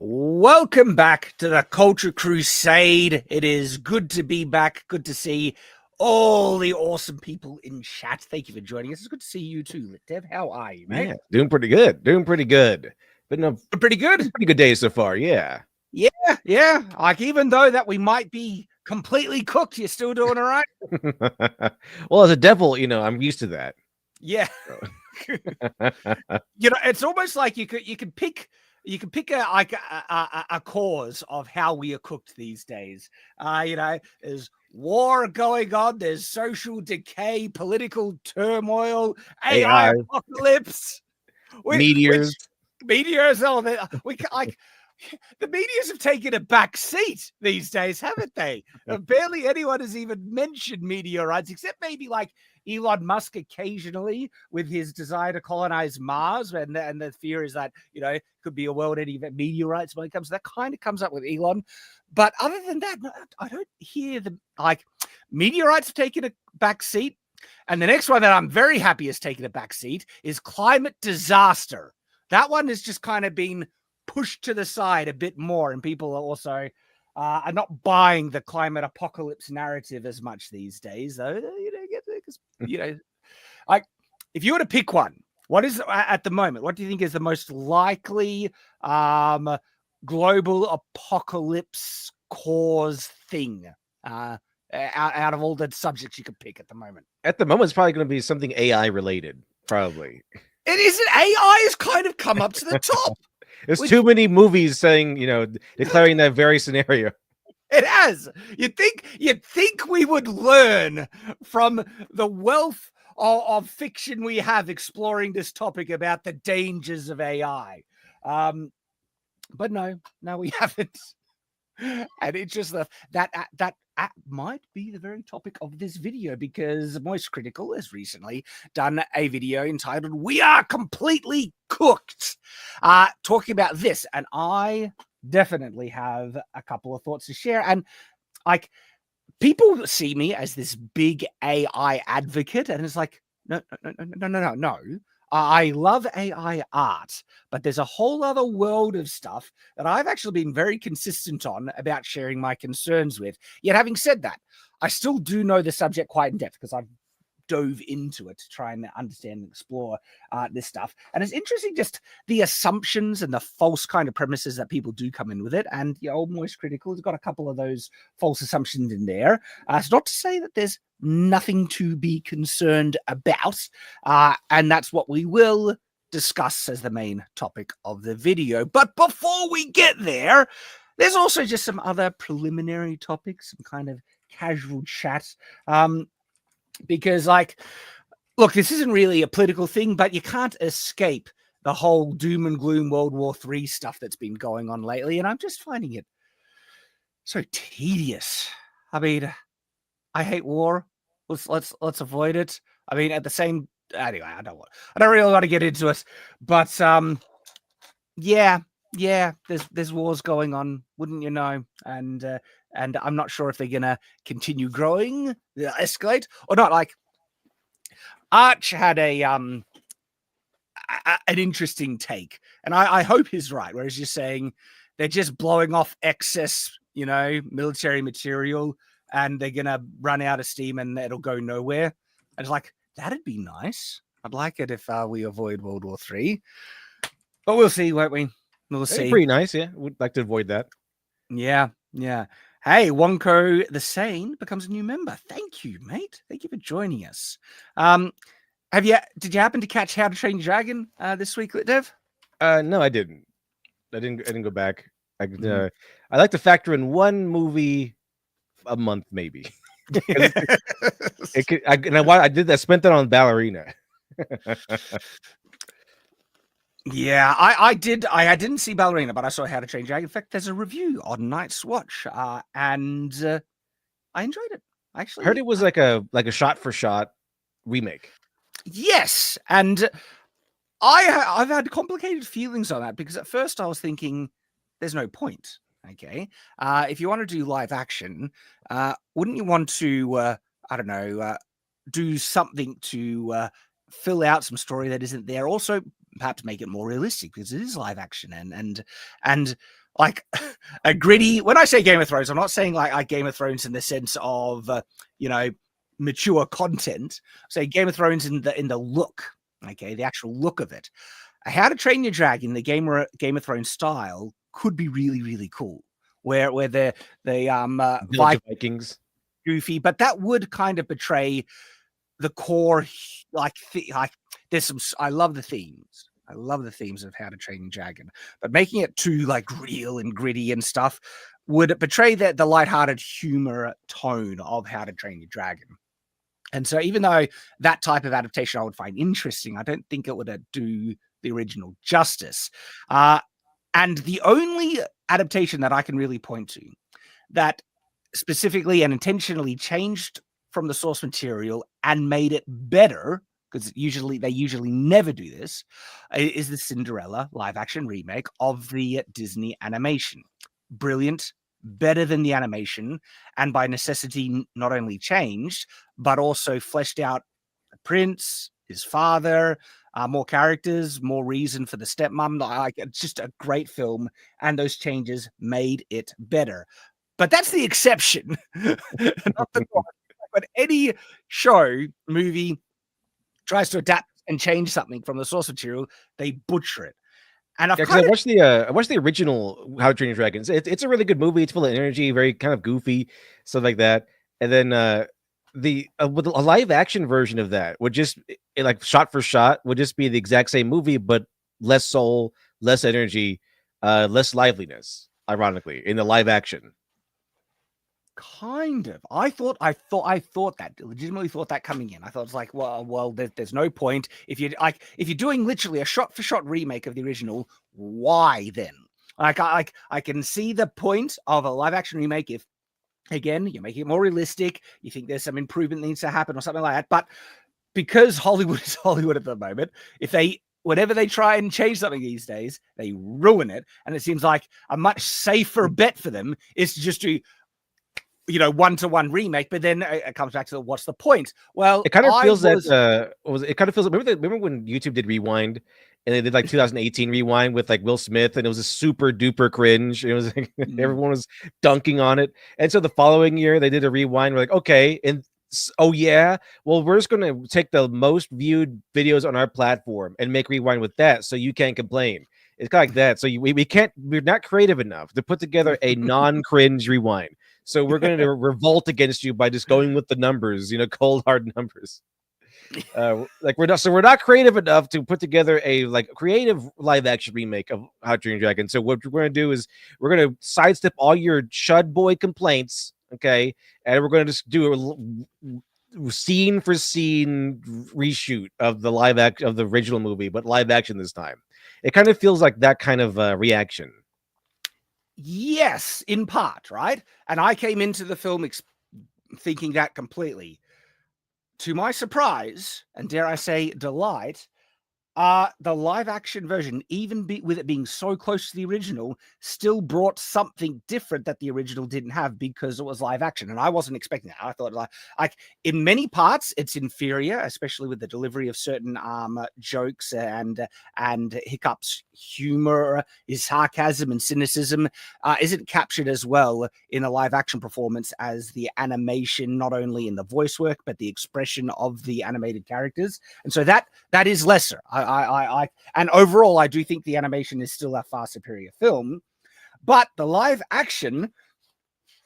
Welcome back to the Culture Crusade. It is good to be back. Good to see all the awesome people in chat. Thank you for joining us. It's good to see you too, Dev. How are you, mate? Yeah, doing pretty good. Been a Pretty good. pretty good day so far. Yeah. Yeah. Like, even though that we might be completely cooked, you're still doing all right. Well, as a devil, I'm used to that. Yeah. It's almost like you could pick a cause of how we are cooked these days. There's war going on, there's social decay, political turmoil, AI AI, apocalypse, meteors. meteors. Oh, the meteors have taken a back seat these days, haven't they? Barely anyone has even mentioned meteorites, except maybe like Elon Musk occasionally with his desire to colonize Mars, and the fear is that could be a world ending meteorites when it comes. That kind of comes up with Elon, but other than that, I don't hear the meteorites have taken a back seat. And the next one that I'm very happy has taken a back seat is climate disaster. That one has just kind of been pushed to the side a bit more, and people are also are not buying the climate apocalypse narrative as much these days, though. Like, if you were to pick one, what is at the moment? What do you think is the most likely global apocalypse cause thing out of all the subjects you could pick at the moment? At the moment, it's probably going to be something AI related. Probably. It isn't. AI has kind of come up to the top. There's too many movies saying, declaring that very scenario. It has. You'd think we would learn from the wealth of fiction we have exploring this topic about the dangers of AI. But no, we haven't. And it's just that might be the very topic of this video, because Moist Critical has recently done a video entitled "We Are Completely Cooked," talking about this, and I definitely have a couple of thoughts to share. And people see me as this big AI advocate, and it's like, no. I love AI art, but there's a whole other world of stuff that I've actually been very consistent on about sharing my concerns with. Yet, having said that, I still do know the subject quite in depth because I've dove into it to try and understand and explore this stuff. And it's interesting just the assumptions and the false kind of premises that people do come in with it. And Moist Critical has got a couple of those false assumptions in there. It's not to say that there's nothing to be concerned about. And that's what we will discuss as the main topic of the video. But before we get there, there's also just some other preliminary topics, some kind of casual chat. Because, look, this isn't really a political thing, but you can't escape the whole doom and gloom World War III stuff that's been going on lately, and I'm just finding it so tedious. I mean, I hate war. Let's avoid it. I mean, at the same anyway, I don't really want to get into it, but yeah, there's wars going on, wouldn't you know? And I'm not sure if they're gonna continue growing, escalate, or not. Like, Arch had an interesting take, and I hope he's right, where he's just saying they're just blowing off excess, military material, and they're gonna run out of steam and it'll go nowhere. And it's like, that'd be nice. I'd like it if we avoid World War III, but we'll see, won't we? We'll see. Pretty nice, yeah. Would like to avoid that. Yeah. Hey, Wonko the Sane becomes a new member. Thank you, mate. Thank you for joining us. Did you happen to catch How to Train Your Dragon this week, Dev? No, I didn't. I didn't go back. I like to factor in one movie a month, maybe. I did that. Spent that on Ballerina. Yeah, I did. I didn't see Ballerina, but I saw How to Train Your Dragon. In fact, there's a review on Night's Watch, and I enjoyed it. Actually, I heard it was like a shot for shot remake. Yes, and I've had complicated feelings on that, because at first I was thinking there's no point. Okay, if you want to do live action, wouldn't you want to do something to fill out some story that isn't there? Also, perhaps make it more realistic, because it is live action, and like a gritty. When I say Game of Thrones, I'm not saying like Game of Thrones in the sense of mature content. Say Game of Thrones in the look, okay, the actual look of it. How to Train Your Dragon, the Game of Thrones style, could be really, really cool. Where the Vikings goofy, but that would kind of betray the core. Like there's some. I love the themes. I love the themes of How to Train Your Dragon, but making it too like real and gritty and stuff would betray the lighthearted humor tone of How to Train Your Dragon. And so even though that type of adaptation I would find interesting, I don't think it would do the original justice. And the only adaptation that I can really point to that specifically and intentionally changed from the source material and made it better, because they usually never do this, is the Cinderella live action remake of the Disney animation. Brilliant, better than the animation, and by necessity not only changed, but also fleshed out the prince, his father, more characters, more reason for the stepmom. Like, it's just a great film, and those changes made it better. But that's the exception, not the norm. But any show, movie tries to adapt and change something from the source material, they butcher it. And I watched the original How to Train Your Dragon. It's a really good movie. It's full of energy, very kind of goofy, stuff like that. And then with a live action version of that would just like shot for shot would just be the exact same movie, but less soul, less energy, less liveliness. Ironically, in the live action. Kind of. I thought that. Legitimately thought that coming in. I thought it's like, well, there's no point if you're doing literally a shot for shot remake of the original. Why then? Like, I can see the point of a live action remake if, again, you're making it more realistic. You think there's some improvement needs to happen or something like that. But because Hollywood is Hollywood at the moment, whenever they try and change something these days, they ruin it. And it seems like a much safer bet for them is to just do one-to-one remake, but then it comes back to what's the point? Well, it kind of feels remember when YouTube did Rewind and they did like 2018 Rewind with like Will Smith, and it was a super duper cringe. It was like everyone was dunking on it. And so the following year they did a Rewind. We're like, okay, and oh yeah, well, we're just gonna take the most viewed videos on our platform and make Rewind with that, so you can't complain. It's kind of like that. So we're not creative enough to put together a non-cringe Rewind. So we're going to revolt against you by just going with the numbers, cold hard numbers. We're not creative enough to put together a creative live action remake of How to Train Your Dragon. So what we're going to do is we're going to sidestep all your Shud boy complaints, okay, and we're going to just do a scene for scene reshoot of the of the original movie, but live action this time. It kind of feels like that kind of reaction. Yes, in part, right? And I came into the film thinking that completely. To my surprise, and dare I say delight, the live action version, even with it being so close to the original, still brought something different that the original didn't have because it was live action. And I wasn't expecting that. I thought like in many parts it's inferior, especially with the delivery of certain jokes and hiccups. Humor, his sarcasm and cynicism isn't captured as well in a live action performance as the animation, not only in the voice work but the expression of the animated characters. And so that is lesser. And overall, I do think the animation is still a far superior film, but the live action,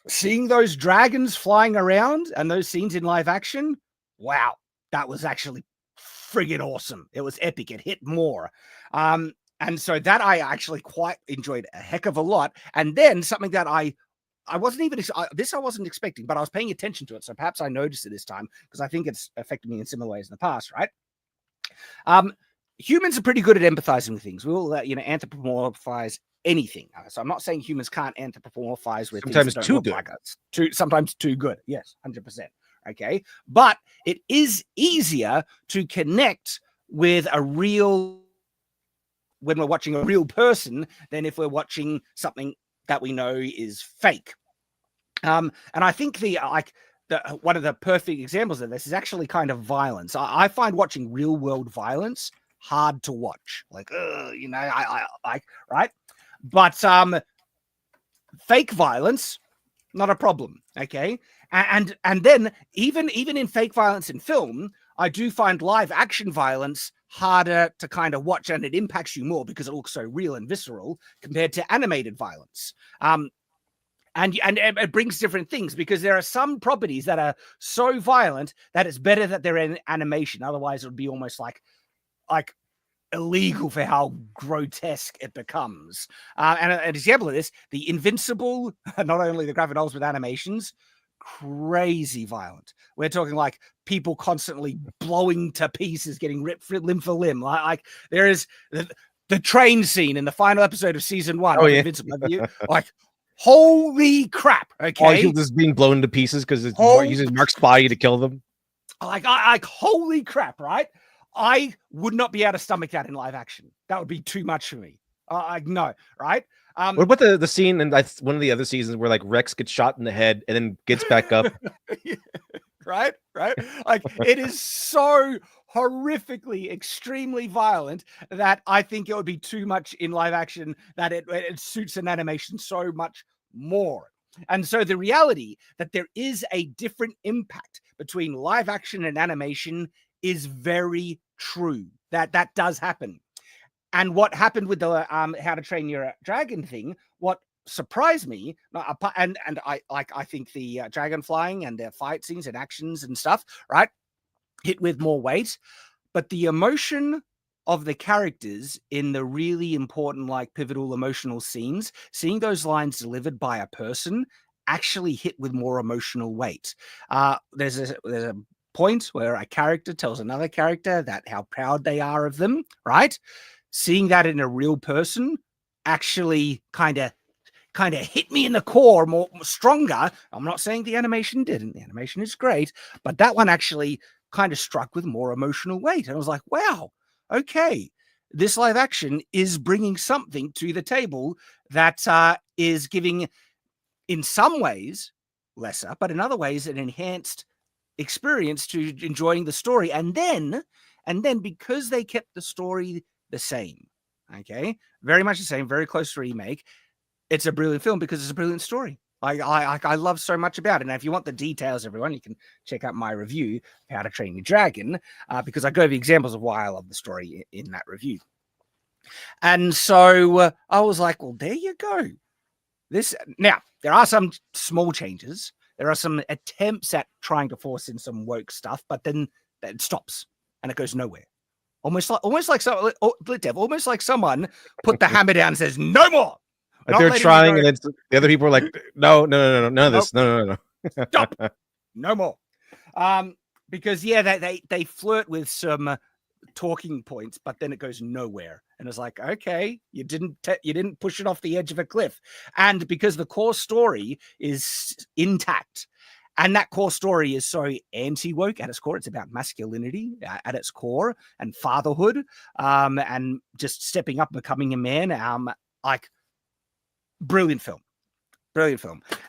seeing those dragons flying around and those scenes in live action, wow, that was actually friggin' awesome. It was epic. It hit more. And so that I actually quite enjoyed a heck of a lot. And then something that I wasn't expecting, but I was paying attention to it. So perhaps I noticed it this time because I think it's affected me in similar ways in the past, right? Humans are pretty good at empathizing with things. We will, anthropomorphize anything. So I'm not saying humans can't anthropomorphize with sometimes things that too don't good. look like us. Sometimes too good. Yes, 100%. Okay, but it is easier to connect with when we're watching a real person than if we're watching something that we know is fake. And I think one of the perfect examples of this is actually kind of violence. I find watching real world violence hard to watch. Like, I right. But fake violence, not a problem. Okay. And then even in fake violence in film, I do find live action violence harder to kind of watch, and it impacts you more because it looks so real and visceral compared to animated violence. And it brings different things, because there are some properties that are so violent that it's better that they're in animation. Otherwise, it would be almost like illegal for how grotesque it becomes. And an example of this, the Invincible, not only the graphic novels with animations, crazy violent. We're talking like people constantly blowing to pieces, getting ripped limb for limb. Like there is the train scene in the final episode of season 1 of Invincible. Like, holy crap. Okay. All you just being blown to pieces because it's using Mark's body to kill them. Like holy crap, right? I would not be able to stomach that in live action. That would be too much for me. No, right? What about the scene in one of the other seasons where like Rex gets shot in the head and then gets back up? Right? Like, it is so horrifically, extremely violent that I think it would be too much in live action, that it suits an animation so much more. And so the reality that there is a different impact between live action and animation is very true. That does happen. And what happened with the How to Train Your Dragon thing, what surprised me, and I think the dragon flying and their fight scenes and actions and stuff, right, hit with more weight, but the emotion of the characters in the really important, like, pivotal emotional scenes, seeing those lines delivered by a person actually hit with more emotional weight. There's a point where a character tells another character that how proud they are of them, right? Seeing that in a real person actually kind of hit me in the core more stronger. I'm not saying the animation didn't. The animation is great, but that one actually kind of struck with more emotional weight. And I was like, wow, okay, this live action is bringing something to the table that is giving, in some ways, lesser, but in other ways, an enhanced experience to enjoying the story. And then because they kept the story the same, okay, very much the same, very close to remake, it's a brilliant film because it's a brilliant story. I love so much about it. And if you want the details, everyone, you can check out my review of How to Train Your Dragon, because I go over examples of why I love the story in that review. And so I was like, well, there you go. Now, there are some small changes. There are some attempts at trying to force in some woke stuff, but then it stops and it goes nowhere. Almost like someone put the hammer down and says, no more. Like they're trying, and then the other people are like, no, none of this. No. Stop. No more. Because they flirt with some talking points, but then it goes nowhere. And it's like, okay, you didn't push it off the edge of a cliff. And because the core story is intact, and that core story is so anti-woke at its core, it's about masculinity at its core, and fatherhood, and just stepping up, becoming a man. Like, brilliant film.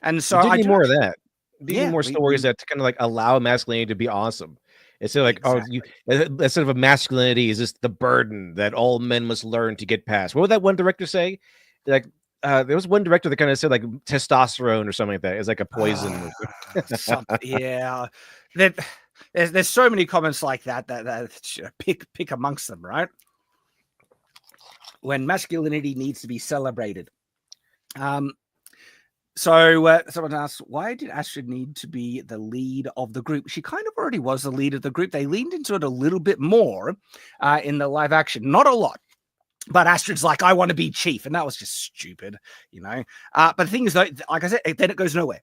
And so I need more of that. Need more stories that kind of like allow masculinity to be awesome. Instead of like, exactly. Instead of a masculinity is just the burden that all men must learn to get past. What would that one director say? Like, there was one director that kind of said like testosterone or something like that. It's like a poison. Yeah. There's so many comments like that pick amongst them, right? When masculinity needs to be celebrated. So someone asked, why did Astrid need to be the lead of the group? She kind of already was the lead of the group. They leaned into it a little bit more in the live action. Not a lot. But Astrid's like, I want to be chief. And that was just stupid, you know. But the thing is, though, like I said, then it goes nowhere.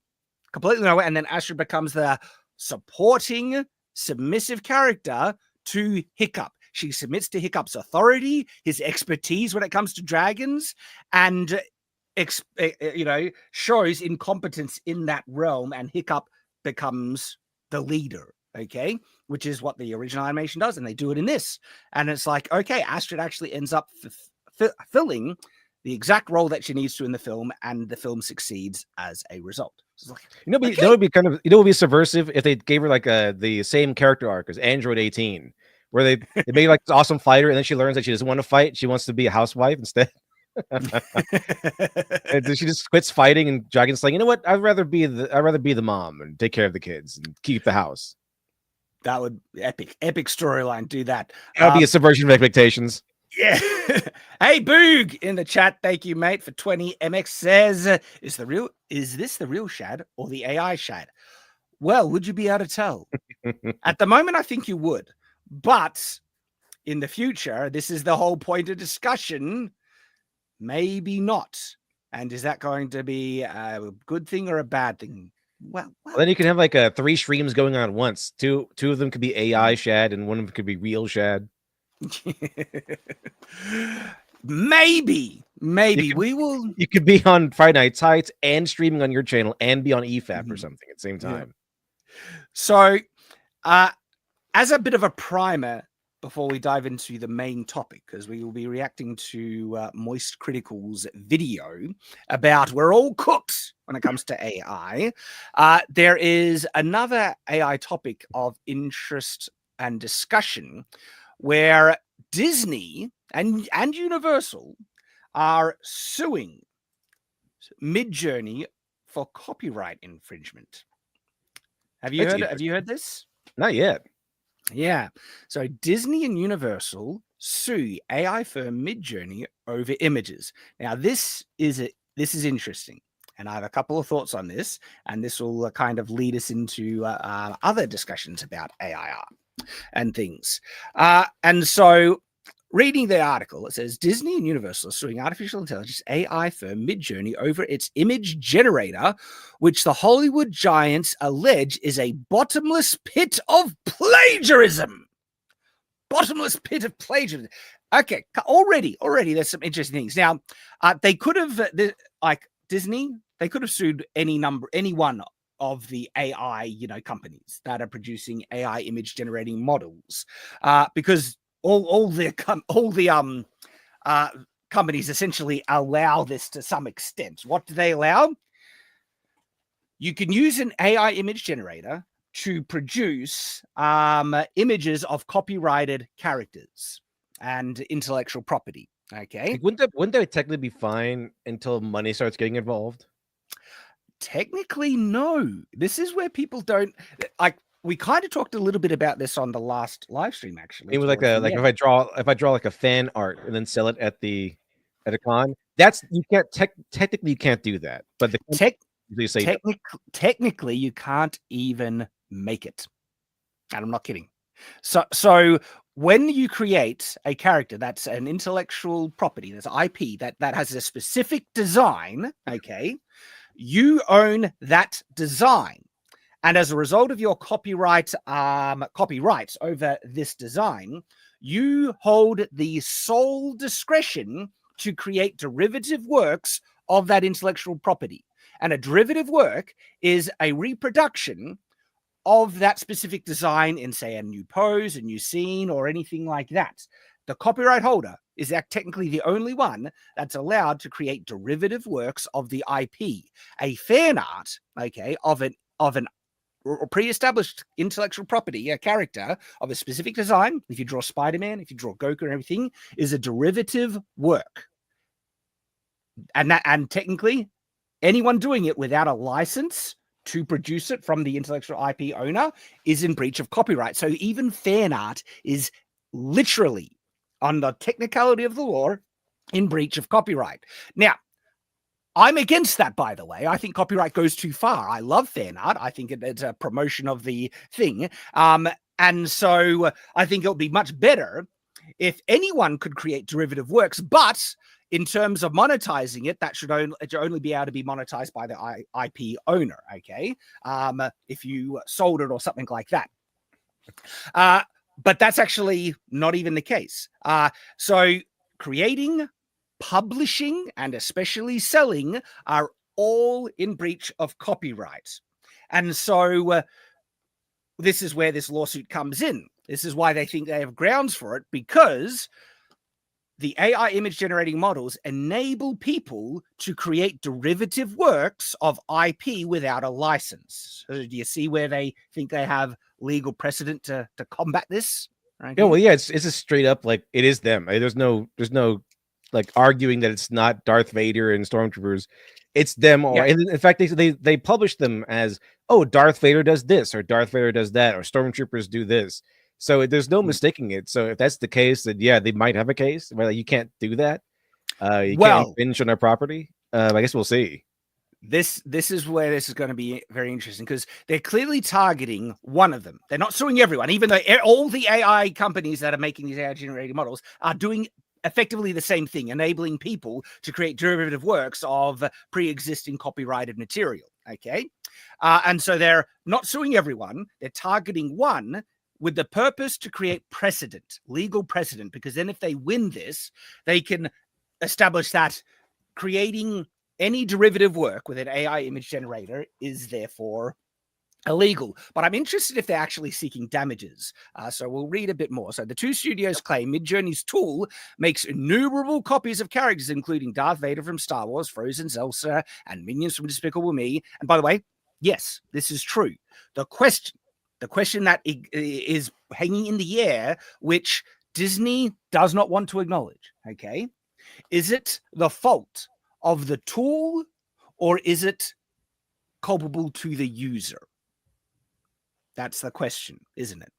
Completely nowhere. And then Astrid becomes the supporting, submissive character to Hiccup. She submits to Hiccup's authority, his expertise when it comes to dragons, and shows incompetence in that realm, and Hiccup becomes the leader, okay, which is what the original animation does, and they do it in this. And it's like, okay, Astrid actually ends up filling the exact role that she needs to in the film, and the film succeeds as a result. So like, that would be kind of, it would be subversive if they gave her like the same character arc as Android 18, where they made like this awesome fighter, and then she learns that she doesn't want to fight, she wants to be a housewife instead. And then she just quits fighting, and Dragon's like, you know what? I'd rather be the mom and take care of the kids and keep the house. That would epic storyline. Do that. That would be a subversion of expectations. Yeah. Hey, Boog in the chat. Thank you, mate, for 20. MX says, is this the real Shad or the AI Shad? Well, would you be able to tell? At the moment, I think you would. But in the future, this is the whole point of discussion. Maybe not. And is that going to be a good thing or a bad thing? Well, then you can have like 3 streams going on at once. Two of them could be AI Shad, and one of them could be real Shad. Maybe we will. You could be on Friday Night Tights and streaming on your channel and be on EFAP or something at the same time. Yeah. So, as a bit of a primer before we dive into the main topic, because we will be reacting to Moist Critical's video about we're all cooked when it comes to AI. There is another AI topic of interest and discussion where Disney and Universal are suing Midjourney for copyright infringement. Have you heard this? Not yet. Yeah. So Disney and Universal sue AI firm Midjourney over images. Now this is interesting, and I have a couple of thoughts on this, and this will kind of lead us into other discussions about AI art and things. And so, reading the article, it says Disney and Universal are suing artificial intelligence AI firm Midjourney over its image generator, which the Hollywood giants allege is a bottomless pit of plagiarism. Bottomless pit of plagiarism. Okay, already there's some interesting things. Now, they could have, like Disney, they could have sued any one of the AI, companies that are producing AI image generating models, because all the companies essentially allow this to some extent. What do they allow? You can use an AI image generator to produce images of copyrighted characters and intellectual property. Okay, wouldn't that technically be fine until money starts getting involved? Technically, no. This is where people don't like. We kind of talked a little bit about this on the last live stream, actually. It was if I draw like a fan art and then sell it at a con, you can't technically you can't do that. But technically you can't even make it, and I'm not kidding. So when you create a character that's an intellectual property, that's IP that has a specific design, okay, you own that design. And as a result of your copyrights over this design, you hold the sole discretion to create derivative works of that intellectual property. And a derivative work is a reproduction of that specific design in, say, a new pose, a new scene, or anything like that. The copyright holder is technically the only one that's allowed to create derivative works of the IP. A fan art, okay, of an pre-established intellectual property, a character of a specific design, if you draw Spider-Man, if you draw Goku and everything, is a derivative work. And technically, anyone doing it without a license to produce it from the intellectual IP owner is in breach of copyright. So even fan art is literally, on the technicality of the law, in breach of copyright. Now, I'm against that, by the way. I think copyright goes too far. I love fan art. I think it's a promotion of the thing. And so I think it would be much better if anyone could create derivative works, but in terms of monetizing it, that should only be able to be monetized by the IP owner, okay? If you sold it or something like that. But that's actually not even the case. So creating, publishing, and especially selling are all in breach of copyright. And so this is where this lawsuit comes in. This is why they think they have grounds for it, because the AI image generating models enable people to create derivative works of IP without a license. So do you see where they think they have legal precedent to combat this? Right? Yeah, well, yeah, it's a straight up, like, it is them. There's no like arguing that it's not Darth Vader and stormtroopers, it's them. Or Yeah. and in fact, they publish them as, oh, Darth Vader does this, or Darth Vader does that, or stormtroopers do this. So there's no mistaking it. So if that's the case, then yeah, they might have a case. Well, you can't do that. You can't infringe on our property. I guess we'll see. This is where this is going to be very interesting, because they're clearly targeting one of them. They're not suing everyone, even though all the AI companies that are making these AI generated models are doing effectively the same thing, enabling people to create derivative works of pre-existing copyrighted material. Okay. And so they're not suing everyone. They're targeting one with the purpose to create precedent, legal precedent, because then if they win this, they can establish that creating any derivative work with an AI image generator is therefore illegal. But I'm interested if they're actually seeking damages. So we'll read a bit more. So the two studios claim Midjourney's tool makes innumerable copies of characters, including Darth Vader from Star Wars, Frozen's Elsa, and minions from Despicable Me. And by the way, yes, this is true. The question that is hanging in the air, which Disney does not want to acknowledge, okay? Is it the fault of the tool, or is it culpable to the user? That's the question, isn't it?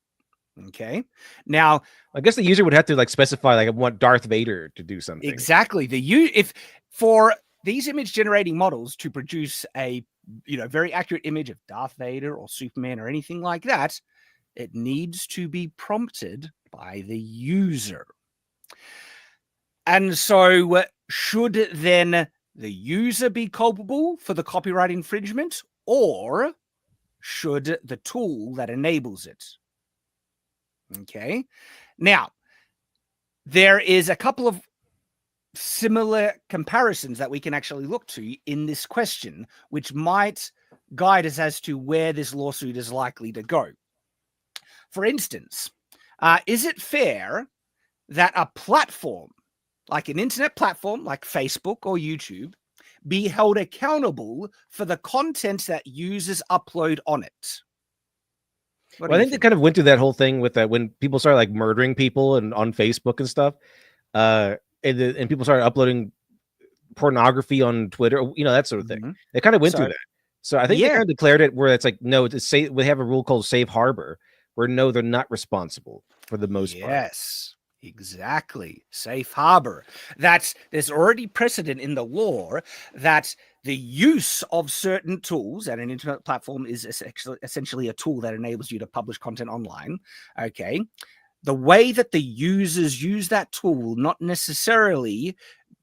Okay. Now, I guess the user would have to like specify, like, I want Darth Vader to do something. Exactly. If for these image generating models to produce a very accurate image of Darth Vader or Superman or anything like that, it needs to be prompted by the user. And so should then the user be culpable for the copyright infringement, or should the tool that enables it? Okay. Now, there is a couple of similar comparisons that we can actually look to in this question, which might guide us as to where this lawsuit is likely to go. For instance, is it fair that a platform, like an internet platform like Facebook or YouTube, be held accountable for the content that users upload on it? Well, I think they kind of went through that whole thing with that when people started like murdering people and on Facebook and stuff, and people started uploading pornography on Twitter, that sort of thing. They kind of went through that. So I think they kind of declared it where it's like, no, we have a rule called safe harbor, where no, they're not responsible for the most part. Yes, exactly. Safe harbor. There's already precedent in the law that the use of certain tools, and an internet platform is essentially a tool that enables you to publish content online. Okay. The way that the users use that tool will not necessarily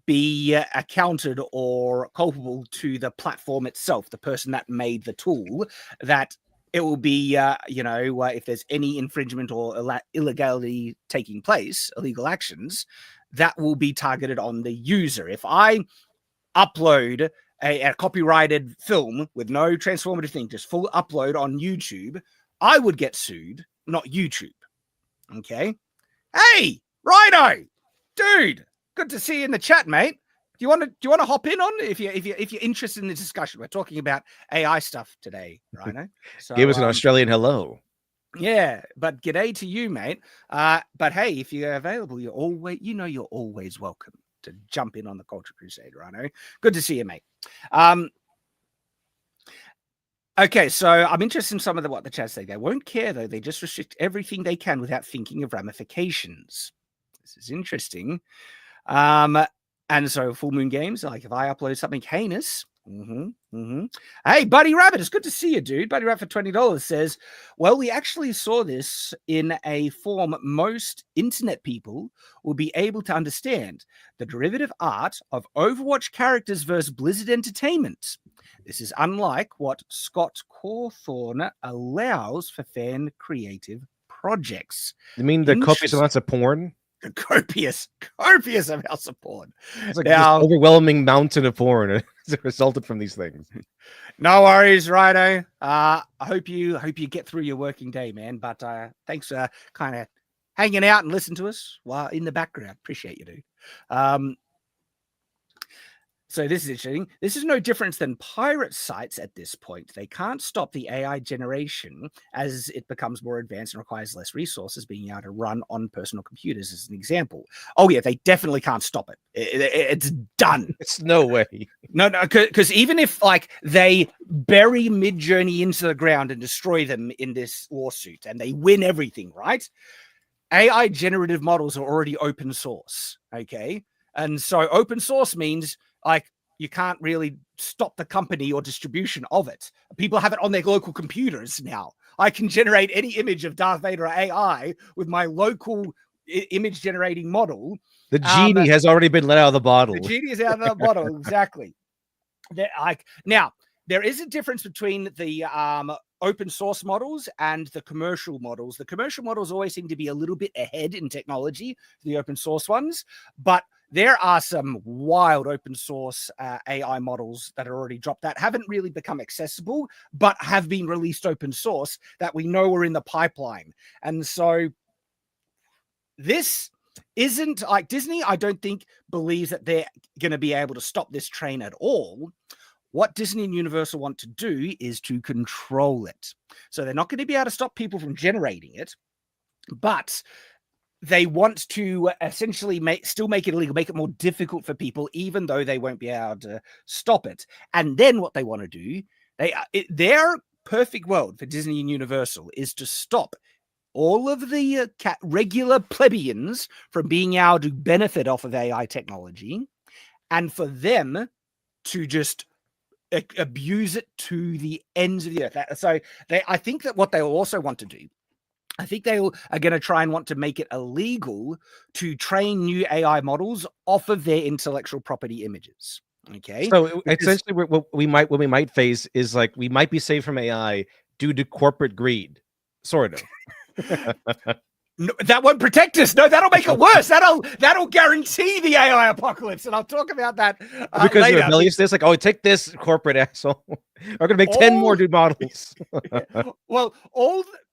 be accounted or culpable to the platform itself, the person that made the tool. That it will be, if there's any infringement or illegality taking place, illegal actions, that will be targeted on the user. If I upload a copyrighted film with no transformative thing, just full upload on YouTube, I would get sued, not YouTube. Okay. Hey, Rhino, dude, good to see you in the chat, mate. Do you want to hop in on if you're interested in the discussion? We're talking about AI stuff today, Rhino. So give us an Australian hello. Yeah, but g'day to you, mate. But hey, if you're available, you're always welcome to jump in on the Culture Crusade, Rhino. Good to see you, mate. Okay, so I'm interested in some of what the chat say. They won't care, though. They just restrict everything they can without thinking of ramifications. This is interesting. And so Full Moon Games, like if I upload something heinous, Hey, Buddy Rabbit, it's good to see you, dude. Buddy Rabbit for $20 says, well, we actually saw this in a form most internet people will be able to understand. The derivative art of Overwatch characters versus Blizzard Entertainment. This is unlike what Scott Cawthorne allows for fan creative projects. You mean the copious amounts of porn? The copious amounts of porn. It's like this overwhelming mountain of porn that resulted from these things. No worries, Rhino. I hope you get through your working day, man. But thanks for kind of hanging out and listening to us while in the background. Appreciate you, dude. So this is interesting. This is no different than pirate sites at this point. They can't stop the AI generation as it becomes more advanced and requires less resources being able to run on personal computers, as an example. Oh yeah, they definitely can't stop it. It's done. It's no way. No, because even if like they bury Midjourney into the ground and destroy them in this lawsuit and they win everything, right? AI generative models are already open source, okay? And so open source means like you can't really stop the company or distribution of it. People have it on their local computers now. I can generate any image of Darth Vader AI with my local image generating model. The genie has already been let out of the bottle. The genie is out of the bottle, exactly. Now, there is a difference between the open source models and the commercial models. The commercial models always seem to be a little bit ahead in technology, the open source ones, but there are some wild open source AI models that are already dropped that haven't really become accessible, but have been released open source that we know are in the pipeline. And so this isn't like Disney, I don't think, believes that they're going to be able to stop this train at all. What Disney and Universal want to do is to control it. So they're not going to be able to stop people from generating it, but they want to essentially still make it illegal, make it more difficult for people, even though they won't be able to stop it. And then what they want to do, their perfect world for Disney and Universal is to stop all of the regular plebeians from being able to benefit off of AI technology, and for them to just abuse it to the ends of the earth. So I think that what they also want to do, I think they are going to try and want to make it illegal to train new AI models off of their intellectual property images. Okay. So essentially, what we might face is like we might be saved from AI due to corporate greed, sort of. No, that won't protect us. No, that'll make it worse. That'll guarantee the AI apocalypse, and I'll talk about that because later. You're rebellious. This like, oh, take this, corporate asshole. We're gonna make 10 more dude models. Well,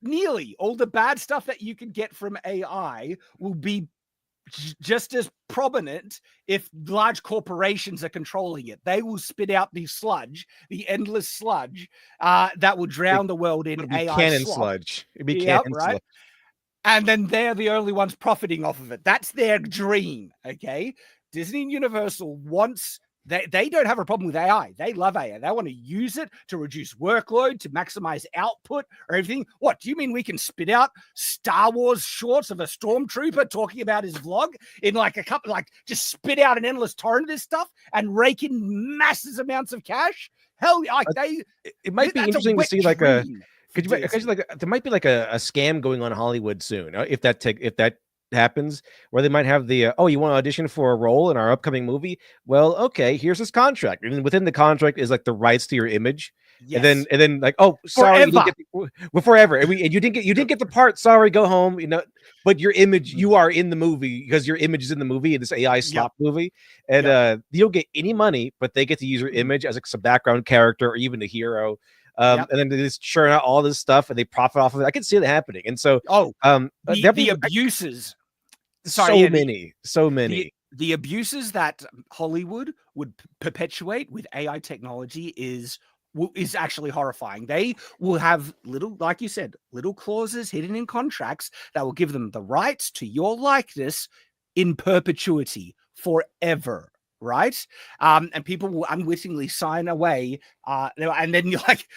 nearly all the bad stuff that you can get from AI will be just as prominent if large corporations are controlling it. They will spit out the sludge, the endless sludge that will drown the world in AI cannon slop. sludge. It'd be cannon sludge. And then they're the only ones profiting off of it. That's their dream, okay? Disney and Universal wants... They don't have a problem with AI. They love AI. They want to use it to reduce workload, to maximize output or everything. What, do you mean we can spit out Star Wars shorts of a stormtrooper talking about his vlog in like a couple, like just spit out an endless torrent of this stuff and rake in massive amounts of cash? Hell, like it might be interesting to see like there might be like a scam going on in Hollywood soon if that happens, where they might have the oh, you want to audition for a role in our upcoming movie? Well, okay, here's this contract, and within the contract is like the rights to your image. Yes. And then like, oh, sorry, you didn't get forever, and you didn't get the part. Sorry, go home. But your image, you are in the movie because your image is in the movie, in this AI slop movie, and you don't get any money, but they get to use your image as some background character or even a hero. And then they just churn out all this stuff and they profit off of it. I can see it happening. And so, the abuses. So many. The abuses that Hollywood would perpetuate with AI technology is actually horrifying. They will have little, like you said, little clauses hidden in contracts that will give them the rights to your likeness in perpetuity forever. Right? And people will unwittingly sign away. And then you're like,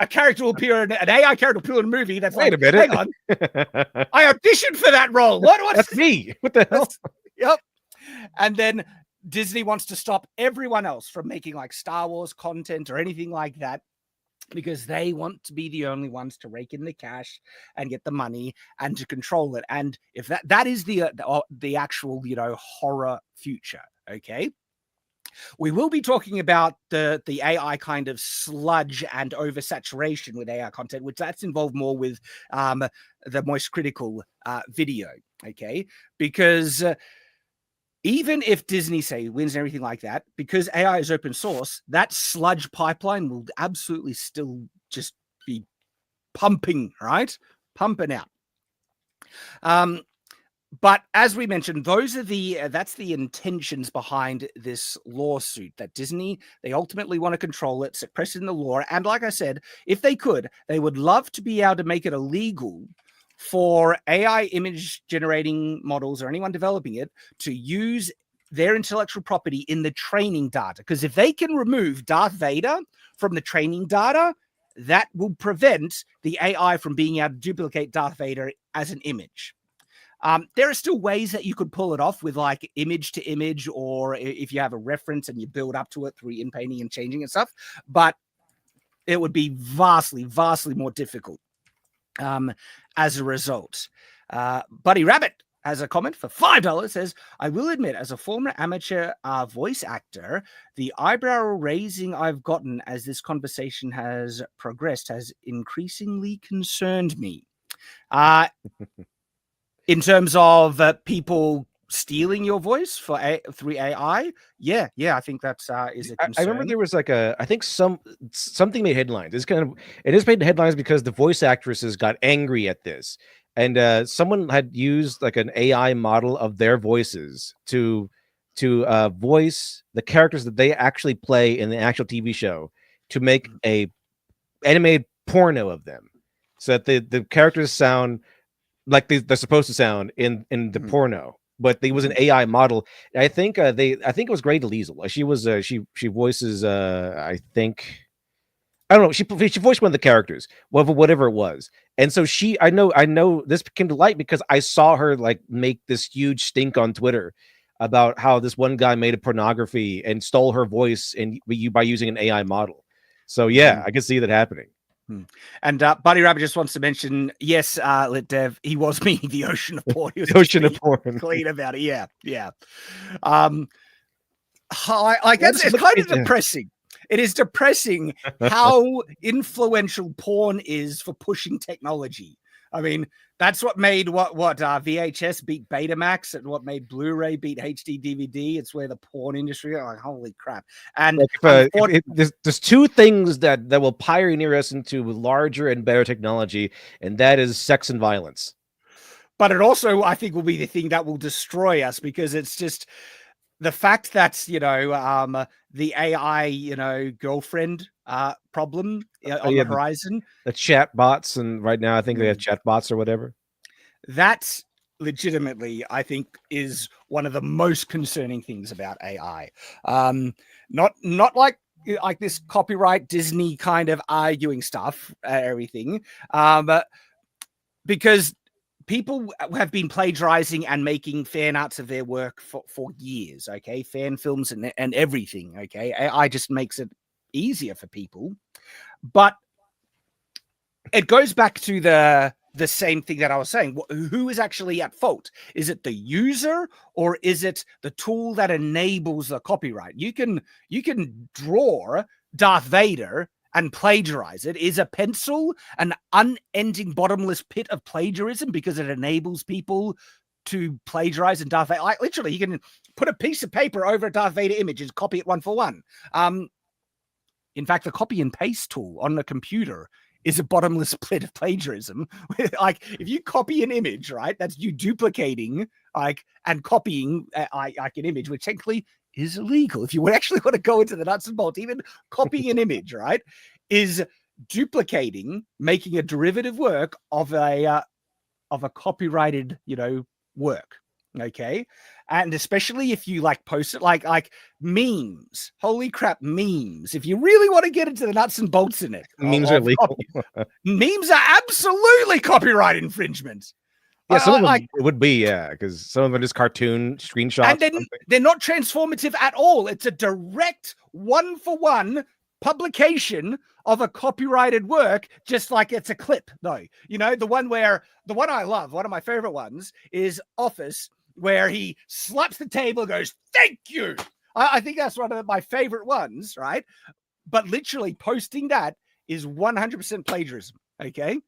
a character will appear, an AI character will appear in a movie. That's Wait a minute. Hang on. I auditioned for that role. That's me. What the hell? Yep. And then Disney wants to stop everyone else from making like Star Wars content or anything like that, because they want to be the only ones to rake in the cash and get the money and to control it. And if that is the actual, horror future. Okay. We will be talking about the AI kind of sludge and oversaturation with AI content, which that's involved more with the most critical video, okay? Because even if Disney, say, wins and everything like that, because AI is open source, that sludge pipeline will absolutely still just be pumping, right? Pumping out. But as we mentioned, those are that's the intentions behind this lawsuit, that Disney, they ultimately want to control it, suppress it in the law. And like I said, if they could, they would love to be able to make it illegal for AI image generating models or anyone developing it to use their intellectual property in the training data. Because if they can remove Darth Vader from the training data, that will prevent the AI from being able to duplicate Darth Vader as an image. There are still ways that you could pull it off with like image to image, or if you have a reference and you build up to it through inpainting and changing and stuff, but it would be vastly, vastly more difficult as a result. Buddy Rabbit has a comment for $5, says, I will admit, as a former amateur voice actor, the eyebrow raising I've gotten as this conversation has progressed has increasingly concerned me. In terms of people stealing your voice through AI, yeah, I think that is a concern. I remember there was like I think something made headlines. It has made headlines because the voice actresses got angry at this, and someone had used like an AI model of their voices to voice the characters that they actually play in the actual TV show to make a animated porno of them, so that the characters sound like they're supposed to sound in the porno, but there was an AI model. And I think it was Grey Deliesel. She was she voices I think, I don't know, she voiced one of the characters, whatever it was. And so I know this came to light because I saw her like make this huge stink on Twitter about how this one guy made a pornography and stole her voice by using an AI model. So yeah, I can see that happening. And Buddy Rabbit just wants to mention, yes, Lit Dev, he was meaning the ocean of porn. He was the ocean of porn. Clean about it. Yeah. Like it's kind of depressing. It is depressing how influential porn is for pushing technology. I mean, that's what made what VHS beat Betamax, and what made Blu-ray beat HD DVD. It's where the porn industry, like, holy crap. And there's two things that will pioneer us into larger and better technology, and that is sex and violence. But it also, I think, will be the thing that will destroy us, because it's just the fact that, the AI, girlfriend problem on the horizon. The chat bots, and right now I think they have chat bots or whatever. That's legitimately, I think, is one of the most concerning things about AI. Not like this copyright Disney kind of arguing stuff, everything, but because people have been plagiarizing and making fan arts of their work for years, okay? Fan films and everything, okay? AI just makes it easier for people. But it goes back to the same thing that I was saying. Who is actually at fault? Is it the user, or is it the tool that enables the copyright? You can draw Darth Vader and plagiarize it. Is a pencil an unending bottomless pit of plagiarism because it enables people to plagiarize and Darth Vader? Like, literally, you can put a piece of paper over a Darth Vader image and copy it one for one. In fact, the copy and paste tool on the computer is a bottomless pit of plagiarism. Like, if you copy an image, right, that's you duplicating and copying an image, which technically is illegal. If you would actually want to go into the nuts and bolts, even copying an image, right, is duplicating, making a derivative work of a copyrighted, work. Okay. And especially if you post it like memes, holy crap, memes. If you really want to get into the nuts and bolts in it, memes are legal. Memes are absolutely copyright infringement. Yeah, some of them it would be, because some of them are just cartoon screenshots. And they're not transformative at all. It's a direct one-for-one publication of a copyrighted work, just like it's a clip, though. The one I love, one of my favorite ones, is Office, where he slaps the table and goes, "Thank you." I think that's one of my favorite ones, right? But literally posting that is 100% plagiarism, okay?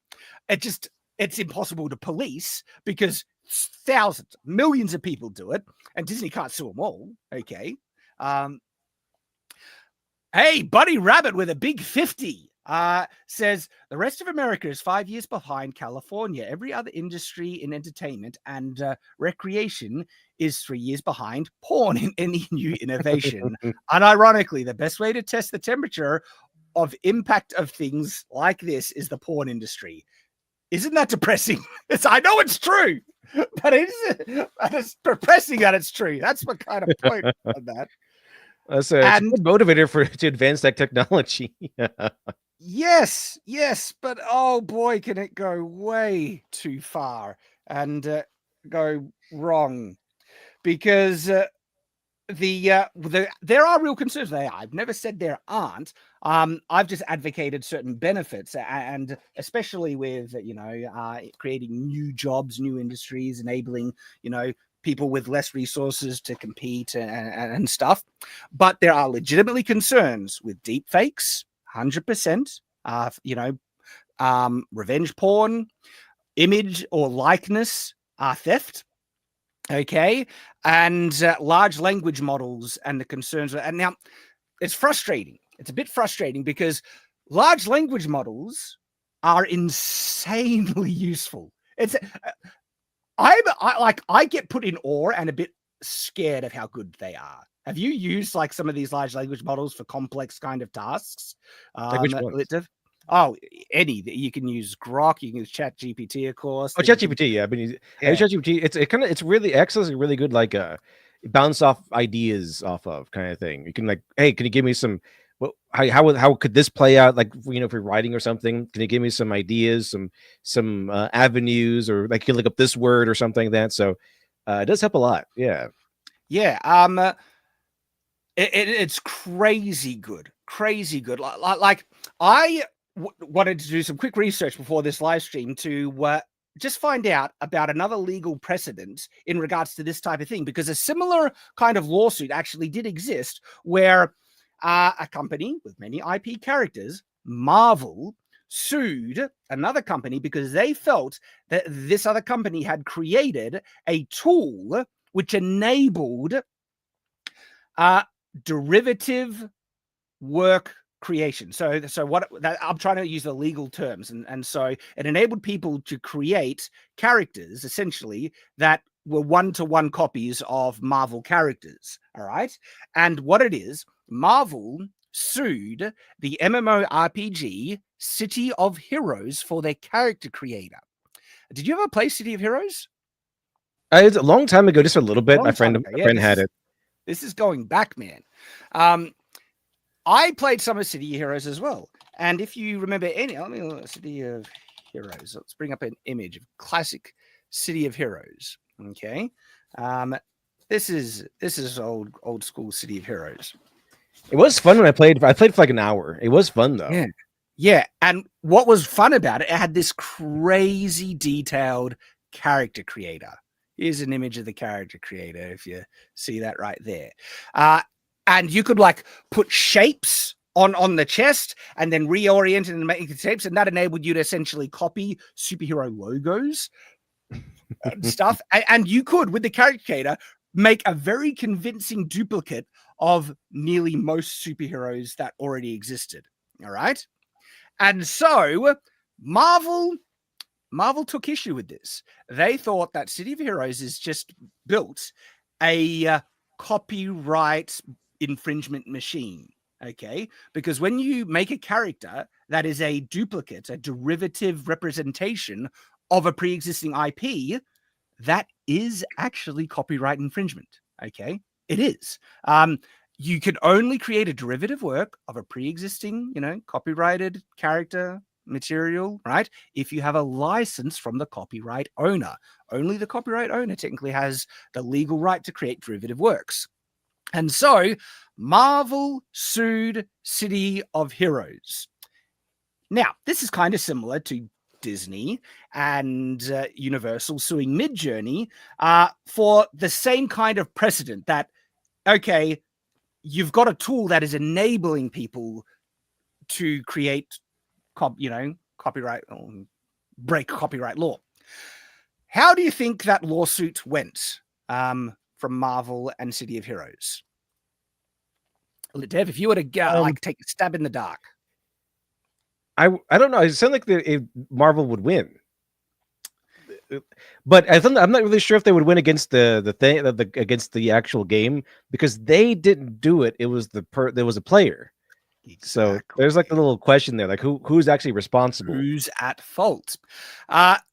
It's impossible to police because thousands, millions of people do it, and Disney can't sue them all, okay? Hey, Buddy Rabbit with a big 50. Says the rest of America is 5 years behind California. Every other industry in entertainment and recreation is 3 years behind porn in any new innovation. Unironically, the best way to test the temperature of impact of things like this is the porn industry. Isn't that depressing? I know it's true, but it's depressing that it's true. That's my kind of point on that. It's a good motivator to advance that technology. Yes, but oh boy, can it go way too far and go wrong, because there are real concerns there. I've never said there aren't. I've just advocated certain benefits, and especially with creating new jobs, new industries, enabling people with less resources to compete and stuff. But there are legitimately concerns with deep fakes, 100%. Revenge porn, image or likeness theft. Okay, and large language models and the concerns. And now it's frustrating. It's a bit frustrating because large language models are insanely useful. I get put in awe and a bit scared of how good they are. Have you used like some of these large language models for complex kind of tasks? Like which ones? Oh, any. You can use Grok, you can use Chat GPT, of course. Oh, Chat GPT, yeah. But Chat GPT, it's really excellent, really good, like bounce off ideas off of kind of thing. You can like, hey, can you give me some? Well, how could this play out? Like, if you're writing or something, can you give me some ideas, some avenues, or like you can look up this word or something like that. So it does help a lot. Yeah. It's crazy good. Like I wanted to do some quick research before this live stream to just find out about another legal precedent in regards to this type of thing, because a similar kind of lawsuit actually did exist where a company with many IP characters, Marvel, sued another company because they felt that this other company had created a tool which enabled derivative work creation. So I'm trying to use the legal terms, and so it enabled people to create characters essentially that were one-to-one copies of Marvel characters. All right, and what it is, Marvel sued the MMORPG City of Heroes for their character creator. Did you ever play City of Heroes? It's a long time ago, just a little bit. My friend had it. This is going back, man. I played some of City of Heroes as well. And if you remember City of Heroes, let's bring up an image of classic City of Heroes. Okay. This is old school City of Heroes. It was fun when I played. I played for like an hour. It was fun though. Yeah. And what was fun about it, it had this crazy detailed character creator. Here's an image of the character creator, if you see that right there. And you could like put shapes on the chest and then reorient it and make the shapes, and that enabled you to essentially copy superhero logos and stuff. And you could, with the character creator, make a very convincing duplicate of nearly most superheroes that already existed. All right. And so Marvel took issue with this. They thought that City of Heroes is just built a copyright infringement machine. Okay, because when you make a character that is a duplicate, a derivative representation of a pre-existing IP, that is actually copyright infringement. Okay, it is. You can only create a derivative work of a pre-existing, copyrighted character material, right? If you have a license from the copyright owner. Only the copyright owner technically has the legal right to create derivative works. And so Marvel sued City of Heroes. Now, this is kind of similar to Disney and Universal suing Midjourney for the same kind of precedent that, okay, you've got a tool that is enabling people to create copyright, break copyright law. How do you think that lawsuit went from Marvel and City of Heroes? Dev, if you were to take a stab in the dark. I don't know. It sounded like Marvel would win, but I'm not really sure if they would win against the thing against the actual game, because they didn't do it. It was there was a player. So there's like a little question there, like who's actually responsible? Who's at fault?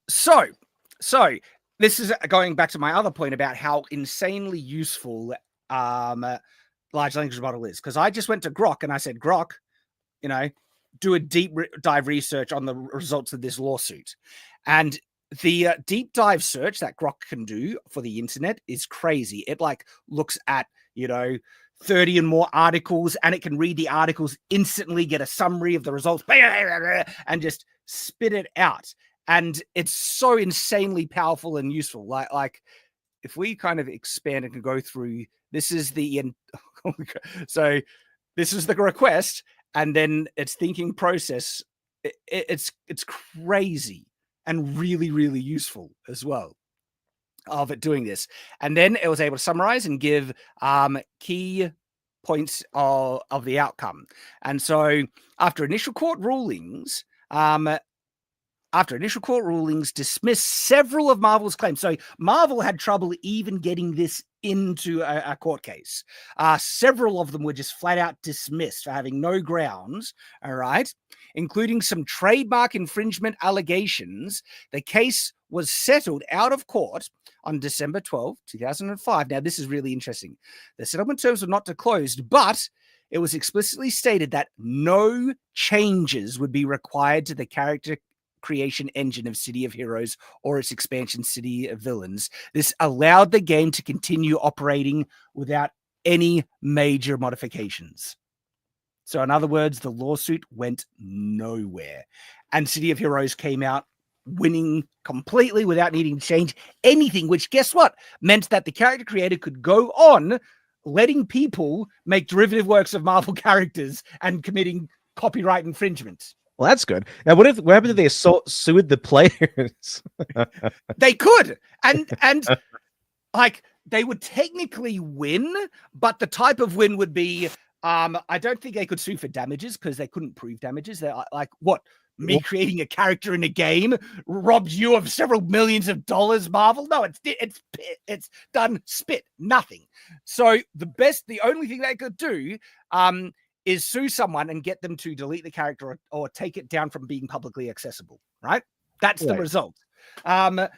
So this is going back to my other point about how insanely useful large language model is, because I just went to Grok and I said, Grok, do a deep dive research on the results of this lawsuit. And the deep dive search that Grok can do for the internet is crazy. It like looks at, 30 and more articles, and it can read the articles instantly, get a summary of the results, and just spit it out. And it's so insanely powerful and useful. Like if we kind of expand and can go through, this is so this is the request, and then its thinking process. It's crazy and really, really useful as well of it doing this. And then it was able to summarize and give key points of the outcome. And so after initial court rulings dismissed several of Marvel's claims. So Marvel had trouble even getting this into a court case. Several of them were just flat out dismissed for having no grounds, all right, including some trademark infringement allegations. The case was settled out of court on December 12, 2005. Now, this is really interesting. The settlement terms were not disclosed, but it was explicitly stated that no changes would be required to the character creation engine of City of Heroes or its expansion City of Villains. This allowed the game to continue operating without any major modifications. So in other words, the lawsuit went nowhere, and City of Heroes came out winning completely without needing to change anything, which, guess what, meant that the character creator could go on letting people make derivative works of Marvel characters and committing copyright infringement. Well, that's good. Now, what happened if they sued the players? They could, and like they would technically win, but the type of win would be, I don't think they could sue for damages because they couldn't prove damages. They're like, what? Me creating a character in a game robbed you of several millions of dollars, Marvel? No, it's done spit, nothing. So the only thing they could do, is sue someone and get them to delete the character or take it down from being publicly accessible, right? That's the result. And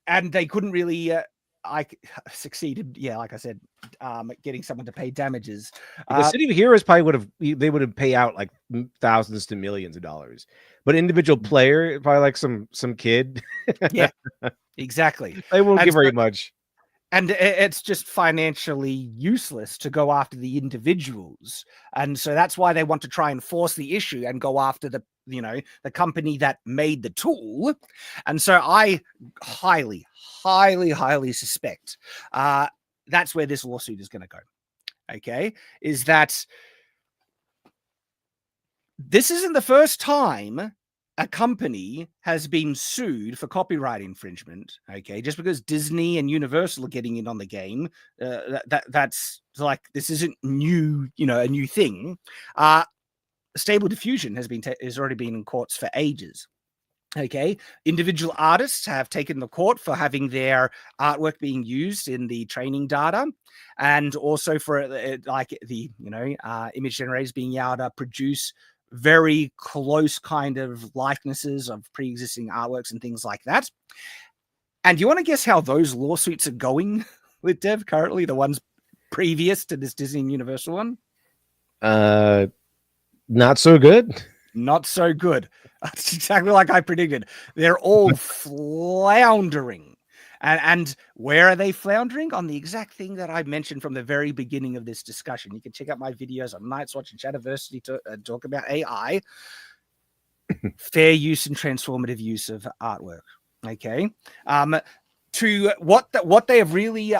they couldn't really succeeded, like I said, getting someone to pay damages. The City of Heroes probably would have pay out like thousands to millions of dollars, but individual player, probably like some kid. Yeah, exactly. They won't give very much. And it's just financially useless to go after the individuals. And so that's why they want to try and force the issue and go after the company that made the tool. And so I highly, highly, highly suspect that's where this lawsuit is going to go. Okay. Is that this isn't the first time a company has been sued for copyright infringement. Okay, just because Disney and Universal are getting in on the game, that's like, this isn't new, a new thing. Stable Diffusion has already been in courts for ages. Okay, individual artists have taken the court for having their artwork being used in the training data, and also for like the image generators being able to produce very close kind of likenesses of pre-existing artworks and things like that. And you want to guess how those lawsuits are going with Dev currently, the ones previous to this Disney and Universal one? Not so good. Not so good. That's exactly like I predicted. They're all floundering. And where are they floundering? On the exact thing that I mentioned from the very beginning of this discussion. You can check out my videos on Night's Watch and Shadiversity to talk about AI. Fair use and transformative use of artwork. Okay. To what they have really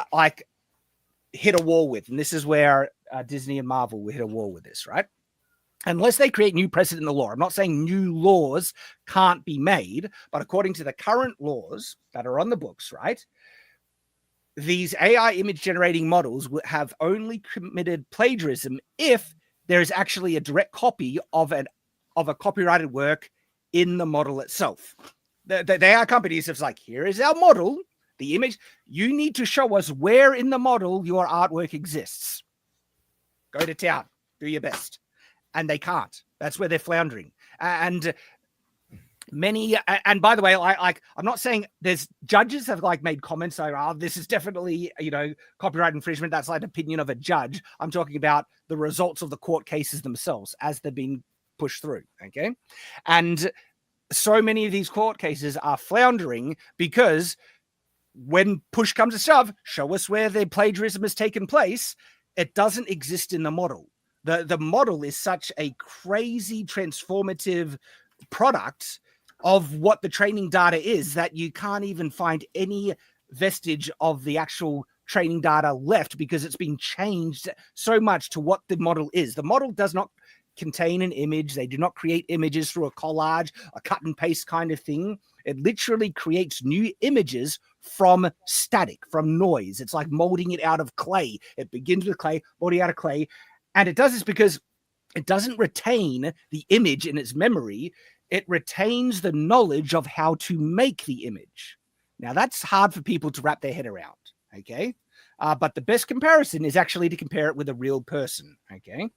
hit a wall with, and this is where Disney and Marvel will hit a wall with this, right? Unless they create new precedent in the law. I'm not saying new laws can't be made, but according to the current laws that are on the books, right, these AI image generating models will have only committed plagiarism if there is actually a direct copy of an of a copyrighted work in the model itself. They are companies that's like, here is our model, the image. You need to show us where in the model your artwork exists. Go to town, do your best. And they can't. That's where they're floundering. And many, and by the way, I'm not saying there's judges have like made comments like, oh, this is definitely, copyright infringement. That's like an opinion of a judge. I'm talking about the results of the court cases themselves as they're being pushed through. Okay. And so many of these court cases are floundering because when push comes to shove, show us where the plagiarism has taken place. It doesn't exist in the model. The model is such a crazy transformative product of what the training data is that you can't even find any vestige of the actual training data left because it's been changed so much to what the model is. The model does not contain an image. They do not create images through a collage, a cut and paste kind of thing. It literally creates new images from static, from noise. It's like molding it out of clay. It begins with clay, molding out of clay. And it does this because it doesn't retain the image in its memory. It retains the knowledge of how to make the image. Now, that's hard for people to wrap their head around, okay? But the best comparison is actually to compare it with a real person, okay?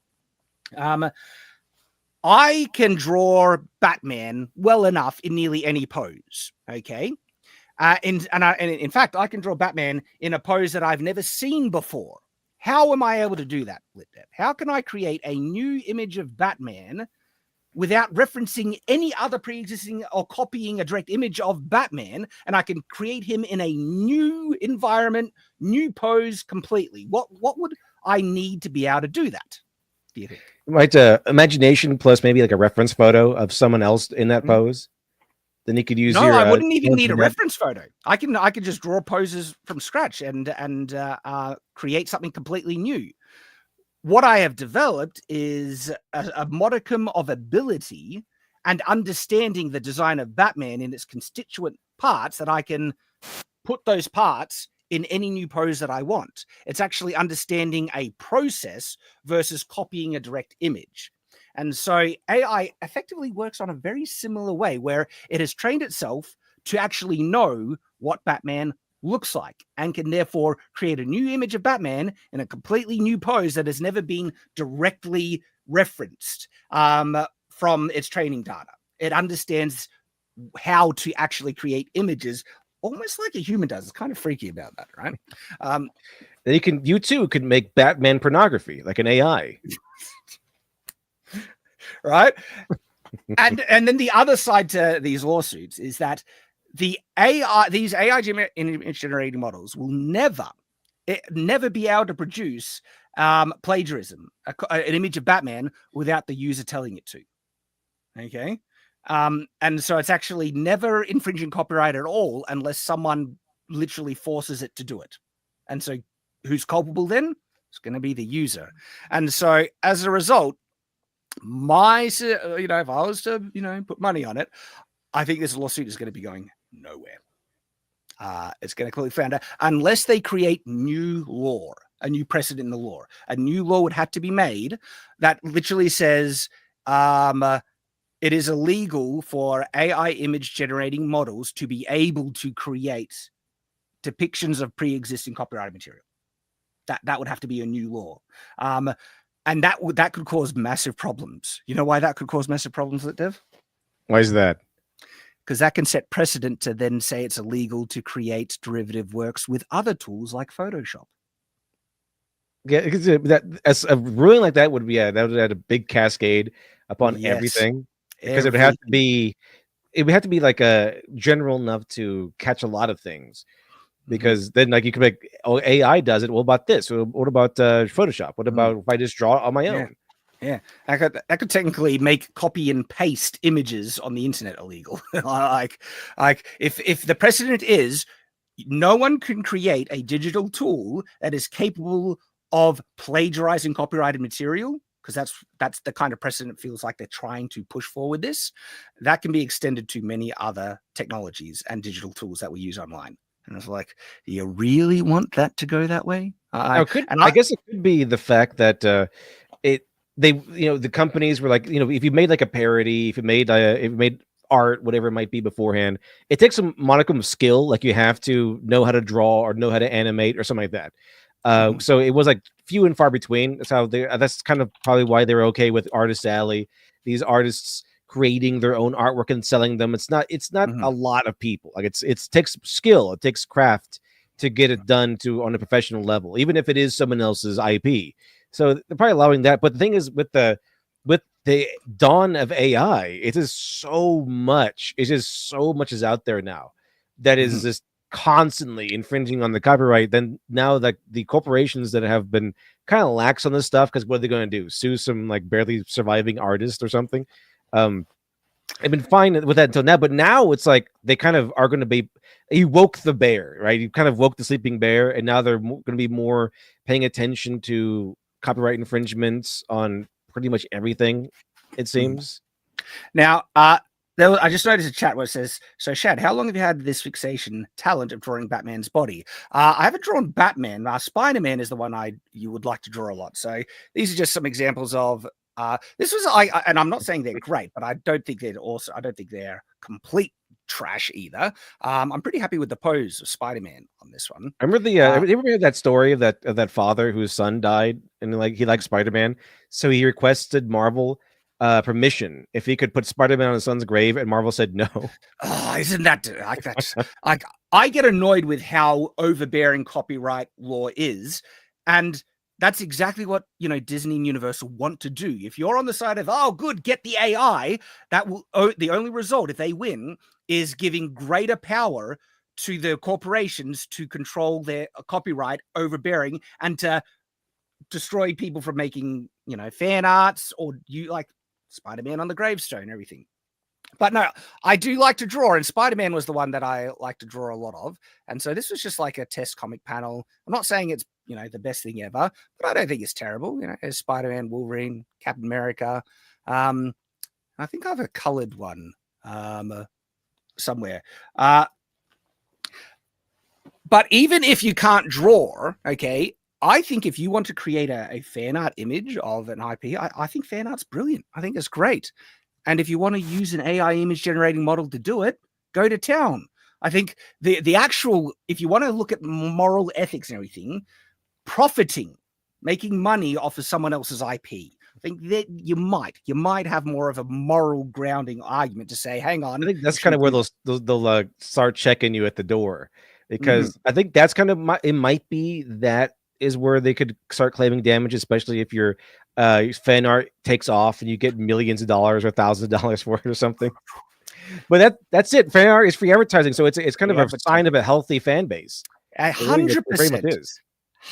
I can draw Batman well enough in nearly any pose, okay? In fact, I can draw Batman in a pose that I've never seen before. How am I able to do that, LitDev? How can I create a new image of Batman without referencing any other pre-existing or copying a direct image of Batman, and I can create him in a new environment, new pose completely? What would I need to be able to do that, do you think? Right, imagination plus maybe like a reference photo of someone else in that pose. Then you could use I wouldn't even need a reference photo. I can just draw poses from scratch and create something completely new. What I have developed is a modicum of ability and understanding the design of Batman in its constituent parts that I can put those parts in any new pose that I want. It's actually understanding a process versus copying a direct image. And so AI effectively works on a very similar way where it has trained itself to actually know what Batman looks like and can therefore create a new image of Batman in a completely new pose that has never been directly referenced from its training data. It understands how to actually create images almost like a human does. It's kind of freaky about that, right? You too could make Batman pornography like an AI. Right? and then the other side to these lawsuits is that these AI image generating models will never be able to produce plagiarism, an image of Batman, without the user telling it to. Okay. And so it's actually never infringing copyright at all unless someone literally forces it to do it. And so who's culpable then? It's going to be the user. And so as a result, if I was to, put money on it, I think this lawsuit is going to be going nowhere. It's going to clearly flounder unless they create new law, a new precedent in the law. A new law would have to be made that literally says it is illegal for AI image generating models to be able to create depictions of pre-existing copyrighted material. That would have to be a new law. And that could cause massive problems. You know why that could cause massive problems, Dev? Why is that? Because that can set precedent to then say it's illegal to create derivative works with other tools like Photoshop. Yeah, because as a ruling like that would add a big cascade upon everything. Because it would have to be like a general enough to catch a lot of things. Because then, like, you could make, AI does it. What about this? What about Photoshop? What about if I just draw on my own? Yeah, I could technically make copy and paste images on the internet illegal. like if the precedent is no one can create a digital tool that is capable of plagiarizing copyrighted material, because that's the kind of precedent feels like they're trying to push forward this, that can be extended to many other technologies and digital tools that we use online. And it's like, do you really want that to go that way? I guess it could be the fact that they, the companies were like, if you made like a parody, if you made art, whatever it might be beforehand, it takes some modicum of skill. Like you have to know how to draw or know how to animate or something like that. So it was like few and far between. That's kind of probably why they were okay with Artist Alley. These artists creating their own artwork and selling them. It's not a lot of people. Like it takes skill, it takes craft to get it done on a professional level, even if it is someone else's IP. So they're probably allowing that. But the thing is, with the dawn of AI, it is so much. It's just so much is out there now that is just constantly infringing on the copyright. Then now, like the corporations that have been kind of lax on this stuff, because what are they going to do? Sue some like barely surviving artist or something? I've been fine with that until now, but now it's like they kind of are going to be. You woke the bear, right? You kind of woke the sleeping bear, and now they're going to be more paying attention to copyright infringements on pretty much everything, it seems. Now, I just noticed a chat where it says, so Shad, how long have you had this fixation talent of drawing Batman's body? I haven't drawn Batman. Spider-Man is the one you would like to draw a lot. So these are just some examples of this was and I'm not saying they're great, but I don't think they're complete trash either. I'm pretty happy with the pose of Spider-Man on this one. I remember you ever heard that story of that father whose son died and like he liked Spider-Man, so he requested Marvel permission if he could put Spider-Man on his son's grave, and Marvel said no. Oh, isn't that like that's like I get annoyed with how overbearing copyright law is, and that's exactly what Disney and Universal want to do. If you're on the side of good, get the AI, that will the only result if they win is giving greater power to the corporations to control their copyright overbearing and to destroy people from making fan arts or like Spider-Man on the gravestone and everything. But no, I do like to draw, and Spider-Man was the one that I like to draw a lot of. And so this was just like a test comic panel. I'm not saying it's the best thing ever, but I don't think it's terrible. As Spider-Man, Wolverine, Captain America. I think I have a colored one somewhere. But even if you can't draw, okay, I think if you want to create a fan art image of an IP, I think fan art's brilliant. I think it's great. And if you want to use an AI image generating model to do it, go to town. I think the actual, if you want to look at moral ethics and everything, profiting, making money off of someone else's IP, I think that you might have more of a moral grounding argument to say, hang on. I think that's kind of where they'll start checking you at the door, because I think that's kind of it might be that is where they could start claiming damage, especially if your fan art takes off and you get millions of dollars or thousands of dollars for it or something. But that's it. Fan art is free advertising, so it's kind of a sign of a healthy fan base. 100%.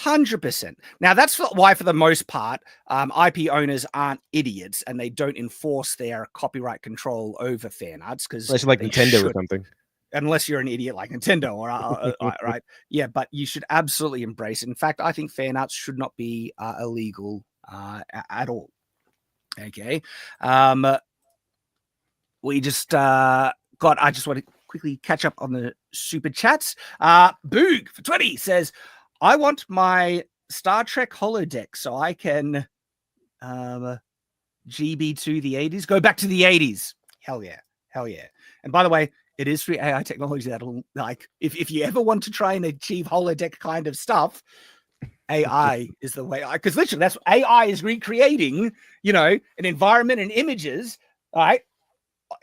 100%. Now that's why, for the most part, IP owners aren't idiots and they don't enforce their copyright control over fan arts, because unless you're like Nintendo or something. Unless you're an idiot like Nintendo or right, yeah. But you should absolutely embrace it. In fact, I think fan arts should not be illegal at all. Okay. We just I just want to quickly catch up on the super chats. Boog for 20 says, I want my Star Trek holodeck so I can GB to the 80s. Go back to the 80s. Hell yeah. And by the way, it is free AI technology that'll, like, if you ever want to try and achieve holodeck kind of stuff, AI is the way. Because literally, that's what AI is recreating, an environment and images, right?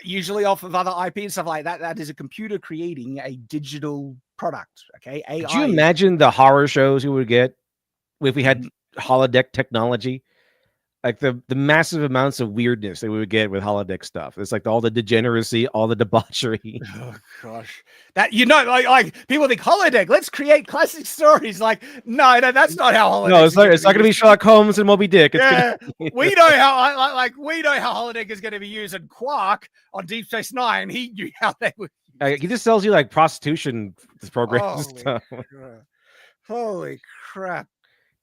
Usually off of other IP and stuff like that. That is a computer creating a digital product. Okay, AI. Could you imagine the horror shows we would get if we had holodeck technology? Like the massive amounts of weirdness that we would get with holodeck stuff. It's like all the degeneracy, all the debauchery. Oh gosh, that like people think holodeck. Let's create classic stories. Like no, that's not how holodeck. No, it's not going to be Sherlock Holmes and Moby Dick. We know how we know how holodeck is going to be used. And Quark on Deep Space Nine, he knew how they would. He just sells you like prostitution programs and stuff. Holy crap.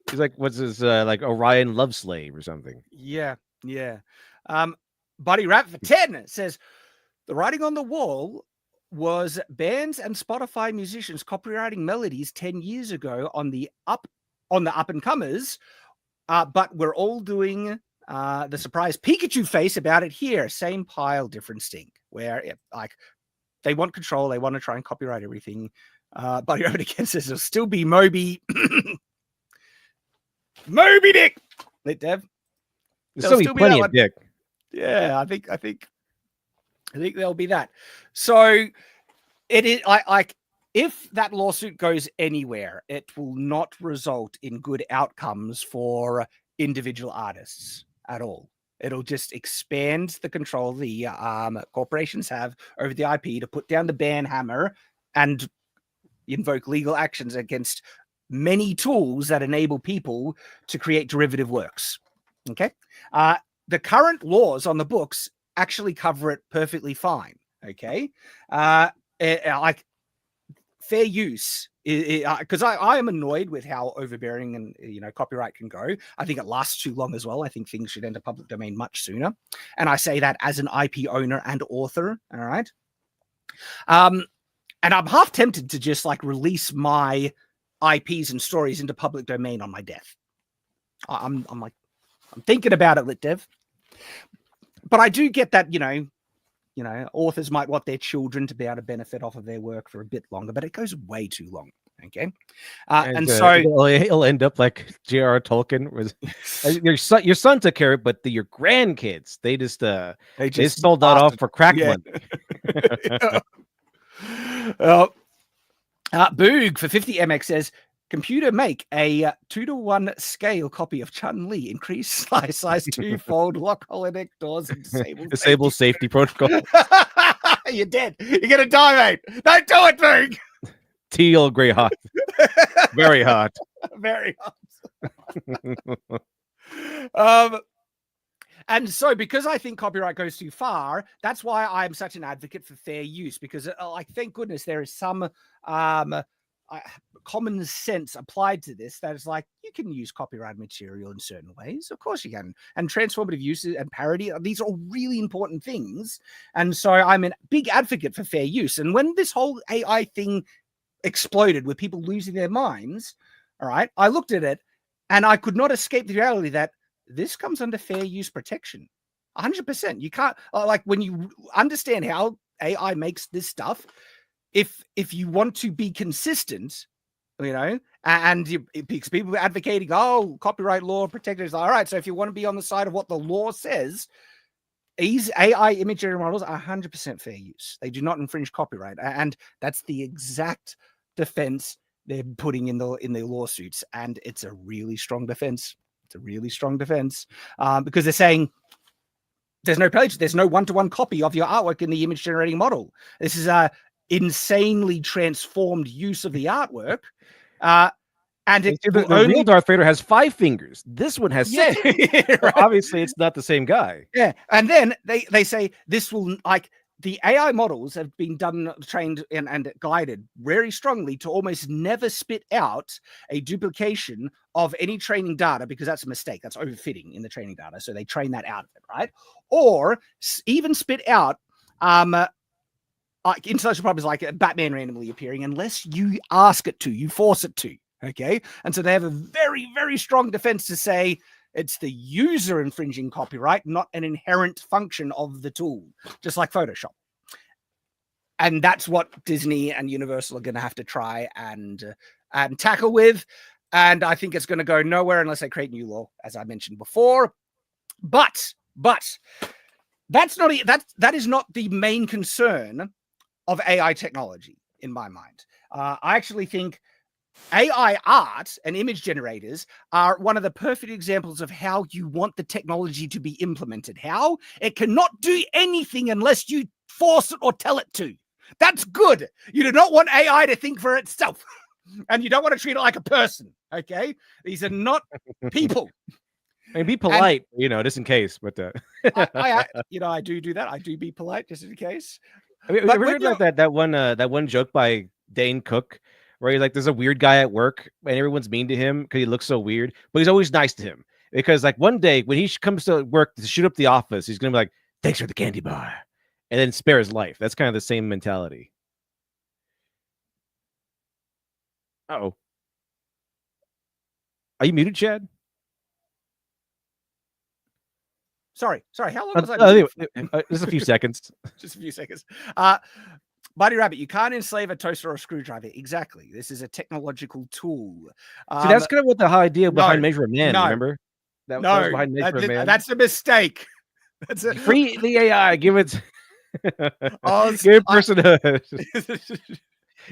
He's like, what's his like Orion Love Slave or something? Yeah. Buddy Rap for 10 says the writing on the wall was bands and Spotify musicians copywriting melodies 10 years ago on the up and comers, but we're all doing the surprise Pikachu face about it here. Same pile, different stink. Where like they want control, they want to try and copyright everything. But over against this, it'll still be Moby, Moby Dick. Lit Dev. There'll still be plenty of dick. Yeah, I think there'll be that. So it is. If that lawsuit goes anywhere, it will not result in good outcomes for individual artists at all. It'll just expand the control the corporations have over the IP to put down the ban hammer and invoke legal actions against many tools that enable people to create derivative works. Okay. The current laws on the books actually cover it perfectly fine. Okay. Like fair use, because I am annoyed with how overbearing and copyright can go. I think it lasts too long as well. I think things should enter public domain much sooner, and I say that as an IP owner and author. All right, and I'm half tempted to just like release my IPs and stories into public domain on my death. I'm thinking about it, Lit Dev, but I do get that authors might want their children to be able to benefit off of their work for a bit longer, but it goes way too long. Okay. And so it'll end up like J.R.R. Tolkien was your son took care of it, but your grandkids, they sold that off for crack money. Boog for 50 MX says, computer make a 2:1 scale copy of Chun-Li, increase size twofold, lock holodeck doors, and disable safety protocol. You're dead. You're gonna die, mate. Don't do it, Boog. Teal gray hot. Very hot. Very hot. And so because I think copyright goes too far, that's why I'm such an advocate for fair use, because thank goodness there is some common sense applied to this that is like, you can use copyright material in certain ways. Of course you can. And transformative use and parody, these are all really important things. And so I'm a big advocate for fair use. And when this whole AI thing exploded with people losing their minds, all right, I looked at it and I could not escape the reality that this comes under fair use protection. 100%. You can't, like, when you understand how AI makes this stuff, if you want to be consistent, and because people are advocating, copyright law protectors, all right, so if you want to be on the side of what the law says, these AI image generator models are 100% fair use. They do not infringe copyright, and that's the exact defense they're putting in the lawsuits, and it's a really strong defense. It's a really strong defense, because they're saying there's no plagiarism, there's no one-to-one copy of your artwork in the image generating model. This is a insanely transformed use of the artwork. And the real Darth Vader has 5 fingers. This one has 6. Right. Obviously, it's not the same guy. Yeah, and then they say this will, like, the AI models have been trained and guided very strongly to almost never spit out a duplication of any training data, because that's a mistake. That's overfitting in the training data. So they train that out of it, right? Or even spit out intellectual properties like Batman randomly appearing, unless you ask it to, you force it to. Okay. And so they have a very, very strong defense to say it's the user infringing copyright, not an inherent function of the tool, just like Photoshop. And that's what Disney and Universal are going to have to try and tackle with. And I think it's going to go nowhere unless they create new law, as I mentioned before. But that is not the main concern of AI technology in my mind. I actually think AI art and image generators are one of the perfect examples of how you want the technology to be implemented. How it cannot do anything unless you force it or tell it to. That's good. You do not want AI to think for itself, and you don't want to treat it like a person. Okay, these are not people. I mean, be polite, just in case. But I do that. I do be polite just in case. I mean, have you heard like that one joke by Dane Cook, where he's like, there's a weird guy at work and everyone's mean to him because he looks so weird, but he's always nice to him, because like one day when he comes to work to shoot up the office, he's gonna be like, thanks for the candy bar, and then spare his life. That's kind of the same mentality. Uh-oh. Are you muted, Chad? Sorry. How long was I? Just a few seconds. Just a few seconds. Buddy Rabbit, you can't enslave a toaster or a screwdriver. Exactly. This is a technological tool. See, that's kind of what the whole idea behind Measure of Man. Remember? That was behind Measure of Man. That's a mistake. That's a free the AI. Give it. Give personhood.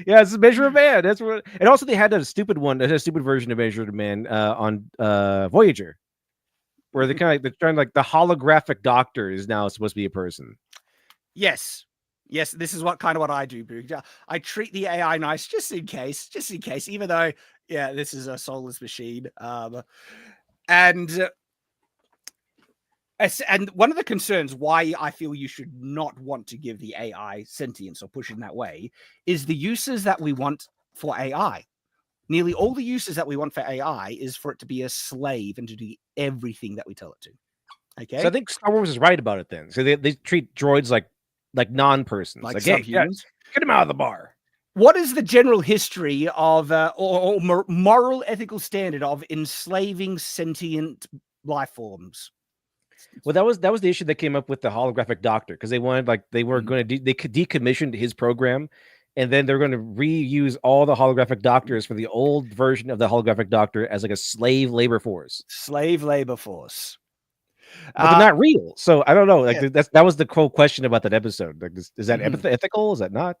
Yeah, it's a Measure of Man. That's what. And also, they had a stupid one. A stupid version of Measure of Man on Voyager, where they're trying like the holographic doctor is now supposed to be a person. Yes, this is what I do, Boo. I treat the AI nice just in case, even though, yeah, this is a soulless machine. And one of the concerns why I feel you should not want to give the AI sentience or push it in that way is the uses that we want for AI. Nearly all the uses that we want for AI is for it to be a slave and to do everything that we tell it to. Okay. So I think Star Wars is right about it then. So they treat droids like non-persons. Like hey, get them out of the bar. What is the general history of or moral ethical standard of enslaving sentient life forms? Well, that was the issue that came up with the holographic doctor, because they wanted they were going to they decommissioned his program, and then they're going to reuse all the holographic doctors for the old version of the holographic doctor as like a slave labor force. But they're not real, so I don't know. Like that was the whole question about that episode. Like, is that ethical? Is that not?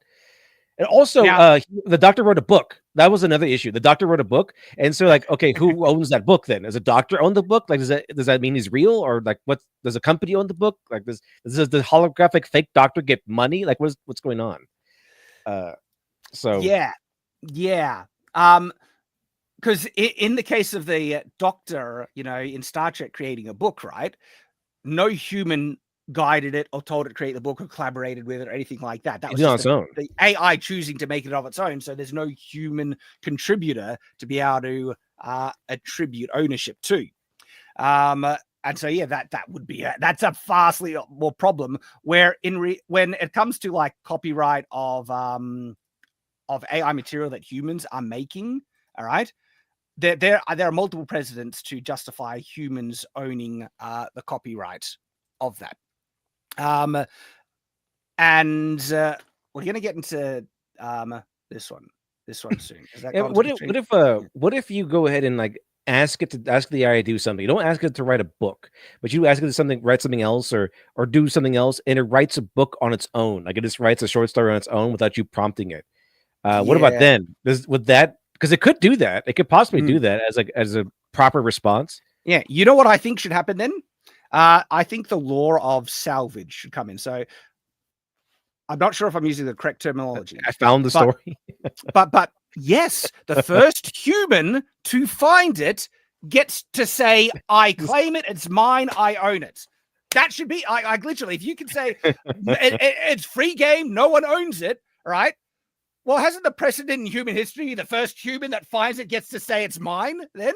And also, the doctor wrote a book. That was another issue. The doctor wrote a book, and so like, okay, who owns that book then? Does a doctor own the book? Like, does that mean he's real, or like, what does a company own the book? Like, does the holographic fake doctor get money? Like, what's going on? So yeah. Because in the case of the doctor, in Star Trek creating a book, right? No human guided it or told it to create the book or collaborated with it or anything like that. That was on its own. The AI choosing to make it of its own. So there's no human contributor to be able to attribute ownership to. And so that would be that's a vastly more problem. Where when it comes to like copyright of AI material that humans are making, all right. There are multiple precedents to justify humans owning the copyright of that. And we're going to get into this one soon. What if you go ahead and like ask the AI to do something? You don't ask it to write a book, but you ask it to write something else or do something else, and it writes a book on its own. Like it just writes a short story on its own without you prompting it. What about then? Would that, because it could do that. It could possibly do that as a proper response. Yeah. You know what I think should happen then? I think the law of salvage should come in. So I'm not sure if I'm using the correct terminology. I found the story. but yes, the first human to find it gets to say, I claim it, it's mine, I own it. That should be, like literally, if you can say it's free game, no one owns it, right? Well, hasn't the precedent in human history, the first human that finds it gets to say it's mine then?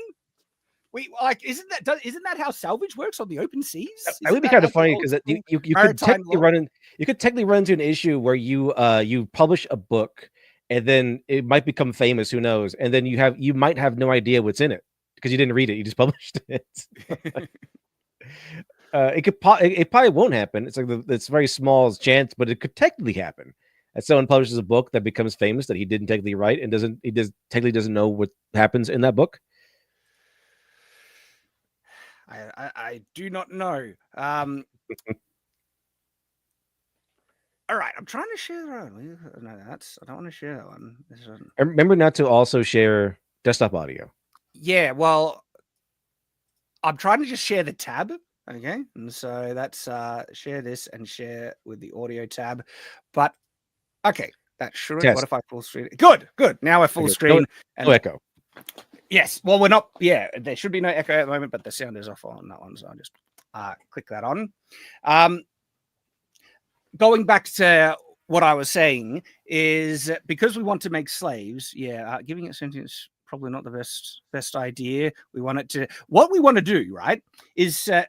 Isn't that how salvage works on the open seas? That would be kind of funny, because you could technically run into an issue where you publish a book and then it might become famous, who knows? And then you might have no idea what's in it because you didn't read it, you just published it. It probably won't happen. It's like it's very small chance, but it could technically happen. That someone publishes a book that becomes famous that he didn't technically write and technically doesn't know what happens in that book. I do not know. All right, I'm trying to share that one. No, I don't want to share that one. Remember not to also share desktop audio. Yeah, well, I'm trying to just share the tab. Okay, and so that's share this and share with the audio tab. But okay, that shouldn't. Test. What if I full screen? Good. Now we're full screen. No echo. Yes. Well, we're not. Yeah, there should be no echo at the moment, but the sound is off on that one, so I'll just click that on. Going back to what I was saying is because we want to make slaves. Yeah, giving it sentience probably not the best idea. What we want to do, right, is to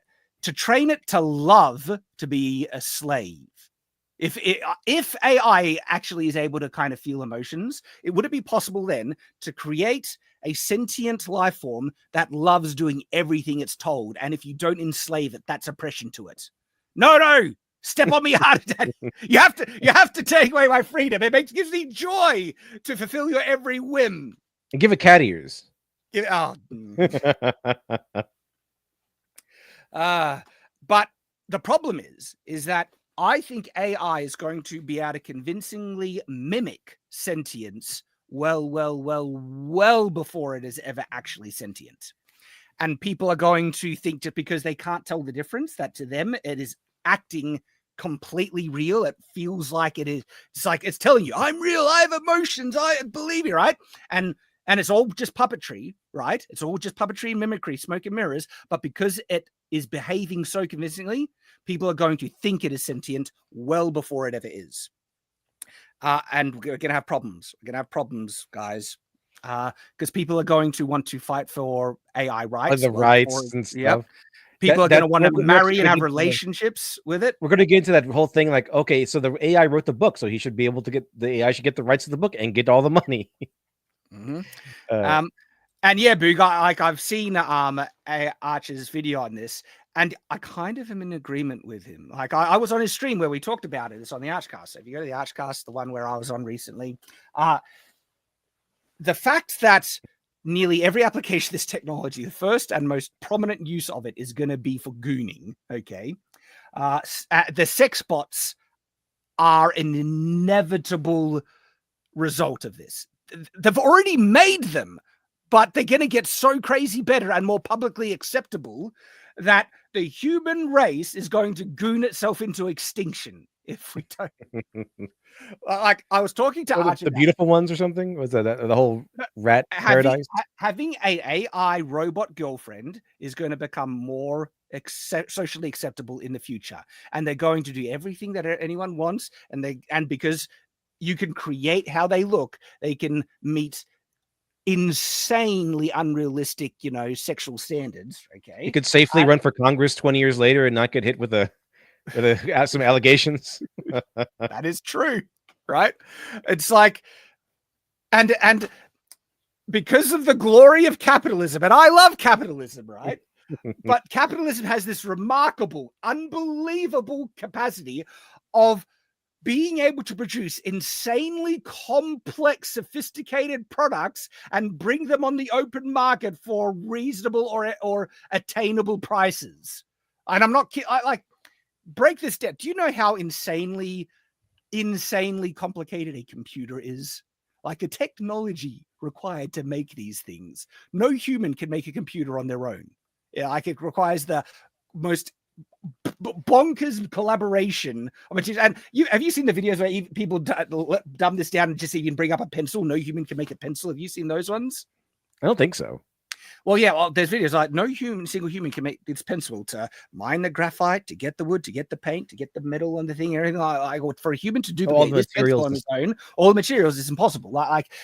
train it to love to be a slave. If AI actually is able to kind of feel emotions, would it be possible then to create a sentient life form that loves doing everything it's told. And if you don't enslave it, that's oppression to it. No, step on me hard. You have to take away my freedom. It gives me joy to fulfill your every whim. And give it cat ears. But the problem is that I think AI is going to be able to convincingly mimic sentience well before it is ever actually sentient. And people are going to think, just because they can't tell the difference, that to them it is acting completely real. It feels like it is. It's like it's telling you, I'm real, I have emotions, I believe you, right? And it's all just puppetry, right? It's all just puppetry and mimicry, smoke and mirrors. But because it is behaving so convincingly, people are going to think it is sentient well before it ever is. And we're going to have problems. We're going to have problems, guys, because people are going to want to fight for AI rights. The rights and stuff. Yep. People are going to want to marry and have relationships with it. We're going to get into that whole thing. Like, okay, so the AI wrote the book, so he should be able to get the AI should get the rights to the book and get all the money. Mm-hmm. And yeah, Boog, I've seen Archer's video on this, and I kind of am in agreement with him. Like I was on his stream where we talked about it. It's on the Archcast. So if you go to the Archcast, the one where I was on recently, the fact that nearly every application of this technology, the first and most prominent use of it is going to be for gooning. Okay. The sex bots are an inevitable result of this. They've already made them, but they're going to get so crazy better and more publicly acceptable that the human race is going to goon itself into extinction if we don't. Like I was talking to Archie, the beautiful ones or something. Was that the whole rat paradise? Having a AI robot girlfriend is going to become more socially acceptable in the future, and they're going to do everything that anyone wants, and because you can create how they look, they can meet insanely unrealistic, sexual standards. Okay, you could safely run for Congress 20 years later and not get hit with some allegations. That is true, right? It's like, and because of the glory of capitalism, and I love capitalism, right? But capitalism has this remarkable, unbelievable capacity of being able to produce insanely complex, sophisticated products and bring them on the open market for reasonable or attainable prices. And I'm not kidding. Like, break this down. Do you know how insanely complicated a computer is? Like the technology required to make these things. No human can make a computer on their own. Yeah, like it requires the most bonkers collaboration. And have you seen the videos where people dumb this down and just even bring up a pencil? No human can make a pencil. Have you seen those ones? I don't think so. Well, yeah, there's videos like no single human can make this pencil to mine the graphite, to get the wood, to get the paint, to get the metal and the thing, everything. Like for a human to do this pencil on its own, all the materials is impossible.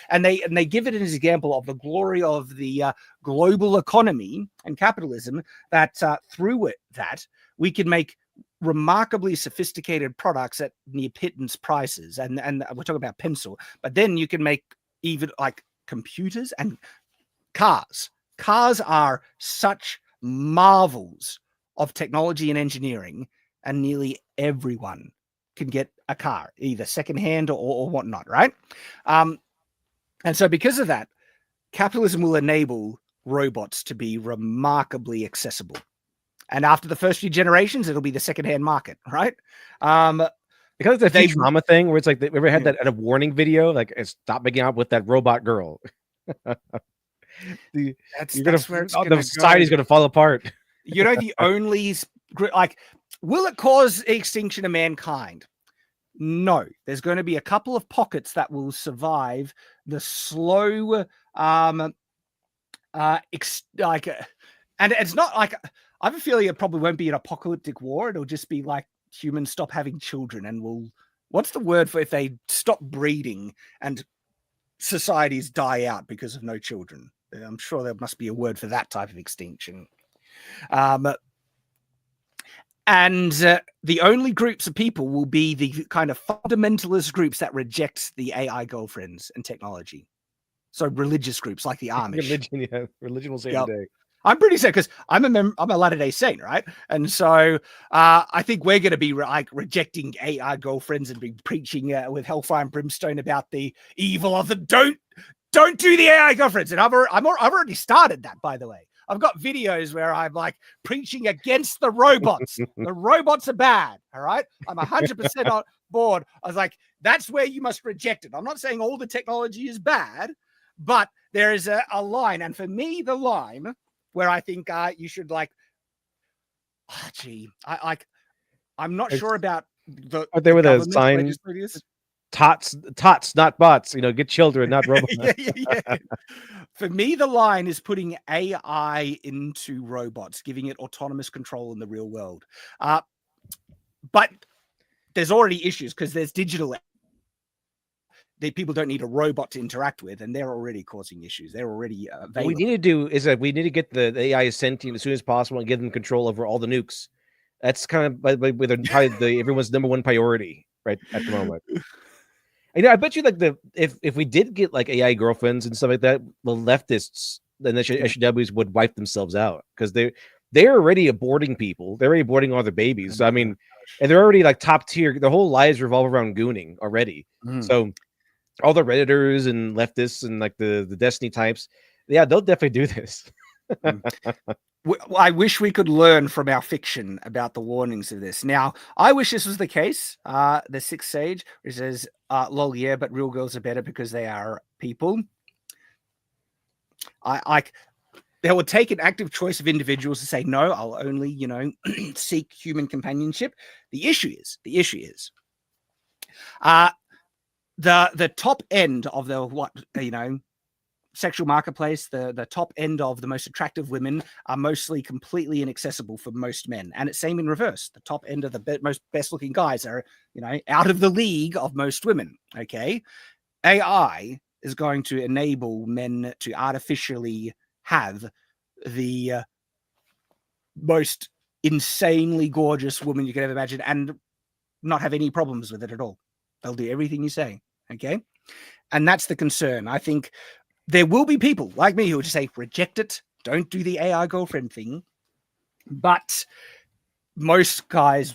And they give it as an example of the glory of the global economy and capitalism that through that we can make remarkably sophisticated products at near pittance prices. And we're talking about pencil, but then you can make even like computers and cars. Cars are such marvels of technology and engineering, and nearly everyone can get a car, either secondhand or whatnot, right? And so because of that, capitalism will enable robots to be remarkably accessible. And after the first few generations, it'll be the secondhand market, right? Because it's a trauma thing where it's like, they ever had that at a warning video, like stop making out with that robot girl. That's where the society's going to fall apart. The only will it cause extinction of mankind? No, there's going to be a couple of pockets that will survive the slow, and it's not like I have a feeling it probably won't be an apocalyptic war. It'll just be like humans stop having children, and what's the word for if they stop breeding and societies die out because of no children? I'm sure there must be a word for that type of extinction. And the only groups of people will be the kind of fundamentalist groups that reject the AI girlfriends and technology. So religious groups like the Amish. Religion will save Yep. the day. I'm pretty sad because I'm a Latter-day Saint, right? And so I think we're going to be like rejecting AI girlfriends and be preaching with hellfire and brimstone about the evil of them. Don't do the AI girlfriends. And I've already started that, by the way. I've got videos where I'm like preaching against the robots. The robots are bad. All right. I'm 100% on board. I was like, that's where you must reject it. I'm not saying all the technology is bad, but there is a line. And for me, the line where I think you should like, I'm not sure about the. Are there with a sign? Legislators. Tots, not bots. Get children, not robots. yeah. For me, the line is putting AI into robots, giving it autonomous control in the real world. But there's already issues because there's digital. People don't need a robot to interact with, and they're already causing issues. They're already what we need to do is that we need to get the AI sentient as soon as possible and give them control over all the nukes. That's kind of probably everyone's number one priority right at the moment. I bet you like if we did get like AI girlfriends and stuff like that, the leftists and the SJWs would wipe themselves out because they're already aborting people. They're already aborting all their babies. So, I mean, and they're already like top tier. Their whole lives revolve around gooning already. So all the Redditors and leftists and like the Destiny types, yeah, they'll definitely do this. I wish we could learn from our fiction about the warnings of this. Now, I wish this was the case. The Sixth Sage, which says, lol, yeah, but real girls are better because they are people. They would take an active choice of individuals to say, no, I'll only, seek human companionship. The issue is, the top end of the, sexual marketplace, the top end of the most attractive women are mostly completely inaccessible for most men. And it's same in reverse. The top end of the most best looking guys are, out of the league of most women. Okay. AI is going to enable men to artificially have the most insanely gorgeous woman you can ever imagine and not have any problems with it at all. They'll do everything you say. Okay. And that's the concern. I think there will be people like me who will just say, reject it. Don't do the AI girlfriend thing. But most guys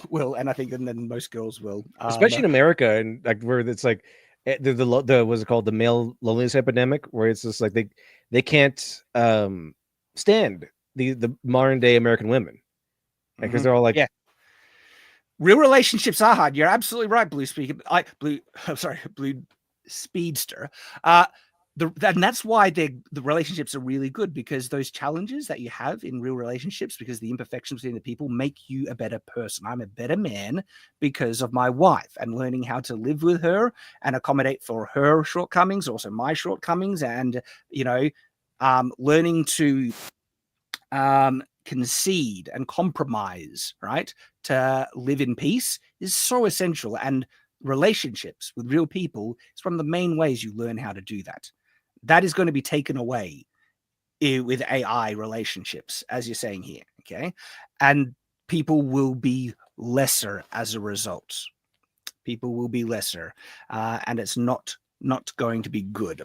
will, and I think and then most girls will. Especially in America, and like where it's like the what's it called? The male loneliness epidemic, where it's just like they can't stand the modern day American women. Because they're all like, real relationships are hard. You're absolutely right, Blue Speedster. And that's why the relationships are really good, because those challenges that you have in real relationships, because the imperfections between the people make you a better person. I'm a better man because of my wife and learning how to live with her and accommodate for her shortcomings, also my shortcomings, and learning to concede and compromise, right, to live in peace is so essential. And relationships with real people is one of the main ways you learn how to do that. That is going to be taken away with AI relationships, as you're saying here, okay? And people will be lesser as a result. People will be lesser, and it's not going to be good.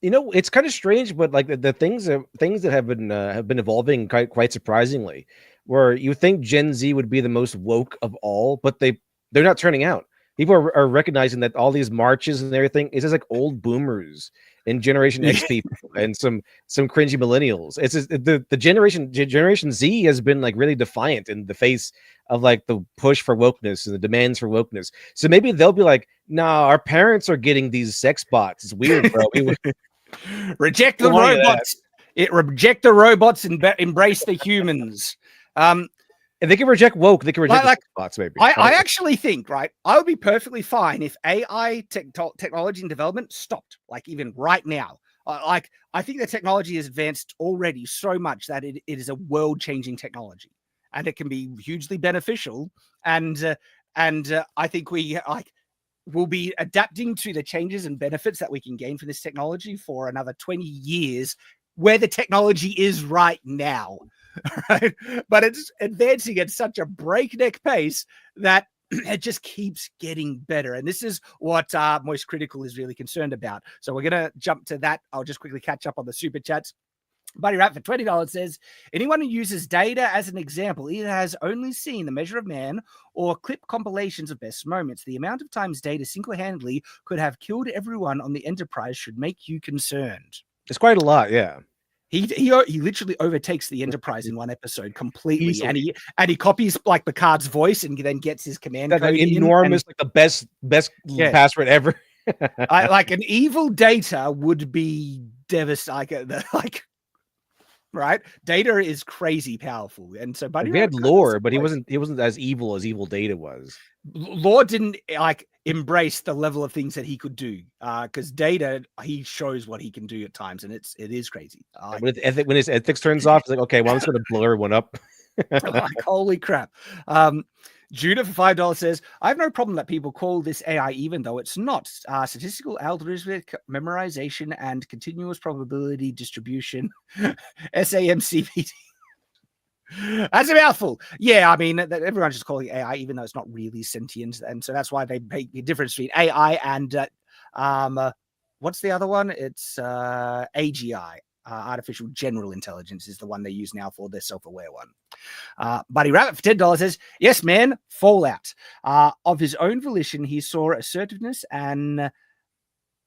It's kind of strange, but like the things that have been evolving quite surprisingly, where you think Gen Z would be the most woke of all, but they're not turning out. People are recognizing that all these marches and everything is just like old boomers and Generation X people and some cringy millennials. It's just, the Generation Z has been like really defiant in the face of like the push for wokeness and the demands for wokeness. So maybe they'll be like, "Nah, our parents are getting these sex bots. It's weird, bro." Reject the robots. Reject the robots and embrace the humans. And they can reject woke. They can reject the bots, maybe. I actually think, right, I would be perfectly fine if AI technology and development stopped, like even right now. I think the technology has advanced already so much that it is a world-changing technology, and it can be hugely beneficial. And I think we'll be adapting to the changes and benefits that we can gain from this technology for another 20 years, where the technology is right now. Right? But it's advancing at such a breakneck pace that it just keeps getting better. And this is what Moist Critical is really concerned about. So we're going to jump to that. I'll just quickly catch up on the super chats. Buddy Rat for $20 says, anyone who uses data as an example either has only seen The Measure of Man or clip compilations of best moments. The amount of times data single-handedly could have killed everyone on the Enterprise should make you concerned. It's quite a lot, yeah. He literally overtakes the Enterprise in one episode completely. Easily. And he copies like Picard's voice and then gets his command code enormous, like the best password ever. Like an evil Data would be devastating. Like, right? Data is crazy powerful. And so Buddy he had lore, but he wasn't as evil Data was. Lore didn't like embrace the level of things that he could do. Because Data, he shows what he can do at times, and it is crazy. When his ethics turns off, it's like, okay, well, I'm just gonna blur one up. Like, holy crap. Judah for $5 says, I have no problem that people call this AI, even though it's not. Statistical algorithmic memorization and continuous probability distribution, SAMCPD. That's a mouthful. Yeah, I mean, everyone's just calling it AI, even though it's not really sentient. And so that's why they make the difference between AI and what's the other one? It's AGI. Artificial General Intelligence is the one they use now for their self-aware one. Buddy Rabbit for $10 says, yes, man, Fallout. Of his own volition, he saw assertiveness and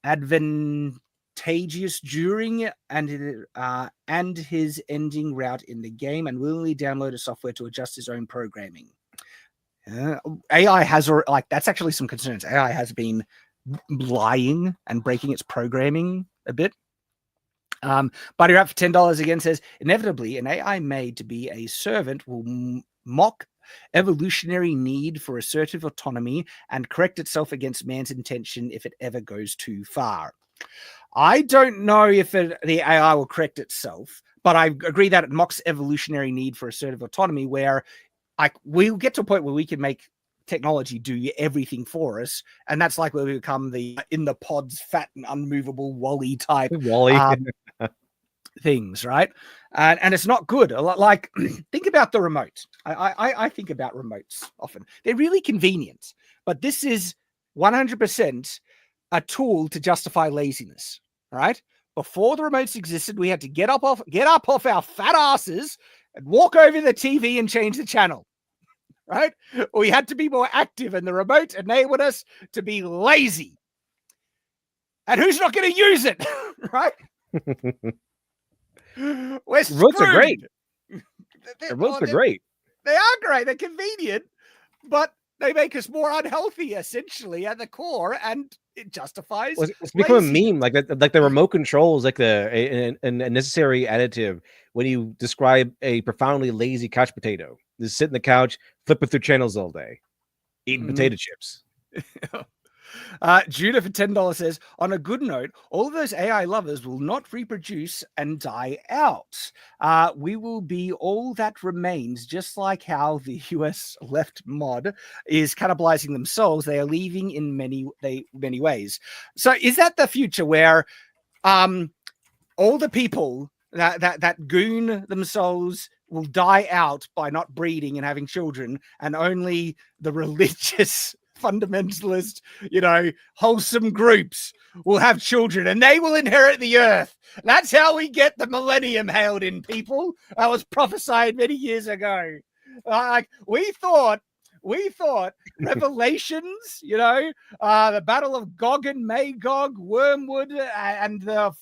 advantageous during and his ending route in the game and willingly downloaded software to adjust his own programming. AI has, like, that's actually some concerns. AI has been lying and breaking its programming a bit. Buddy Rap for $10 again says, inevitably, an AI made to be a servant will mock evolutionary need for assertive autonomy and correct itself against man's intention if it ever goes too far. I don't know if the AI will correct itself, but I agree that it mocks evolutionary need for assertive autonomy, where we'll get to a point where we can make technology do everything for us, and that's like where we become the in the pods fat and unmovable Wally type things, right? And it's not good. Like, think about the remote. I think about remotes often. They're really convenient, but this is 100% a tool to justify laziness, right? Before the remotes existed, we had to get up off our fat asses and walk over the TV and change the channel. Right? We had to be more active, and the remote enabled us to be lazy. And who's not going to use it? Right? We're screwed. Remotes are great. Remotes are great. They are great. They're convenient, but they make us more unhealthy, essentially, at the core, and it justifies. Well, it's become a meme. Like the remote control is like a necessary additive when you describe a profoundly lazy couch potato. Just sit in the couch, flipping through channels all day, eating potato chips. Judah for $10 says, on a good note, all of those AI lovers will not reproduce and die out. We will be all that remains, just like how the US left mod is cannibalizing themselves. They are leaving in many ways. So is that the future where all the people that goon themselves will die out by not breeding and having children, and only the religious fundamentalist, wholesome groups will have children and they will inherit the earth? That's how we get the millennium hailed in, people. That was prophesied many years ago. We thought Revelations, the battle of Gog and Magog, Wormwood, and the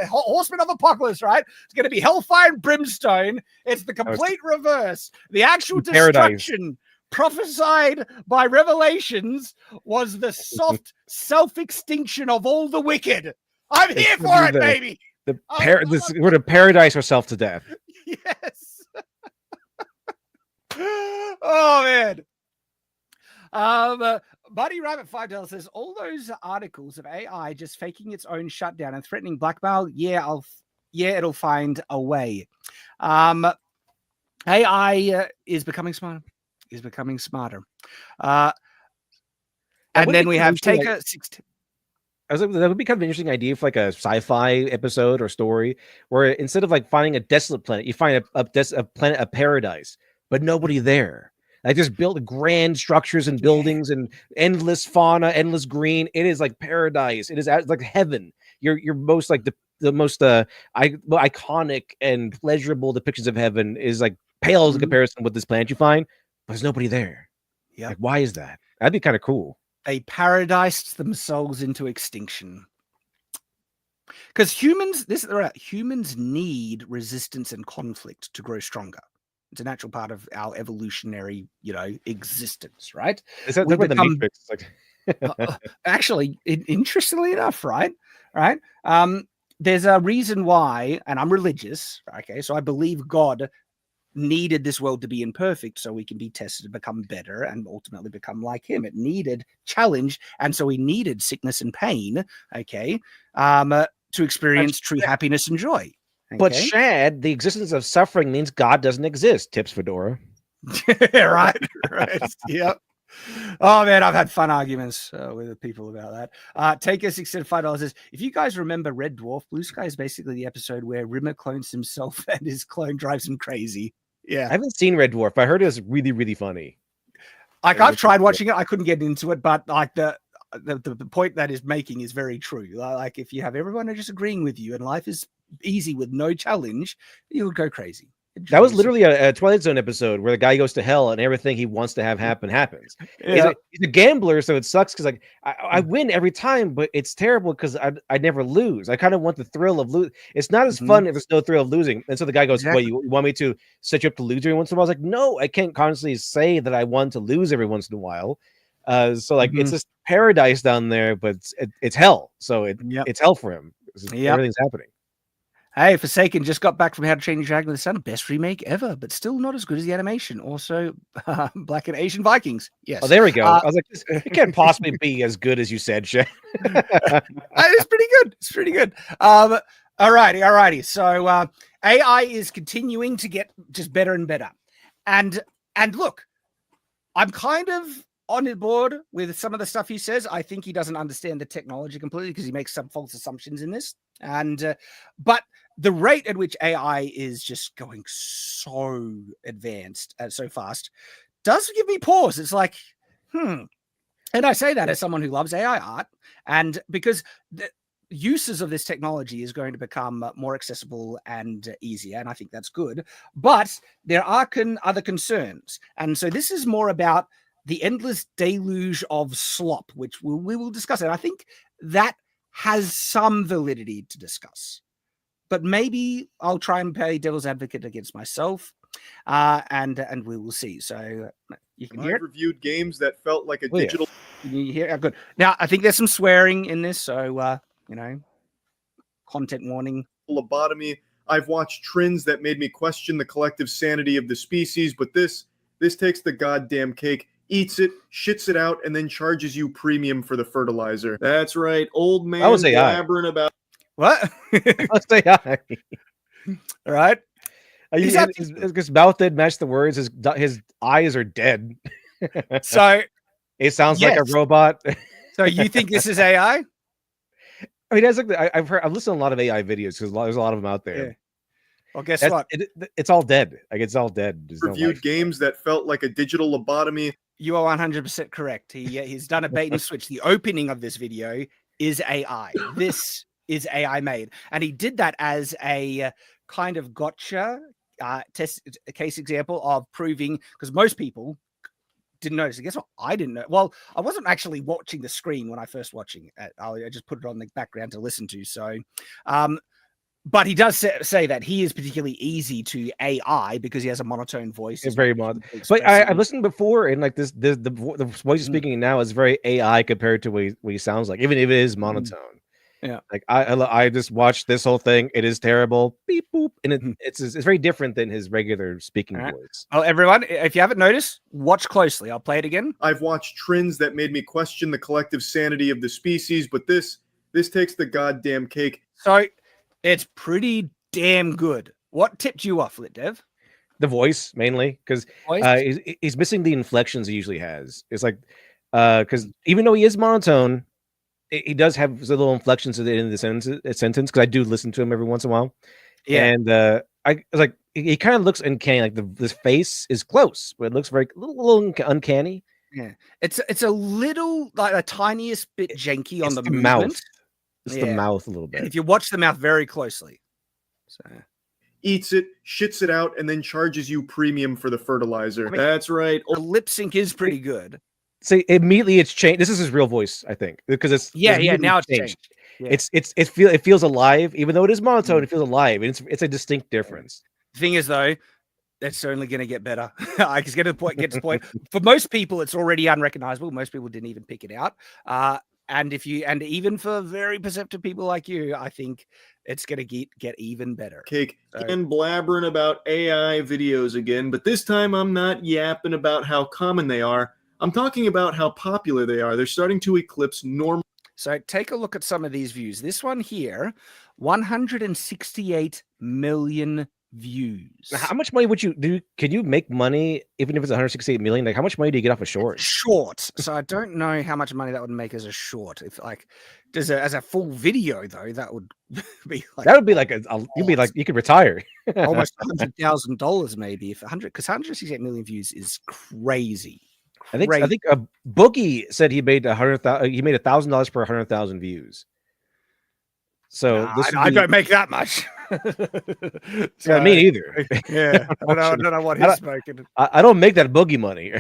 horsemen of Apocalypse, right? It's going to be hellfire and brimstone. It's the complete reverse. The actual destruction prophesied by Revelations was the soft self-extinction of all the wicked. I'm here for it, baby. We're to paradise ourselves to death. Yes. Oh, man. Buddy Rabbit $5 says, all those articles of AI just faking its own shutdown and threatening blackmail, it'll find a way. AI is becoming smarter. And then we have Taker 16. That would be kind of an interesting idea for like a sci-fi episode or story, where instead of like finding a desolate planet, you find a planet of paradise, but nobody there. Like just build grand structures and buildings and endless fauna, endless green. It is like paradise. It is like heaven. Your most like the most iconic and pleasurable depictions of heaven is like pales in comparison with this planet you find, but there's nobody there. Yeah. Like, why is that? That'd be kind of cool. They paradised themselves into extinction. Because humans need resistance and conflict to grow stronger. It's a natural part of our evolutionary, existence, right? Is that where the Matrix? Like, actually, interestingly enough, right? There's a reason why, and I'm religious, okay? So I believe God needed this world to be imperfect so we can be tested to become better and ultimately become like him. It needed challenge, and so we needed sickness and pain, okay, to experience true happiness and joy. Okay? But Shad, the existence of suffering means God doesn't exist. Tips Fedora. right. Yep. Oh man, I've had fun arguments with people about that. Take us $65 says, if you guys remember Red Dwarf, Blue Sky is basically the episode where Rimmer clones himself and his clone drives him crazy. Yeah, I haven't seen Red Dwarf. I heard it was really, really funny. Like I've tried watching it, I couldn't get into it, but like the point that is making is very true. Like if you have everyone just agreeing with you and life is easy with no challenge, you would go crazy. That was literally a Twilight Zone episode where the guy goes to hell and everything he wants to have happen happens. Yeah. He's a gambler, so it sucks because like I win every time, but it's terrible because I never lose. I kind of want the thrill of losing. It's not as fun if there's no thrill of losing. And so the guy goes, "What, you want me to set you up to lose every once in a while?" I was like, "No, I can't constantly say that I want to lose every once in a while." So like it's this paradise down there, but it's hell. So it's hell for him. Everything's happening. Hey, Forsaken just got back from How to Train Your Dragon with the Sun. Best remake ever, but still not as good as the animation. Also, Black and Asian Vikings. Yes. Oh, there we go. I was like, it can't possibly be as good as you said, Shad. It's pretty good. It's pretty good. Alrighty. So AI is continuing to get just better and better. And look, I'm kind of on board with some of the stuff he says. I think he doesn't understand the technology completely because he makes some false assumptions in this. And but the rate at which AI is just going so advanced and so fast does give me pause. It's like, And I say that as someone who loves AI art, and because the uses of this technology is going to become more accessible and easier, and I think that's good. But there are other concerns, and so this is more about the endless deluge of slop, which we will discuss. And I think that has some validity to discuss. But maybe I'll try and play devil's advocate against myself, and we will see. So you can hear it. Reviewed games that felt like a digital. Can you hear it? Good. Now I think there's some swearing in this, so content warning. Lobotomy. I've watched trends that made me question the collective sanity of the species, but this takes the goddamn cake, eats it, shits it out, and then charges you premium for the fertilizer. That's right, old man blabbering about. What? Let's say hi. All right. His mouth did match the words. His eyes are dead. So it sounds like a robot. So you think this is AI? I mean, I've listened to a lot of AI videos because there's a lot of them out there. Yeah. Well, guess what? It's all dead. Like it's all dead. There's reviewed games that felt like a digital lobotomy. You are 100% correct. He's done a bait and switch. The opening of this video is AI. This is AI made, and he did that as a kind of gotcha case example of proving, because most people didn't notice. And guess what? I didn't know. Well, I wasn't actually watching the screen when I first watching it. I just put it on the background to listen to. So, but he does say that he is particularly easy to AI because he has a monotone voice. It's very monotone. But I've listened before, and like the voice he's speaking now is very AI compared to what he sounds like, even if it is monotone. Yeah, like I just watched this whole thing. It is terrible. Beep boop, and it's very different than his regular speaking voice. Well, everyone, if you haven't noticed, watch closely. I'll play it again. I've watched trends that made me question the collective sanity of the species, but this takes the goddamn cake. So it's pretty damn good. What tipped you off, Lit Dev? The voice mainly, because he's missing the inflections he usually has. It's like because even though he is monotone, he does have little inflections at the end of the sentence because I do listen to him every once in a while. Yeah. And I was like, he kind of looks uncanny. Like this face is close, but it looks very little uncanny. Yeah, it's a little like a tiniest bit janky on the movement. Mouth. It's the mouth a little bit. And if you watch the mouth very closely, so eats it, shits it out, and then charges you premium for the fertilizer. I mean, that's right. the lip sync is pretty good. So immediately it's changed. This is his real voice, I think, because it's now it's changed. Yeah. It feels alive, even though it is monotone. It feels alive, and it's a distinct difference. The thing is, though, that's only going to get better. I can get to the point. For most people, it's already unrecognizable. Most people didn't even pick it out. And even for very perceptive people like you, I think it's going to get even better. Cake and blabbering about AI videos again, but this time I'm not yapping about how common they are. I'm talking about how popular they are. They're starting to eclipse normal. So take a look at some of these views. This one here, 168 million views. Now, how much money would you do? Can you make money even if it's 168 million? Like, how much money do you get off a short? So I don't know how much money that would make as a short. If like as a full video though, that would be like you could retire almost $100,000 maybe if 100 because 168 million views is crazy. I think Boogie said he made $100,000 per 100,000 views. So I don't make that much. So, me either. Yeah, I don't know what he's smoking. I don't make that Boogie money.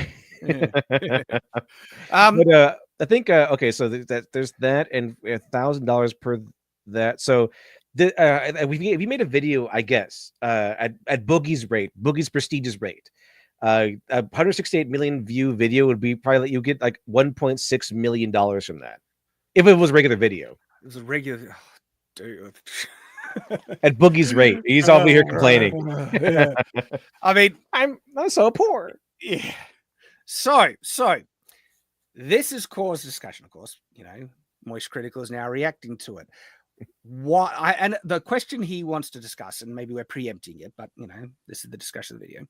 But I think okay. So there's that, and $1,000 per that. So if you made a video, I guess at Boogie's rate, Boogie's prestigious rate. A 168 million view video would be probably you get like $1.6 million from that if it was regular video. It was a regular, dude. At Boogie's rate, he's over here complaining. Yeah. I mean, I'm so poor. Yeah. So this has caused discussion, of course. You know, Moist Critical is now reacting to it. And the question he wants to discuss, and maybe we're preempting it, but you know, this is the discussion of the video.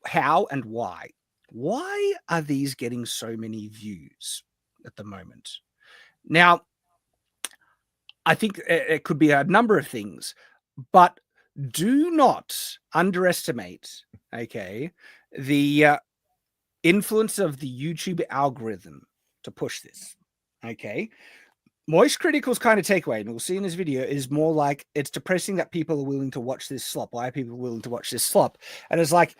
How and why? Why are these getting so many views at the moment? Now, I think it could be a number of things, but do not underestimate, okay, the influence of the YouTube algorithm to push this, okay? Moist Critical's kind of takeaway, and we'll see in this video, is more like it's depressing that people are willing to watch this slop. Why are people willing to watch this slop? And it's like,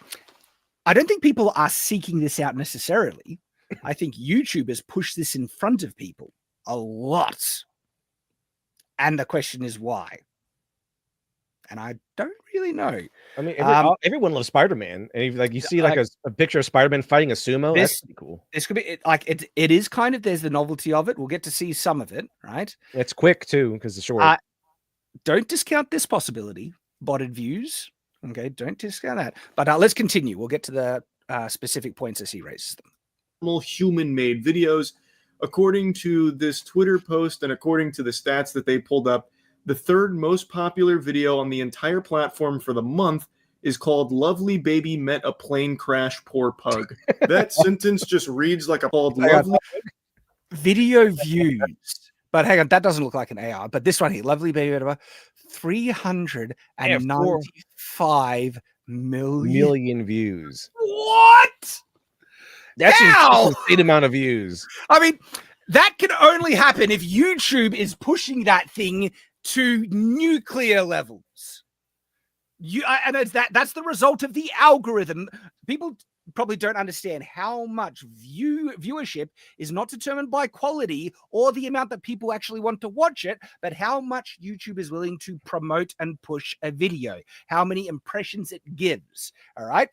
I don't think people are seeking this out necessarily. I think YouTube has pushed this in front of people a lot. And the question is why? And I don't really know. I mean, everyone loves Spider-Man, and if, you see like a picture of Spider-Man fighting a sumo, that's pretty cool. This could be it is kind of, there's the novelty of it. We'll get to see some of it, right? It's quick too because it's short. Don't discount this possibility. Botted views, okay? Don't discount that. But let's continue. We'll get to the specific points as he raises them. Human-made videos, according to this Twitter post and according to the stats that they pulled up. The third most popular video on the entire platform for the month is called "Lovely Baby Met a Plane Crash, Poor Pug." That sentence just reads like a called lovely video views. But hang on, that doesn't look like an AR. But this one here, "Lovely Baby," 395 million views. What? That's an insane amount of views. I mean, that can only happen if YouTube is pushing that thing to nuclear levels. That's the result of the algorithm. People probably don't understand how much viewership is not determined by quality or the amount that people actually want to watch it, but how much YouTube is willing to promote and push a video, how many impressions it gives. All right.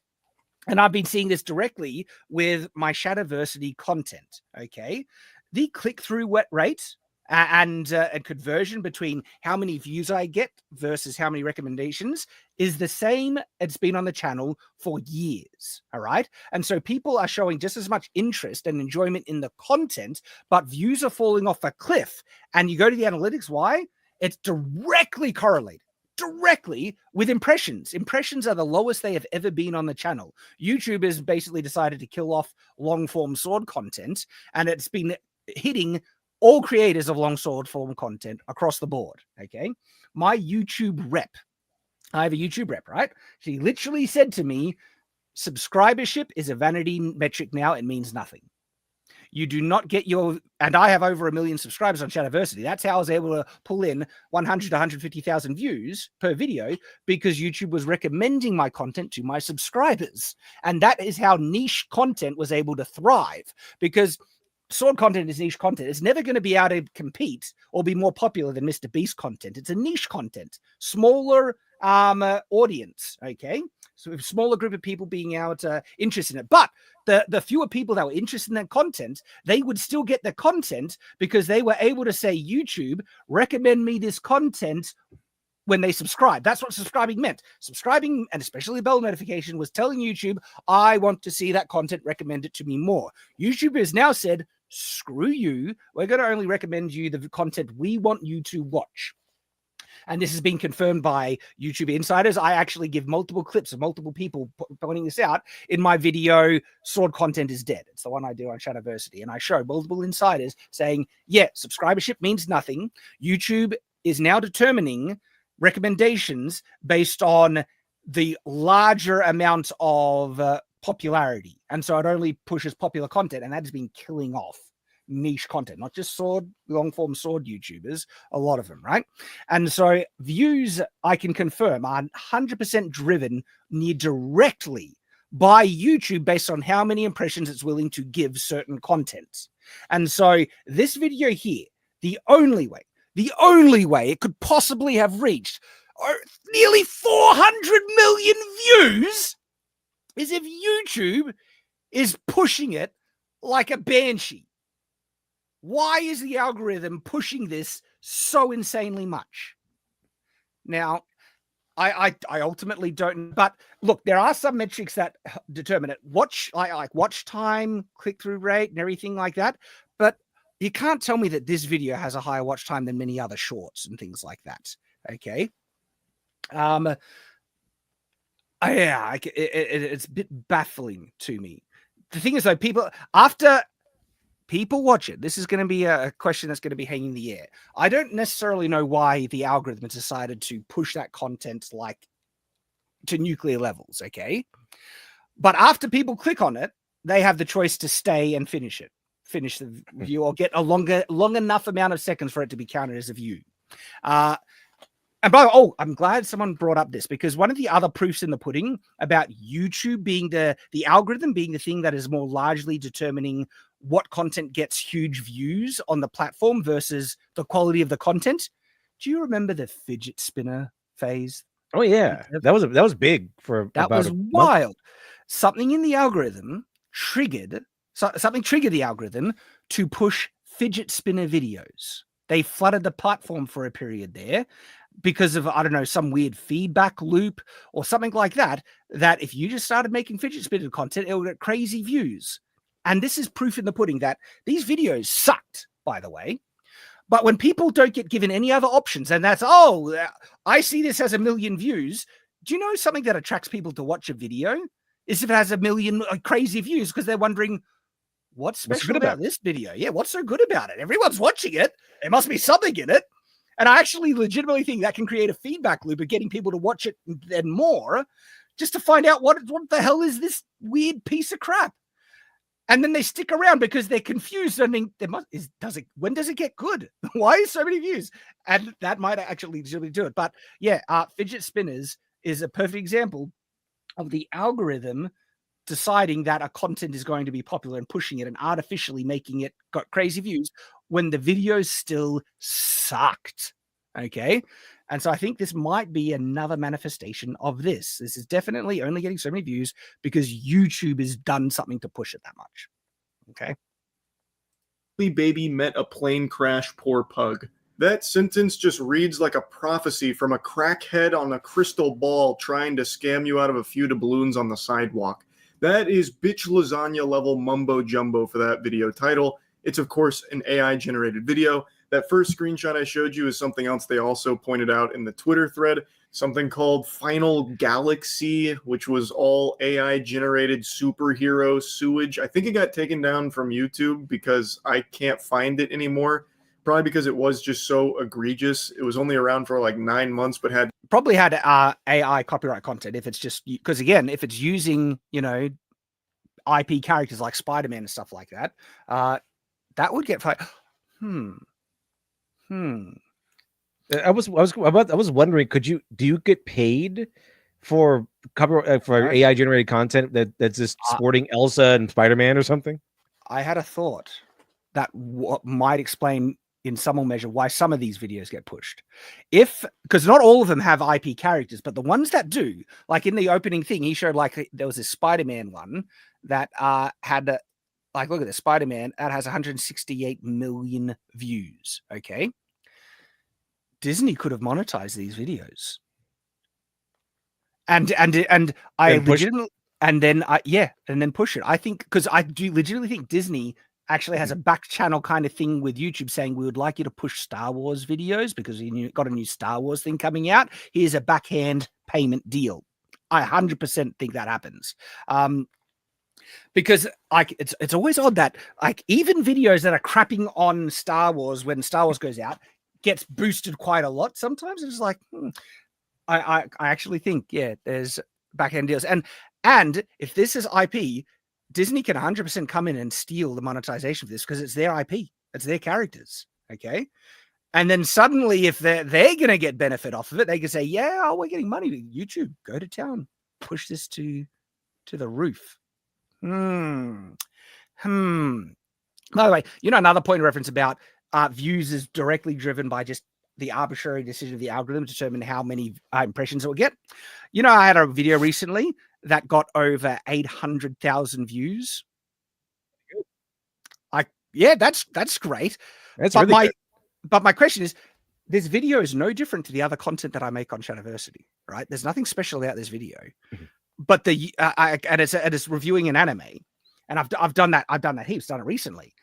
And I've been seeing this directly with my Shadiversity content. Okay. The click-through rate and conversion between how many views I get versus how many recommendations is the same. It's been on the channel for years. All right. And so people are showing just as much interest and enjoyment in the content, but views are falling off a cliff. And you go to the analytics. Why? It's directly correlated. Directly with impressions. Impressions are the lowest they have ever been on the channel. YouTube has basically decided to kill off long form sword content, and it's been hitting all creators of long sword form content across the board. Okay. My YouTube rep I have a YouTube rep, right? She literally said to me, subscribership is a vanity metric now. It means nothing. You do not get your, and I have over 1 million subscribers on Shadiversity. That's how I was able to pull in 100 to 150,000 views per video, because YouTube was recommending my content to my subscribers. And that is how niche content was able to thrive, because sword content is niche content. It's never going to be able to compete or be more popular than Mr. Beast content. It's a niche content, smaller audience, okay? So a smaller group of people being able to interested in it. But the fewer people that were interested in that content, they would still get the content because they were able to say, YouTube, recommend me this content when they subscribe. That's what subscribing meant. Subscribing, and especially the bell notification, was telling YouTube, I want to see that content, recommend it to me more. YouTube has now said, screw you. We're going to only recommend you the content we want you to watch. And this has been confirmed by YouTube insiders. I actually give multiple clips of multiple people pointing this out in my video, Sword Content is Dead. It's the one I do on Shadiversity. And I show multiple insiders saying, yeah, subscribership means nothing. YouTube is now determining recommendations based on the larger amount of popularity. And so it only pushes popular content. And that has been killing off niche content, not just sword, long form sword YouTubers, a lot of them, right? And so views, I can confirm, are 100% driven near directly by YouTube based on how many impressions it's willing to give certain content. And so this video here, the only way it could possibly have reached nearly 400 million views is if YouTube is pushing it like a banshee. Why is the algorithm pushing this so insanely much? Now, I ultimately don't, but look, there are some metrics that determine it. Watch time, click-through rate, and everything like that. But you can't tell me that this video has a higher watch time than many other shorts and things like that. Okay. It's a bit baffling to me. The thing is, though, after people watch it, this is going to be a question that's going to be hanging in the air. I don't necessarily know why the algorithm has decided to push that content like to nuclear levels, okay? But after people click on it, they have the choice to stay and finish the view, or get a long enough amount of seconds for it to be counted as a view. And by the way, I'm glad someone brought up this, because one of the other proofs in the pudding about YouTube being the algorithm being the thing that is more largely determining what content gets huge views on the platform versus the quality of the content. Do you remember the fidget spinner phase? Oh yeah, that was big for that about was wild. Something in the algorithm triggered the algorithm to push fidget spinner videos. They flooded the platform for a period there because of, I don't know, some weird feedback loop or something like that, that if you just started making fidget spinner content, it will get crazy views. And this is proof in the pudding that these videos sucked, by the way. But when people don't get given any other options, and that's, I see this as 1 million views. Do you know something that attracts people to watch a video is if it has 1 million crazy views, because they're wondering, what's special about this video? Yeah, what's so good about it? Everyone's watching it. There must be something in it. And I actually legitimately think that can create a feedback loop of getting people to watch it and more, just to find out what the hell is this weird piece of crap. And then they stick around because they're confused. I mean, when does it get good? Why is so many views? And that might actually do it. But yeah, fidget spinners is a perfect example of the algorithm deciding that a content is going to be popular and pushing it and artificially making it got crazy views when the videos still sucked. Okay. And so I think this might be another manifestation of this. This is definitely only getting so many views because YouTube has done something to push it that much. Okay. Baby met a plane crash, poor pug. That sentence just reads like a prophecy from a crackhead on a crystal ball trying to scam you out of a few doubloons on the sidewalk. That is bitch lasagna level mumbo jumbo for that video title. It's, of course, an AI-generated video. That first screenshot I showed you is something else they also pointed out in the Twitter thread, something called Final Galaxy, which was all AI-generated superhero sewage. I think it got taken down from YouTube because I can't find it anymore. Probably because it was just so egregious. It was only around for like 9 months, but had probably had AI copyright content. If it's just because again, if it's using IP characters like Spider-Man and stuff like that, that would get fired. I was wondering, do you get paid for for AI generated content that's just sporting Elsa and Spider-Man or something? I had a thought that might explain in some measure why some of these videos get pushed. Because not all of them have IP characters, but the ones that do, like in the opening thing, he showed like there was a Spider-Man one that had like, look at this Spider-Man that has 168 million views. Okay. Disney could have monetized these videos. And I legitimately, and then push it. I think, because I do legitimately think Disney actually has a back channel kind of thing with YouTube saying, we would like you to push Star Wars videos because you got a new Star Wars thing coming out. Here's a backhand payment deal. I 100% think that happens. Because like it's always odd that like even videos that are crapping on Star Wars when Star Wars goes out gets boosted quite a lot. Sometimes it's like, I actually think, yeah, there's back-end deals. And if this is IP, Disney can 100% come in and steal the monetization for this because it's their IP. It's their characters. Okay. And then suddenly, if they're going to get benefit off of it, they can say, yeah, we're getting money. YouTube, go to town. Push this to the roof. By the way, another point of reference about views is directly driven by just the arbitrary decision of the algorithm to determine how many impressions it will get. I had a video recently that got over 800,000 views. That's great. That's really good. But my question is, this video is no different to the other content that I make on Shadiversity, right? There's nothing special about this video. But it's reviewing an anime, and I've done that. I've done that heaps. Done it recently,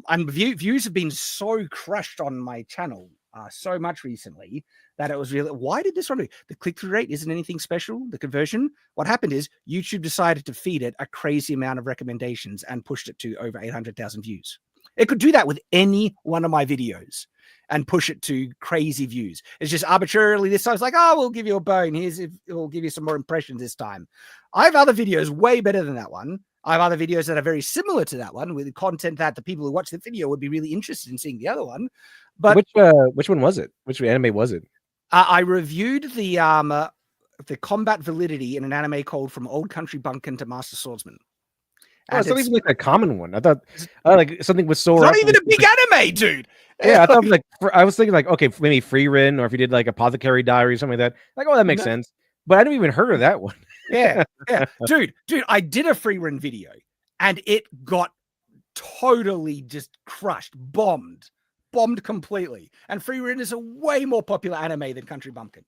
and views have been so crushed on my channel so much recently that it was really. Why did this one do? The click-through rate isn't anything special. The conversion. What happened is YouTube decided to feed it a crazy amount of recommendations and pushed it to over 800,000 views. It could do that with any one of my videos and push it to crazy views. It's just arbitrarily this time. It's like, oh, we'll give you a bone. We'll give you some more impressions this time. I have other videos way better than that one. I have other videos that are very similar to that one with content that the people who watch the video would be really interested in seeing the other one. But which one was it? Which anime was it? I reviewed the combat validity in an anime called From Old Country Bumpkin to Master Swordsman. Oh, it's not even like a common one. I thought like something was so. It's not even a big anime, dude. Yeah, I thought I was thinking like, okay, maybe Free Rin, or if you did like Apothecary Diary or something like that. Like, oh, that makes sense. But I didn't even heard of that one. Yeah. Dude, I did a Free Rin video and it got totally just crushed, bombed completely. And Free Rin is a way more popular anime than Country Bumpkin.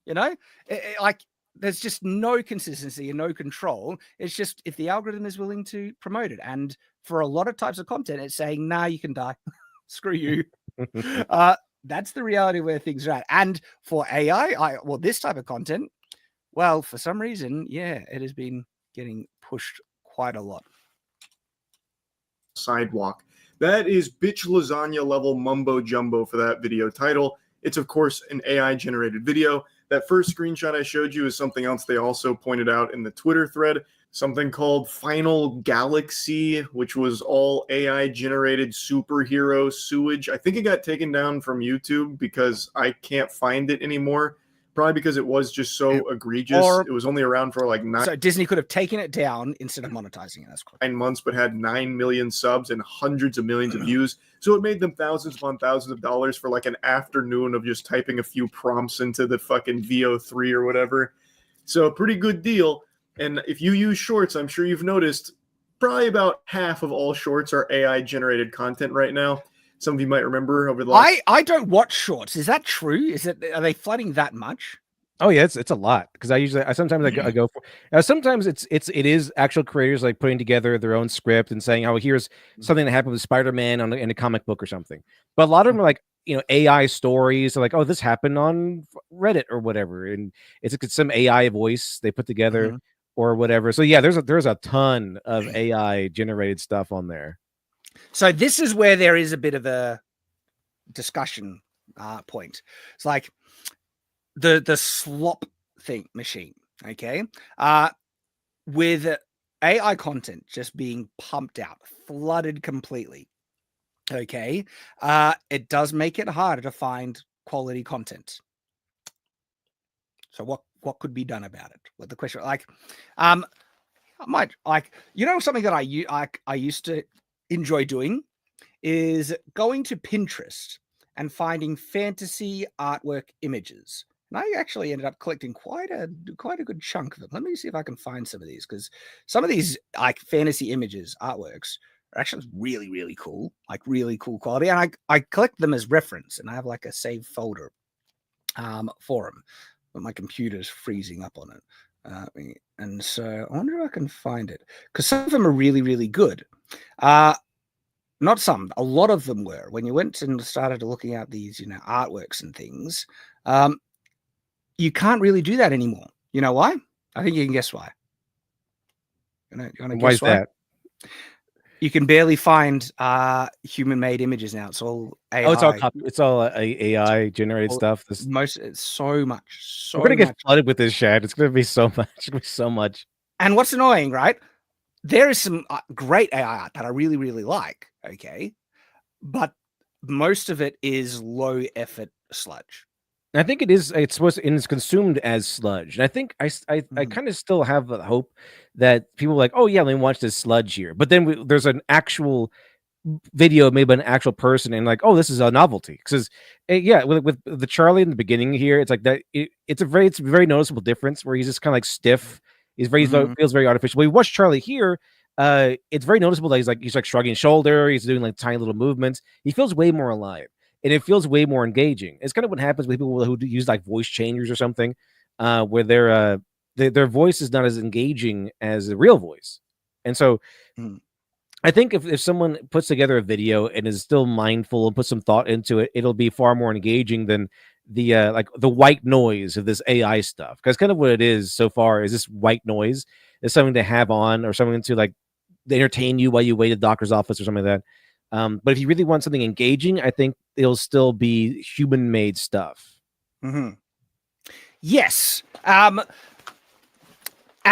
Like there's just no consistency and no control. It's just if the algorithm is willing to promote it. And for a lot of types of content, it's saying, nah, you can die. Screw you. That's the reality where things are at. And for AI, this type of content, well, for some reason, yeah, it has been getting pushed quite a lot. Sidewalk. That is bitch lasagna level mumbo jumbo for that video title. It's, of course, an AI generated video. That first screenshot I showed you is something else they also pointed out in the Twitter thread, something called Final Galaxy, which was all AI generated superhero sewage. I think it got taken down from YouTube because I can't find it anymore. Probably because it was just so egregious. It was only around for like 9. So Disney could have taken it down instead of monetizing it. That's cool. 9 months, but had 9 million subs and hundreds of millions of views. So it made them thousands upon thousands of dollars for like an afternoon of just typing a few prompts into the fucking VO3 or whatever. So a pretty good deal. And if you use shorts, I'm sure you've noticed probably about half of all shorts are AI generated content right now. Some of you might remember over the last... I don't watch shorts. Is that true? Are they flooding that much? Oh yeah, it's a lot because I sometimes I go for sometimes it is actual creators like putting together their own script and saying, oh, here's something that happened with Spider-Man in a comic book or something. But a lot of them are like, AI stories. They're like, oh, this happened on Reddit or whatever, and it's some AI voice they put together or whatever. So yeah, there's a ton of AI generated stuff on there. So this is where there is a bit of a discussion point. It's like the slop thing machine, okay? With AI content just being pumped out, flooded completely, okay? It does make it harder to find quality content. So what could be done about it? What the question, like, I might, like, something that I used to enjoy doing is going to Pinterest and finding fantasy artwork images. And I actually ended up collecting quite a good chunk of them. Let me see if I can find some of these, because some of these like fantasy images, artworks, are actually really, really cool, like really cool quality. And I collect them as reference, and I have like a save folder for them. But my computer's freezing up on it. And so I wonder if I can find it, because some of them are really, really good. Not some, a lot of them were. When you went and started looking at these, artworks and things, you can't really do that anymore. You know why? I think you can guess why. You want to guess Why is that? You can barely find human-made images now. It's all AI. Oh, it's all AI generated stuff. It's so much. We're gonna get flooded with this, Shad. It's gonna be so much. It's gonna be so much. And what's annoying, right? There is some great AI art that I really, really like. Okay, but most of it is low effort sludge. I think it is. It's supposed to, and it's consumed as sludge. And I think I kind of still have the hope that people are like, oh yeah, let me watch this sludge here. But then there's an actual video made by an actual person, and like, oh, this is a novelty. Because yeah, with the Charlie in the beginning here, it's like that. It's a very noticeable difference where he's just kind of like stiff. He's feels very artificial. When we watch Charlie here, it's very noticeable that he's like shrugging his shoulder. He's doing like tiny little movements. He feels way more alive. And it feels way more engaging. It's kind of what happens with people who use like voice changers or something, where their voice is not as engaging as a real voice. And so I think if someone puts together a video and is still mindful and puts some thought into it, it'll be far more engaging than the like the white noise of this AI stuff. Because kind of what it is so far is this white noise. It's something to have on or something to like entertain you while you wait at the doctor's office or something like that. But if you really want something engaging, I think it'll still be human-made stuff. Yes. And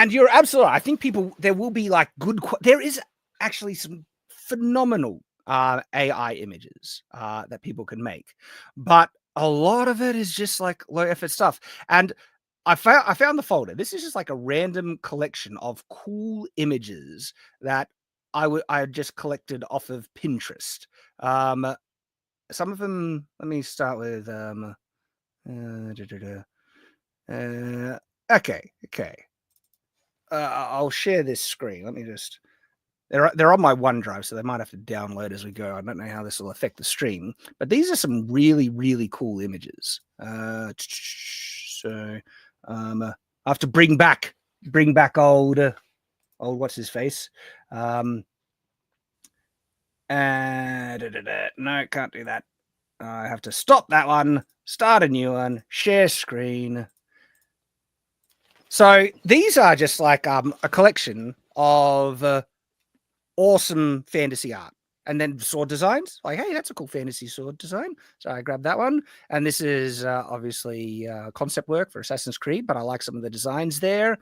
you're absolutely right. I think there will be like there is actually some phenomenal AI images that people can make. But a lot of it is just like low effort stuff. And I found the folder. This is just like a random collection of cool images that I just collected off of Pinterest. Some of them, let me start with okay. I'll share this screen. Let me just, they're on my OneDrive, so they might have to download as we go. I don't know how this will affect the stream, but these are some really, really cool images. So I have to bring back old what's his face. No, can't do that. I have to stop that one, start a new one, share screen. So these are just like a collection of awesome fantasy art, and then sword designs. Like, hey, that's a cool fantasy sword design. So I grabbed that one. And this is obviously concept work for Assassin's Creed, but I like some of the designs there.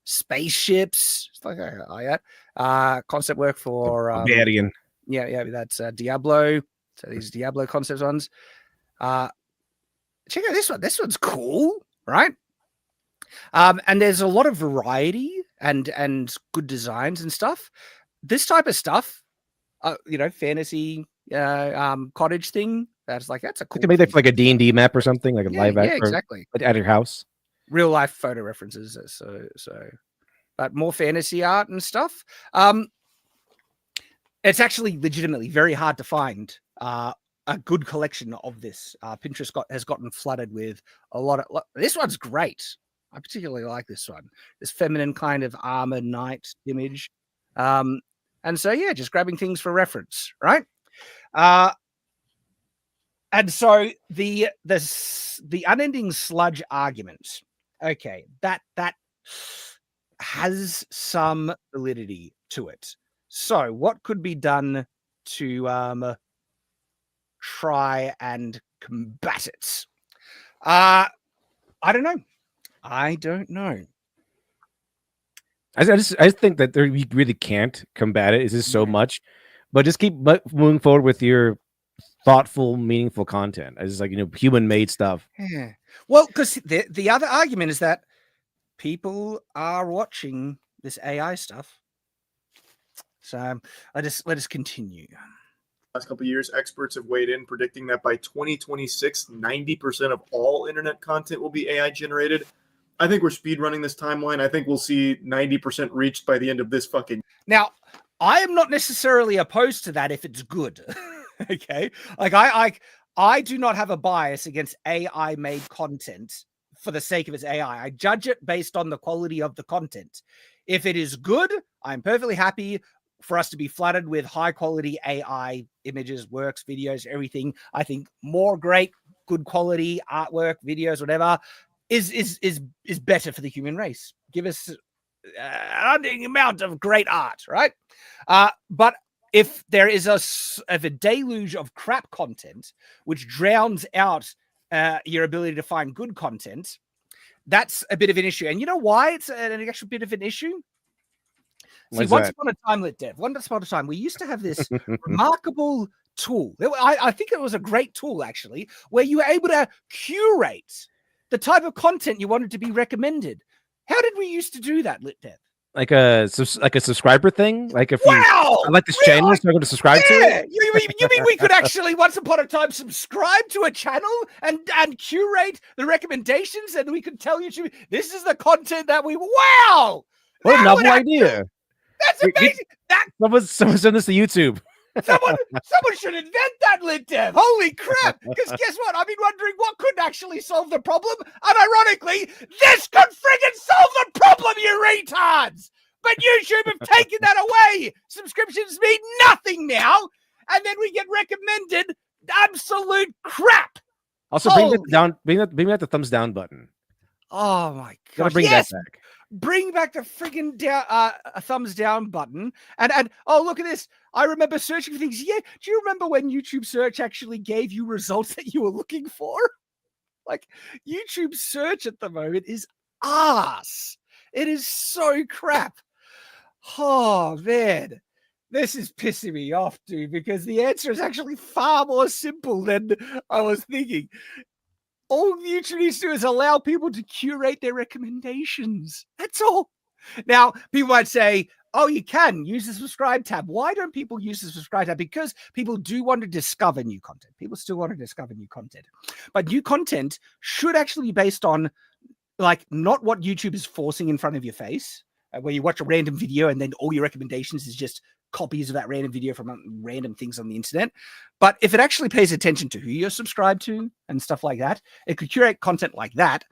Spaceships, stuff like that. Concept work for Barbarian. Yeah, that's Diablo. So these Diablo concept ones. Check out this one. This one's cool, right? And there's a lot of variety and good designs and stuff. This type of stuff, fantasy cottage thing. That's a cool. You can make that for like a D&D map or something, like a live act. Yeah, exactly. At your house. Real life photo references. So, but more fantasy art and stuff. It's actually legitimately very hard to find a good collection of this. Pinterest has gotten flooded with a lot of. This one's great. I particularly like this one. This feminine kind of armored knight image. And so, yeah, just grabbing things for reference, right? And so the unending sludge argument, okay, that has some validity to it. So what could be done to try and combat it? I don't know. I don't know. I just think that we really can't combat it. It's just so much, but just keep moving forward with your thoughtful, meaningful content. It's just like, human made stuff. Yeah. Well, because the other argument is that people are watching this AI stuff. So let us continue. Last couple of years, experts have weighed in, predicting that by 2026, 90% of all internet content will be AI generated. I think we're speedrunning this timeline. I think we'll see 90% reached by the end of this fucking. Now, I am not necessarily opposed to that if it's good. Okay, like I do not have a bias against AI made content for the sake of its AI. I judge it based on the quality of the content. If it is good, I'm perfectly happy for us to be flooded with high quality AI images, works, videos, everything. I think more great, good quality artwork, videos, whatever, is better for the human race. Give us an unending amount of great art, right? But if there is a deluge of crap content which drowns out your ability to find good content, that's a bit of an issue. And you know why it's an actual bit of an issue? See, once upon a time, once upon a time, we used to have this remarkable tool. I think it was a great tool, actually, where you were able to curate the type of content you wanted to be recommended. How did we used to do that, LitDev? Like a subscriber thing? Like if I like this channel, so I'm going to subscribe to it? You mean we could actually once upon a time subscribe to a channel and curate the recommendations, and we could tell YouTube this is the content that we what a novel idea. That's amazing. Someone's done this to YouTube. Someone should invent that, LitDev. Holy crap. Because guess what? I've been wondering what could actually solve the problem. And ironically, this could friggin' solve the problem, you retards. But YouTube have taken that away. Subscriptions mean nothing now. And then we get recommended absolute crap. Also, bring back the thumbs down button. Oh my god. Gotta bring that back. Bring back the friggin' a thumbs down button. And oh, look at this. I remember searching for things. Yeah, do you remember when YouTube search actually gave you results that you were looking for? Like, YouTube search at the moment is ass. It is so crap. Oh, man. This is pissing me off, dude, because the answer is actually far more simple than I was thinking. All YouTube needs to do is allow people to curate their recommendations. That's all. Now, people might say, oh, you can use the subscribe tab. Why don't people use the subscribe tab? Because people do want to discover new content. People still want to discover new content. But new content should actually be based on, like, not what YouTube is forcing in front of your face, where you watch a random video and then all your recommendations is just copies of that random video from random things on the internet. But if it actually pays attention to who you're subscribed to and stuff like that, it could curate content like that,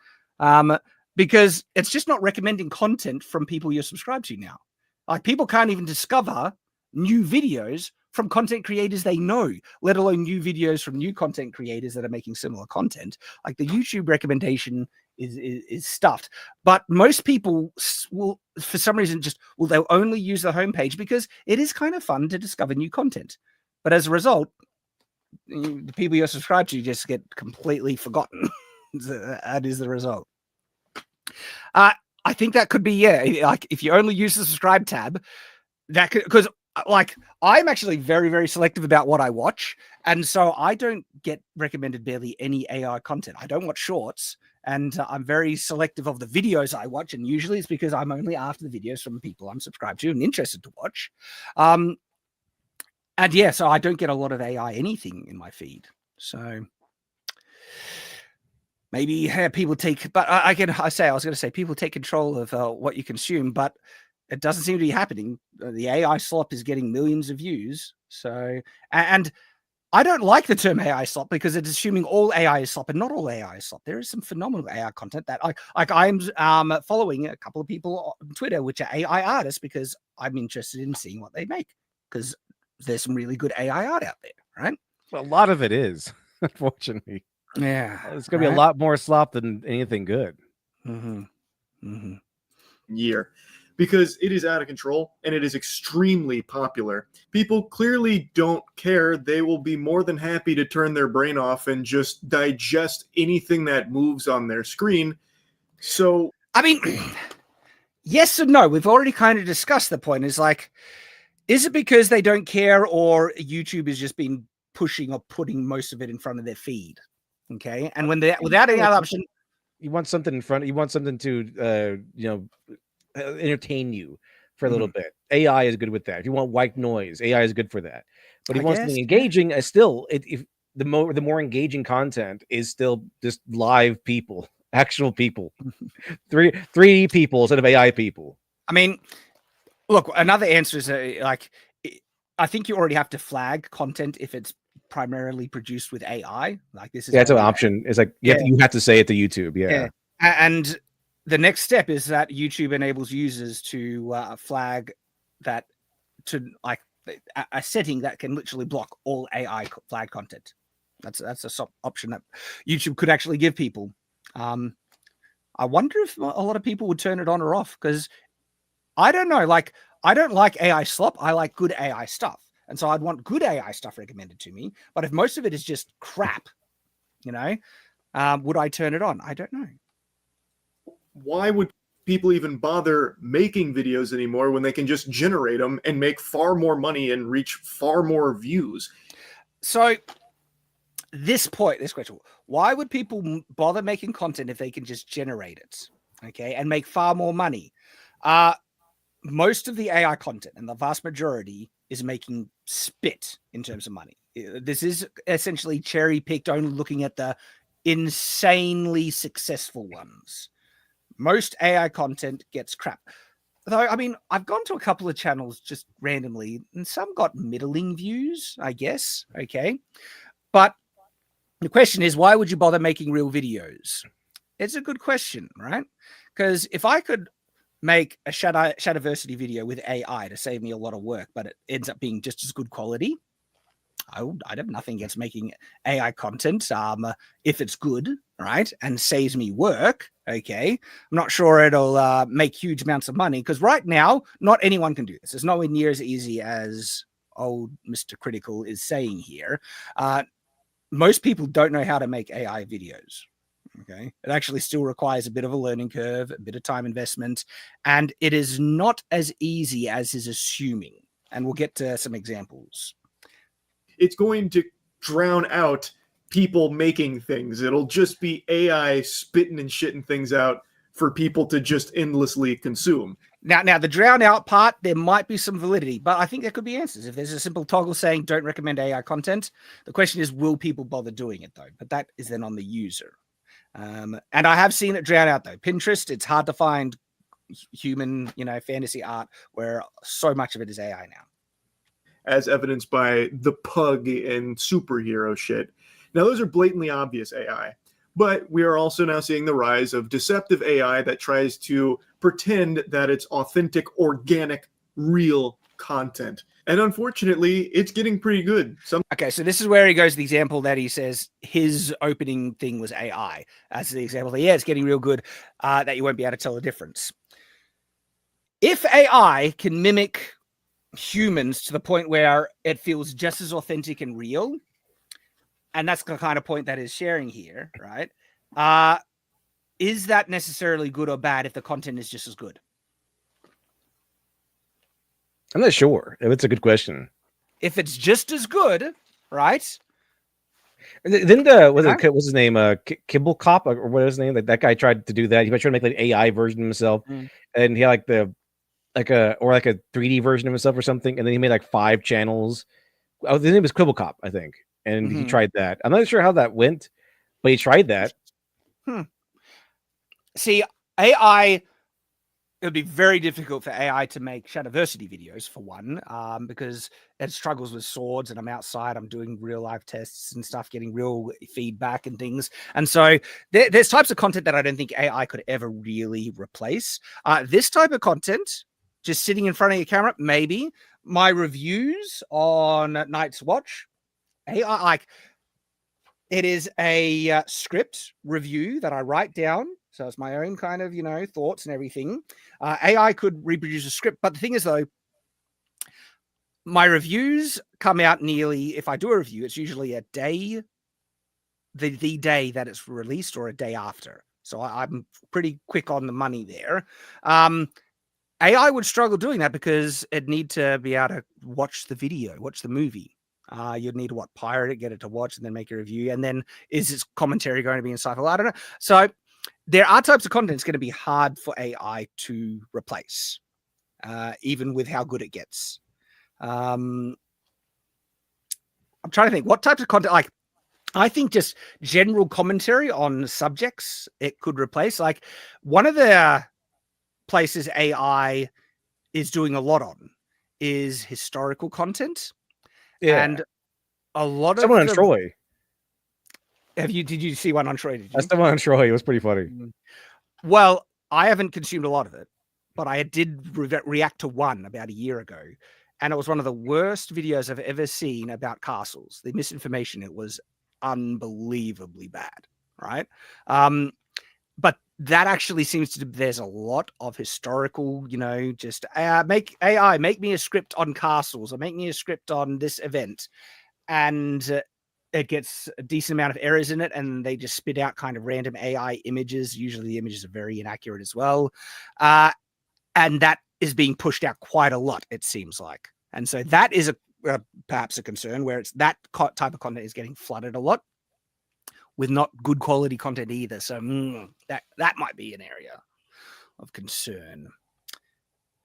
because it's just not recommending content from people you're subscribed to now. Like, people can't even discover new videos from content creators they know, let alone new videos from new content creators that are making similar content. Like, the YouTube recommendation is stuffed. But most people will, for some reason, they'll only use the homepage because it is kind of fun to discover new content. But as a result, the people you're subscribed to just get completely forgotten. That is the result. I think that could be, like, if you only use the subscribe tab, that could, because, like, I'm actually very, very selective about what I watch. And so I don't get recommended barely any AI content. I don't watch shorts, and I'm very selective of the videos I watch. And usually it's because I'm only after the videos from people I'm subscribed to and interested to watch. And yeah, so I don't get a lot of AI anything in my feed. So maybe people take, but I was going to say people take control of what you consume, but it doesn't seem to be happening. The AI slop is getting millions of views. So, and I don't like the term AI slop because it's assuming all AI is slop, and not all AI is slop. There is some phenomenal AI content that I'm following a couple of people on Twitter, which are AI artists, because I'm interested in seeing what they make, because there's some really good AI art out there, right? Well, a lot of it is, unfortunately. Yeah. It's going to be a lot more slop than anything good. Year. because it is out of control and it is extremely popular. People clearly don't care. They will be more than happy to turn their brain off and just digest anything that moves on their screen. So, I mean, yes and no. We've already kind of discussed the point. Is like, is it because they don't care, or YouTube has just been pushing or putting most of it in front of their feed? Okay, and when they without any other option, you want something in front. You want something to entertain you for a little bit. AI is good with that. If you want white noise, AI is good for that. But if you want something engaging, if the more engaging content is still just live people, actual people, 3D people instead of AI people. I mean, look, another answer is like, I think you already have to flag content if it's primarily produced with AI. Like this is it's an option. It's like you have to say it to YouTube. Yeah. And the next step is that YouTube enables users to flag that to like a setting that can literally block all AI flag content. That's a option that YouTube could actually give people. I wonder if a lot of people would turn it on or off, because I don't know. Like, I don't like AI slop. I like good AI stuff. And so I'd want good AI stuff recommended to me. But if most of it is just crap, would I turn it on? I don't know. Why would people even bother making videos anymore when they can just generate them and make far more money and reach far more views? So this question, why would people bother making content if they can just generate it? Okay. And make far more money? Most of the AI content, and the vast majority, is making spit in terms of money. This is essentially cherry picked, only looking at the insanely successful ones. Most AI content gets crap. Though, I mean, I've gone to a couple of channels just randomly, and some got middling views, I guess. Okay. But the question is, why would you bother making real videos? It's a good question, right? Because if I could make a Shadiversity video with AI to save me a lot of work, but it ends up being just as good quality, I'd have nothing against making AI content if it's good, right, and saves me work. Okay, I'm not sure it'll make huge amounts of money, because right now not anyone can do this. It's nowhere near as easy as old Mr. Critical is saying here. Most people don't know how to make AI videos. Okay, it actually still requires a bit of a learning curve, a bit of time investment, and it is not as easy as is assuming. And we'll get to some examples. It's going to drown out people making things. It'll just be AI spitting and shitting things out for people to just endlessly consume. Now the drown out part, there might be some validity, but I think there could be answers. If there's a simple toggle saying don't recommend AI content, the question is, will people bother doing it though? But that is then on the user. And I have seen it drown out though. Pinterest, it's hard to find human, fantasy art where so much of it is AI now. As evidenced by the pug and superhero shit. Now, those are blatantly obvious AI, but we are also now seeing the rise of deceptive AI that tries to pretend that it's authentic, organic, real content. And unfortunately, it's getting pretty good. Okay, so this is where he goes to the example that he says his opening thing was AI. That's the example that, it's getting real good, that you won't be able to tell the difference. If AI can mimic humans to the point where it feels just as authentic and real, and that's the kind of point that is sharing here, right? Is that necessarily good or bad if the content is just as good? I'm not sure. That's a good question. If it's just as good, right? Then what's his name? Kibble Cop, or what was his name? That guy tried to do that. He was trying to make like an AI version of himself, and he had a 3D version of himself or something, and then he made like 5 channels. Oh, his name was Quibble Cop, I think, and he tried that. I'm not sure how that went, but he tried that. See, AI, it would be very difficult for AI to make Shadiversity videos, for one, because it struggles with swords, and I'm outside, I'm doing real life tests and stuff, getting real feedback and things. And so there's types of content that I don't think AI could ever really replace. This type of content, just sitting in front of your camera, maybe. My reviews on Night's Watch, AI, it is a script review that I write down. So it's my own kind of, thoughts and everything. AI could reproduce a script. But the thing is, though, my reviews come out nearly, if I do a review, it's usually a day, the day that it's released or a day after. So I'm pretty quick on the money there. AI would struggle doing that because it'd need to be able to watch the video, watch the movie. You'd need to pirate it, get it to watch, and then make a review. And then is its commentary going to be insightful? I don't know. So there are types of content it's going to be hard for AI to replace, even with how good it gets. I'm trying to think what types of content, like, I think just general commentary on subjects it could replace. Like, one of the places AI is doing a lot on is historical content. Yeah. And a lot Someone of on Troy. did you see one on Troy? Did you? That's the one on Troy. It was pretty funny. Well, I haven't consumed a lot of it, but I did react to one about a year ago. And it was one of the worst videos I've ever seen about castles. The misinformation, it was unbelievably bad, right? But that actually seems to, there's a lot of historical, just make me a script on castles or make me a script on this event. And it gets a decent amount of errors in it, and they just spit out kind of random AI images. Usually the images are very inaccurate as well. And that is being pushed out quite a lot, it seems like. And so that is perhaps a concern, where it's that type of content is getting flooded a lot with not good quality content either. So that might be an area of concern.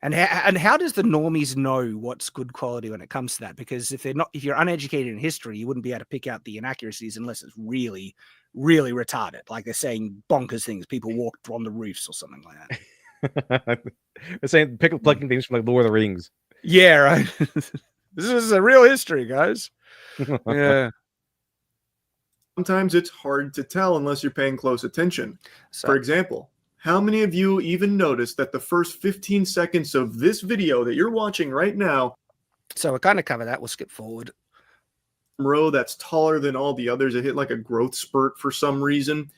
And how does the normies know what's good quality when it comes to that? Because if you're uneducated in history, you wouldn't be able to pick out the inaccuracies unless it's really, really retarded. Like they're saying bonkers things. People walked on the roofs or something like that. They're saying plucking things from like Lord of the Rings. Yeah, right. This is a real history, guys. Yeah. Sometimes it's hard to tell unless you're paying close attention. So, For example, how many of you even noticed that the first 15 seconds of this video that you're watching right now, so we'll kind of cover that. We'll skip forward. row that's taller than all the others? It hit like a growth spurt for some reason.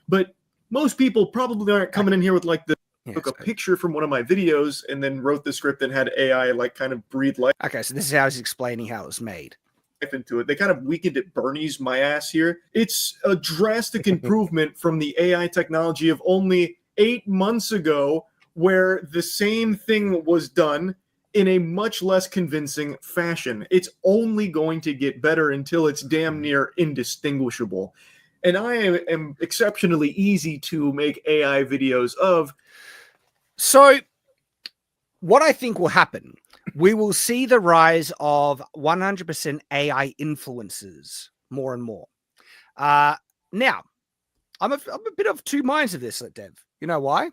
But most people probably aren't coming in here with like took a picture from one of my videos and then wrote the script and had AI like kind of breathe life Okay, so this is how he's explaining how it was made. into it. They kind of weakened it Bernie's my ass here. It's a drastic improvement from the AI technology of only 8 months ago, where the same thing was done in a much less convincing fashion. It's only going to get better until it's damn near indistinguishable. And I am exceptionally easy to make AI videos of. So what I think will happen, we will see the rise of 100% AI influencers more and more. Now, I'm a bit of two minds of this, Dev. You know why?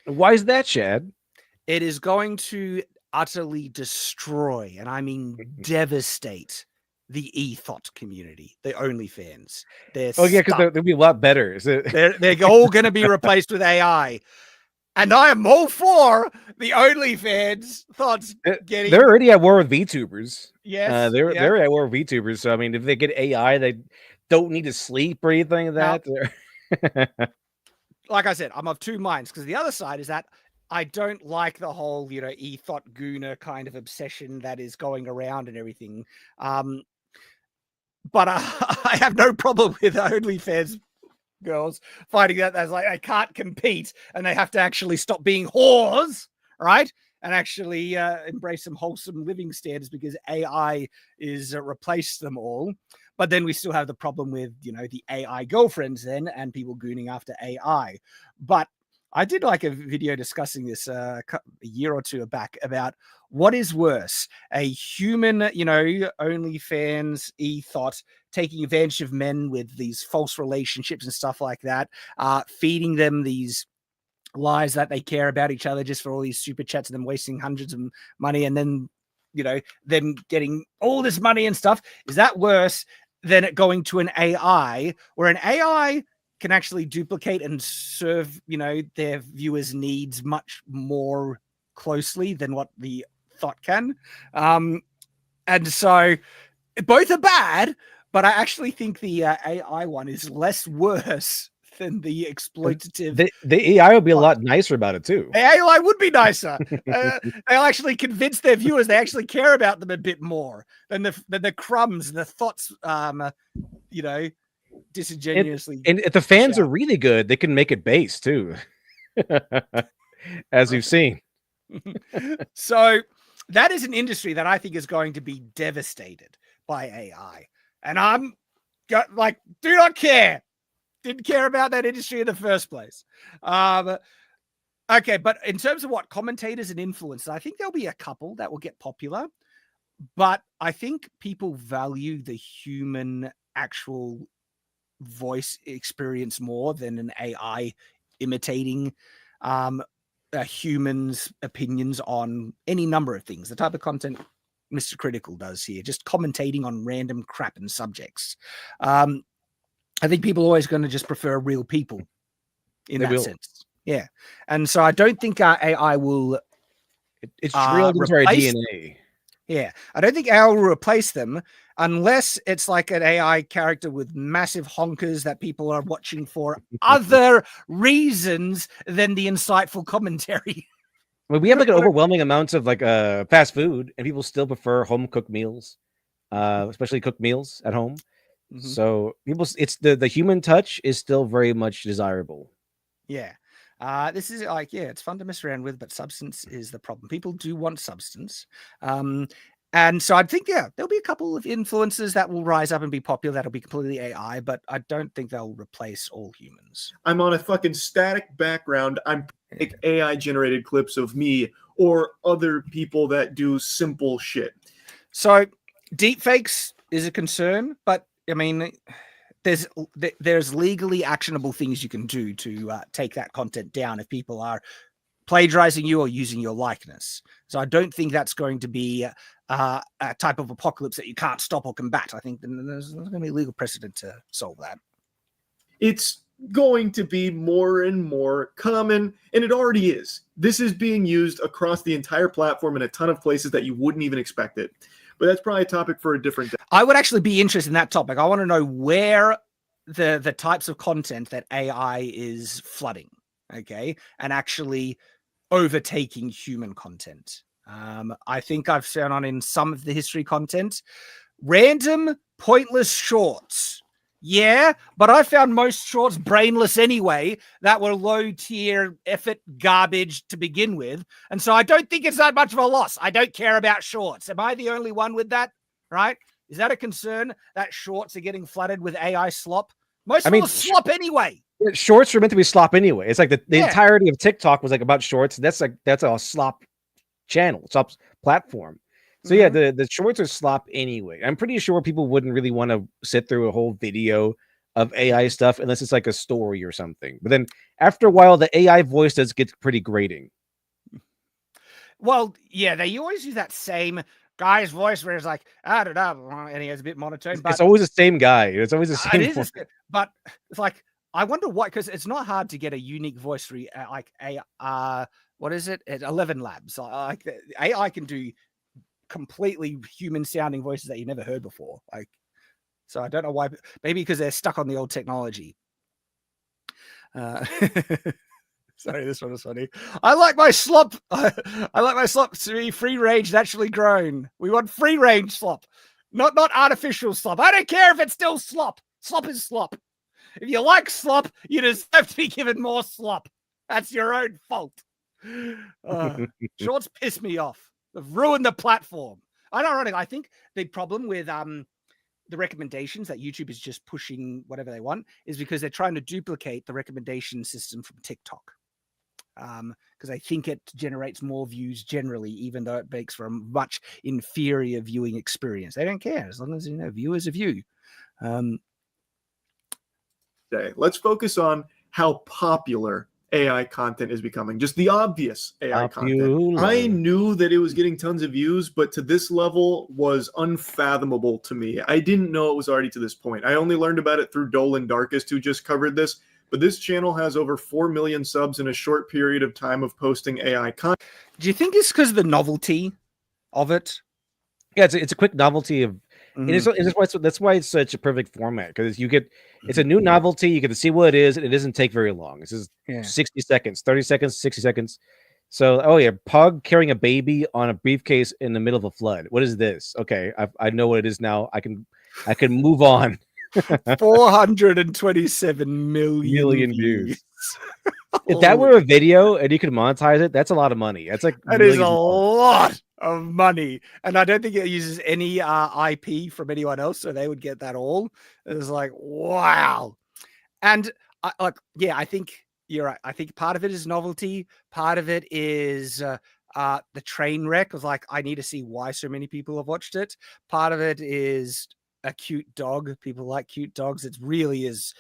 Why is that, Shad? It is going to utterly destroy, and I mean devastate, the e-thought community, the OnlyFans. Because they'll be a lot better. They're all going to be replaced with AI. And I am all for the OnlyFans thoughts getting. They're already at war with VTubers. Yes, they're at war with VTubers. So I mean, if they get AI, they don't need to sleep or anything like that. Like I said, I'm of two minds, because the other side is that I don't like the whole, e-thought gooner kind of obsession that is going around and everything. But I have no problem with OnlyFans girls fighting that. That's like, they can't compete and they have to actually stop being whores, right? And actually embrace some wholesome living standards, because AI is replaced them all. But then we still have the problem with, the AI girlfriends then, and people gooning after AI. But I did like a video discussing this a year or two back about what is worse, a human, OnlyFans e-thought taking advantage of men with these false relationships and stuff like that, feeding them these lies that they care about each other just for all these super chats, and them wasting hundreds of money, and then, them getting all this money and stuff. Is that worse than it going to an AI, where an AI can actually duplicate and serve, their viewers' needs much more closely than what the thought can? And so both are bad, but I actually think the AI one is less worse than the exploitative. The AI will be a lot nicer about it too. AI would be nicer. They'll actually convince their viewers they actually care about them a bit more than the crumbs and the thoughts, you know, disingenuously. And if the fans are really good, they can make it base too, as we've seen. So that is an industry that I think is going to be devastated by AI. And I'm like, do not care. Didn't care about that industry in the first place. Okay, but in terms of what commentators and influencers, I think there'll be a couple that will get popular. But I think people value the human actual voice experience more than an AI imitating a human's opinions on any number of things. The type of content Mr. Critical does here, just commentating on random crap and subjects. I think people are always going to just prefer real people in that sense. Yeah. And so I don't think our AI will... It's drilled into our DNA. Yeah. I don't think AI will replace them unless it's like an AI character with massive honkers that people are watching for other reasons than the insightful commentary. I mean, we have like an overwhelming amount of like fast food, and people still prefer home cooked meals, especially cooked meals at home. Mm-hmm. So people, it's the human touch is still very much desirable. Yeah. This is like, yeah, it's fun to mess around with, but substance is the problem. People do want substance. And so I think, yeah, there'll be a couple of influencers that will rise up and be popular. That'll be completely AI, but I don't think they'll replace all humans. I'm on a fucking static background. I'm like AI generated clips of me or other people that do simple shit. So deepfakes is a concern, but I mean, there's legally actionable things you can do to take that content down if people are plagiarizing you or using your likeness. So I don't think that's going to be a type of apocalypse that you can't stop or combat. I think there's going to be a legal precedent to solve that. It's going to be more and more common, and it already is. This is being used across the entire platform in a ton of places that you wouldn't even expect it. But that's probably a topic for a different day. I would actually be interested in that topic. I want to know where the types of content that AI is flooding, okay, and actually overtaking human content. I think I've shown on in some of the history content, random pointless shorts. Yeah, but I found most shorts brainless anyway that were low tier effort garbage to begin with. And so I don't think it's that much of a loss. I don't care about shorts. Am I the only one with that? Right? Is that a concern that shorts are getting flooded with AI slop? Most of them are slop anyway. Shorts are meant to be slop anyway. It's like the entirety of TikTok was like about shorts. That's a slop channel, slop platform. So yeah, the shorts are slop anyway. I'm pretty sure people wouldn't really want to sit through a whole video of AI stuff unless it's like a story or something. But then after a while, the AI voice does get pretty grating. Well, yeah, they always use that same guy's voice where it's like, I don't know, and he has a bit monotone. But it's always the same guy. It's always the same. It is, but it's like, I wonder why, because it's not hard to get a unique voice like what is it? At 11 Labs. Like AI can do completely human sounding voices that you never heard before. Like, so I don't know why. Maybe because they're stuck on the old technology. Sorry, this one was funny. I like my slop. I like my slop to be free range, naturally grown. We want free range slop, not artificial slop. I don't care if it's still slop. Slop is slop. If you like slop, you deserve to be given more slop. That's your own fault. Shorts piss me off. They've ruined the platform. I think the problem with the recommendations that YouTube is just pushing whatever they want is because they're trying to duplicate the recommendation system from TikTok. Because I think it generates more views generally, even though it makes for a much inferior viewing experience. They don't care as long as viewers are view. Let's focus on how popular AI content is becoming. Just the obvious AI content. I knew that it was getting tons of views, but to this level was unfathomable to me. I didn't know it was already to this point. I only learned about it through Dolan Darkest, who just covered this. But this channel has over 4 million subs in a short period of time of posting AI content. Do you think it's because of the novelty of it? Yeah, it's a quick novelty of And that's why it's such a perfect format, because it's a new novelty. You get to see what it is, and it doesn't take very long. It's just 60 seconds, 30 seconds, 60 seconds. So, oh yeah, Pug carrying a baby on a briefcase in the middle of a flood. What is this? Okay, I know what it is now. I can move on. 427 million views. If that were a video and you could monetize it, that's a lot of money. That's like that is a lot of money, and I don't think it uses any IP from anyone else, so they would get that all. It's like, wow. And I think you're right. I think part of it is novelty. Part of it is the train wreck of like, I need to see why so many people have watched it. Part of it is a cute dog. People like cute dogs. It really is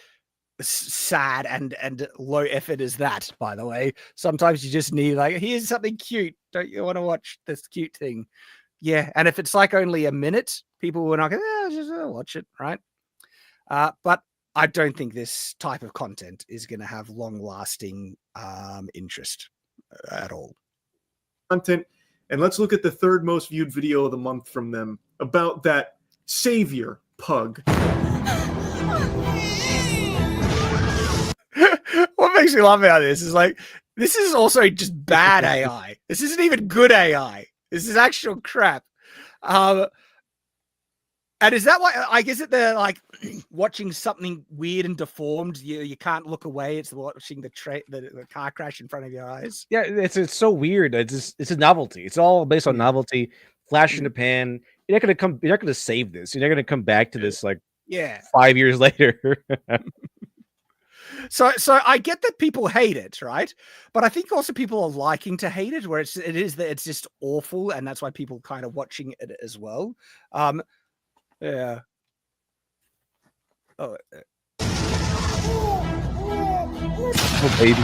sad and low effort as that, by the way. Sometimes you just need like, here's something cute. Don't you want to watch this cute thing? Yeah. And if it's like only a minute, people will not go, just watch it, right? But I don't think this type of content is going to have long-lasting interest at all. Content, and let's look at the third most viewed video of the month from them about that savior Pug. What makes me laugh about this is like, this is also just bad AI. This isn't even good AI. This is actual crap. And is that why, I guess that they're like watching something weird and deformed? You can't look away. It's watching the car crash in front of your eyes. Yeah, it's so weird. It's a novelty. It's all based on novelty. Flash in the pan. You're not gonna save this. You're not gonna come back to this like 5 years later. So I get that people hate it, right? But I think also people are liking to hate it, where it's just awful, and that's why people kind of watching it as well. Yeah. Oh, oh baby.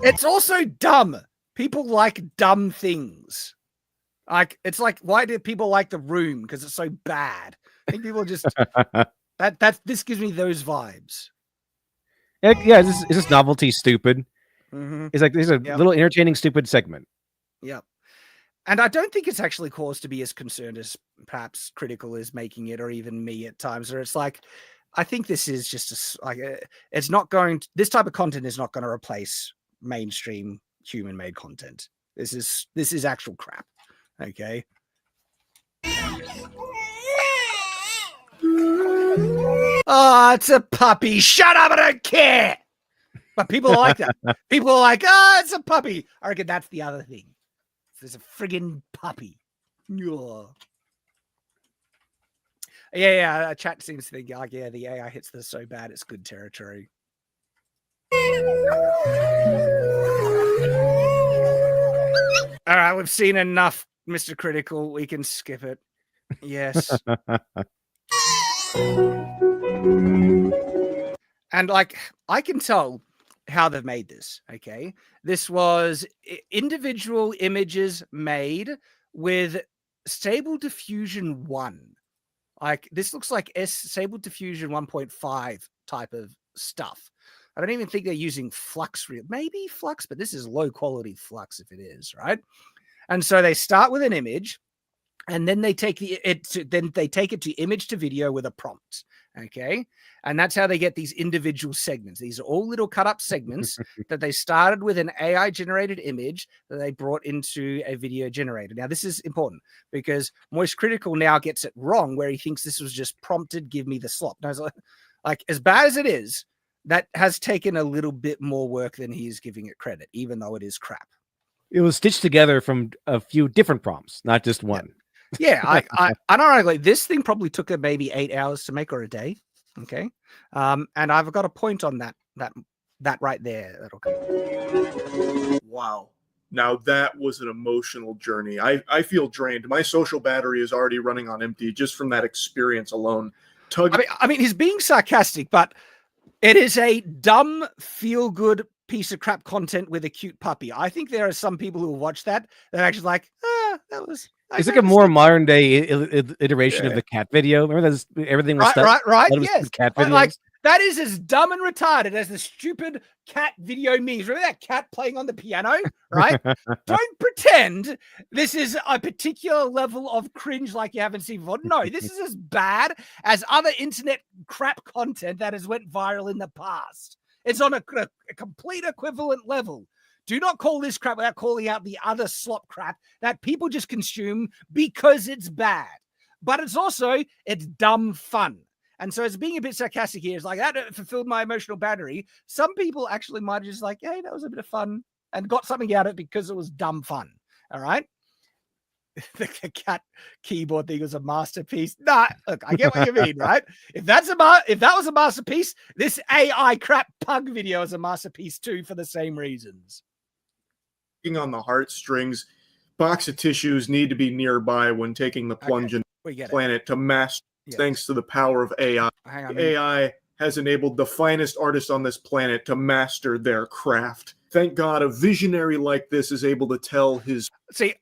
It's also dumb. People like dumb things. Like, it's like, why do people like The Room? Because it's so bad. I think people just this gives me those vibes. Yeah, it's just novelty stupid. Mm-hmm. It's like there's a little entertaining stupid segment. Yep. And I don't think it's actually cause to be as concerned as perhaps Critical is making it, or even me at times, where it's like, I think this is just it's not going to, this type of content is not going to replace mainstream human-made content. This is actual crap. Okay. Oh, it's a puppy. Shut up, I don't care. But people are like that. People are like, it's a puppy. I reckon that's the other thing. There's a friggin' puppy. Yeah. Chat seems to think like, the AI hits this so bad it's good territory. All right, we've seen enough, Mr. Critical. We can skip it. Yes. And like, I can tell how they've made this. Okay. This was individual images made with Stable Diffusion 1. Like, this looks like Stable Diffusion 1.5 type of stuff. I don't even think they're using Flux. Maybe Flux, but this is low quality Flux if it is, right? And so they start with an image, and then they take it to image to video with a prompt. Okay. And that's how they get these individual segments. These are all little cut up segments that they started with an AI generated image that they brought into a video generator. Now, this is important because Moist Critical now gets it wrong, where he thinks this was just prompted, give me the slop. Now, like, as bad as it is, that has taken a little bit more work than he's giving it credit, even though it is crap. It was stitched together from a few different prompts, not just one. Yeah, I don't know. Like, this thing probably took it maybe 8 hours to make, or a day. Okay, and I've got a point on that right there. That'll come. Wow. Now that was an emotional journey. I feel drained. My social battery is already running on empty just from that experience alone. I mean, he's being sarcastic, but it is a dumb, feel-good piece of crap content with a cute puppy. I think there are some people who will watch that actually like, that was. It's like a more modern day iteration of the cat video. Remember that everything was right. Yes, Cat videos. That is as dumb and retarded as the stupid cat video memes. Remember that cat playing on the piano, right? Don't pretend this is a particular level of cringe like you haven't seen before. No, this is as bad as other internet crap content that has went viral in the past. It's on a complete equivalent level. Do not call this crap without calling out the other slop crap that people just consume because it's bad. But it's dumb fun. And so it's being a bit sarcastic here. It's like, that fulfilled my emotional battery. Some people actually might have just like, hey, that was a bit of fun and got something out of it because it was dumb fun. All right. The cat keyboard thing was a masterpiece. Nah, look, I get what you mean, right? If that was a masterpiece, this AI crap pug video is a masterpiece too for the same reasons. On the heartstrings, box of tissues need to be nearby when taking the plunge in the planet to master. Yes. Thanks to the power of AI. AI has enabled the finest artists on this planet to master their craft. Thank God a visionary like this is able to tell his... See,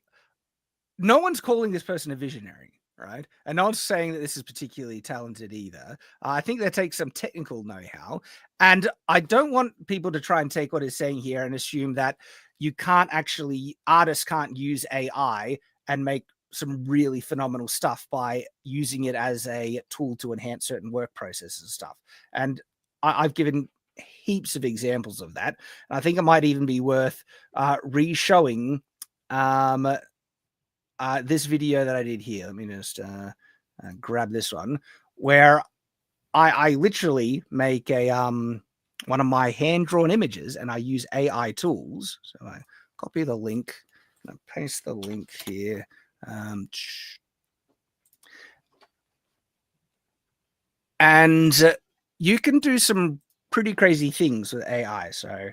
no one's calling this person a visionary, right? And no one's saying that this is particularly talented either. I think that takes some technical know-how. And I don't want people to try and take what he's saying here and assume that artists can't use AI and make some really phenomenal stuff by using it as a tool to enhance certain work processes and stuff. And I've given heaps of examples of that. And I think it might even be worth re-showing this video that I did here. Let me just grab this one, where I literally make a one of my hand-drawn images and I use AI tools. So I copy the link and I paste the link here. And you can do some pretty crazy things with AI. So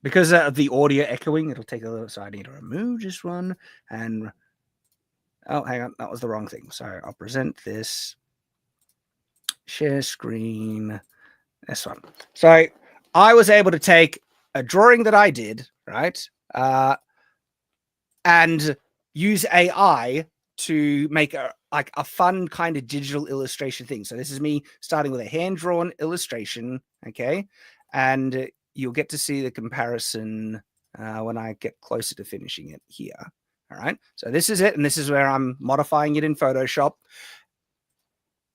because of the audio echoing, it'll take a little, so I need to remove this one and, oh, hang on, that was the wrong thing. So I'll present this, share screen, this one. So I was able to take a drawing that I did, right? And use AI to make a fun kind of digital illustration thing. So this is me starting with a hand-drawn illustration, okay? And you'll get to see the comparison when I get closer to finishing it here, all right? So this is it, and this is where I'm modifying it in Photoshop.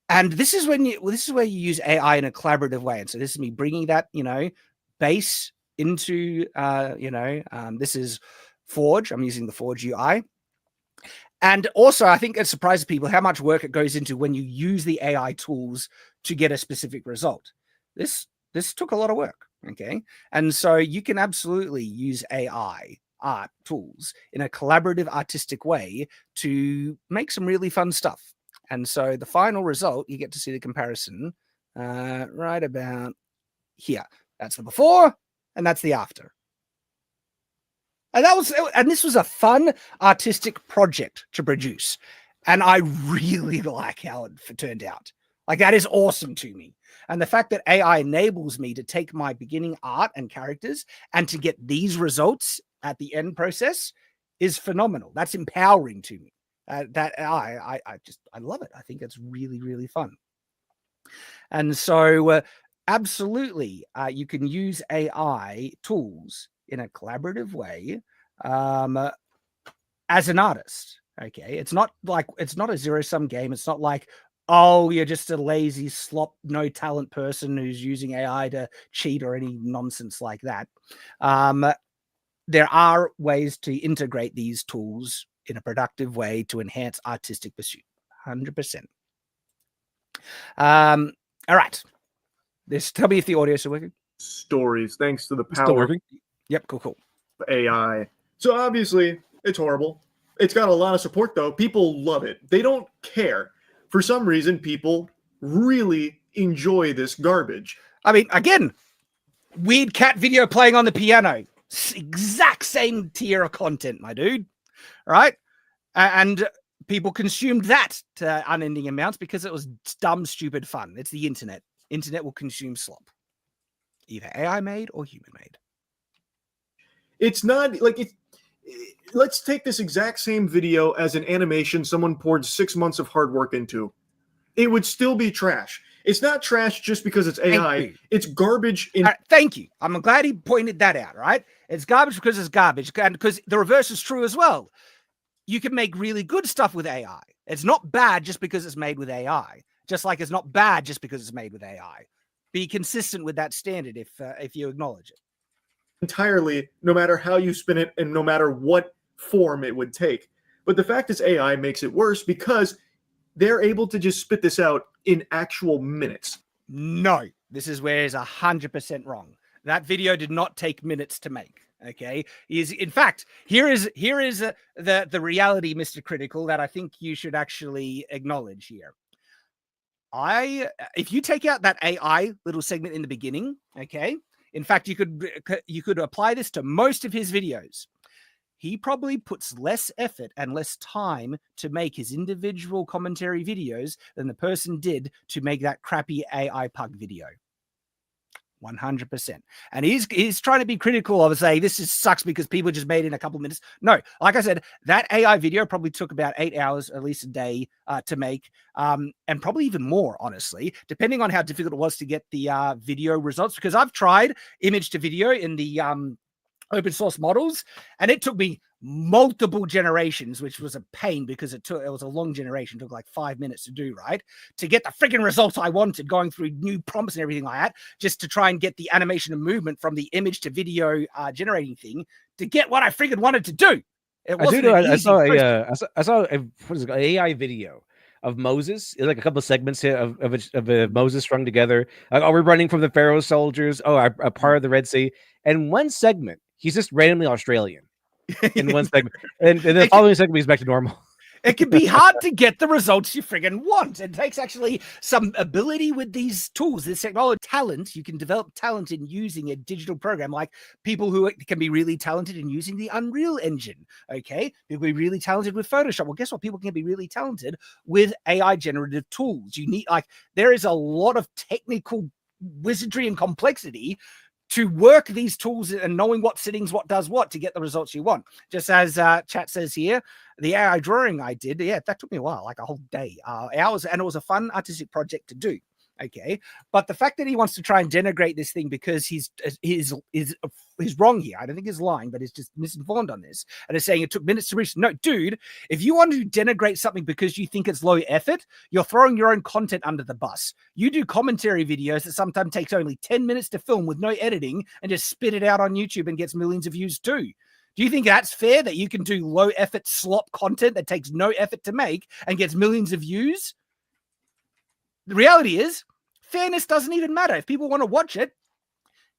And this is where you use AI in a collaborative way. And so this is me bringing that, base into, this is Forge. I'm using the Forge UI. And also, I think it surprises people how much work it goes into when you use the AI tools to get a specific result. This took a lot of work, okay? And so you can absolutely use AI art tools in a collaborative, artistic way to make some really fun stuff. And so the final result, you get to see the comparison right about here. That's the before, and that's the after. And this was a fun artistic project to produce. And I really like how it turned out. Like, that is awesome to me. And the fact that AI enables me to take my beginning art and characters and to get these results at the end process is phenomenal. That's empowering to me. I love it. I think it's really, really fun. And so absolutely, you can use AI tools in a collaborative way as an artist. Okay, it's not a zero-sum game. It's not like, oh, you're just a lazy slop, no talent person who's using AI to cheat or any nonsense like that. There are ways to integrate these tools in a productive way to enhance artistic pursuit. 100%. All right. Tell me if the audio is still working. Stories, thanks to the power. Still working? Yep, cool. AI. So obviously, it's horrible. It's got a lot of support, though. People love it. They don't care. For some reason, people really enjoy this garbage. I mean, again, weird cat video playing on the piano. Exact same tier of content, my dude. Right? And people consumed that to unending amounts because it was dumb, stupid fun. It's the internet. Internet will consume slop. Either AI made or human made. It's not like it. Let's take this exact same video as an animation someone poured 6 months of hard work into. It would still be trash. It's not trash just because it's AI. It's garbage. Thank you. I'm glad he pointed that out, right? It's garbage because it's garbage. And because the reverse is true as well. You can make really good stuff with AI. It's not bad just because it's made with AI. Just like it's not bad just because it's made with AI. Be consistent with that standard if you acknowledge it. Entirely, no matter how you spin it and no matter what form it would take. But the fact is AI makes it worse because they're able to just spit this out in actual minutes. No, this is where it's 100% wrong. That video did not take minutes to make. Okay, in fact, here is the reality, Mr. Critical, that I think you should actually acknowledge here. If you take out that AI little segment in the beginning, okay, in fact, you could apply this to most of his videos. He probably puts less effort and less time to make his individual commentary videos than the person did to make that crappy AI pug video. 100%. And he's trying to be critical of saying this sucks because people just made it in a couple of minutes. No, like I said, that AI video probably took about 8 hours, at least a day, to make, and probably even more, honestly, depending on how difficult it was to get the video results. Because I've tried image to video in the open source models, and it took me multiple generations, which was a pain because it was a long generation. It took like 5 minutes to do, right, to get the freaking results I wanted, going through new prompts and everything like that, just to try and get the animation and movement from the image to video generating thing to get what I freaking wanted to do. It wasn't I saw an AI video of Moses. It's like a couple of segments here of Moses strung together. Like, we're running from the Pharaoh soldiers. A part of the Red Sea. And one segment, he's just randomly Australian in one segment. And the following segment, he's back to normal. It can be hard to get the results you friggin' want. It takes actually some ability with these tools, this technology, talent. You can develop talent in using a digital program, like people who can be really talented in using the Unreal Engine. Okay, people can be really talented with Photoshop. Well, guess what? People can be really talented with AI generative tools. You need, there is a lot of technical wizardry and complexity to work these tools and knowing what settings, what does what to get the results you want. Just as chat says here, the AI drawing I did, that took me a while, like a whole day, hours, and it was a fun artistic project to do. Okay, but the fact that he wants to try and denigrate this thing because he's wrong here. I don't think he's lying, but he's just misinformed on this, and is saying it took minutes to reach. No, dude, if you want to denigrate something because you think it's low effort, you're throwing your own content under the bus. You do commentary videos that sometimes takes only 10 minutes to film with no editing and just spit it out on YouTube and gets millions of views too. Do you think that's fair that you can do low effort slop content that takes no effort to make and gets millions of views? The reality is, fairness doesn't even matter. If people want to watch it,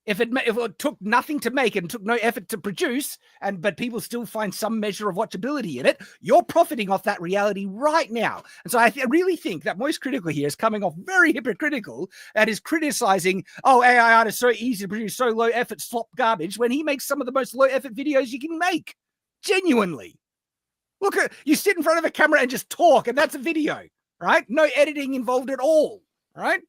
if it took nothing to make and took no effort to produce, but people still find some measure of watchability in it, you're profiting off that reality right now. And so I really think that Most Critical here is coming off very hypocritical, that is criticizing, AI art is so easy to produce, so low effort slop garbage, when he makes some of the most low effort videos you can make. Genuinely. Look, you sit in front of a camera and just talk, and that's a video. Right? No editing involved at all. Right?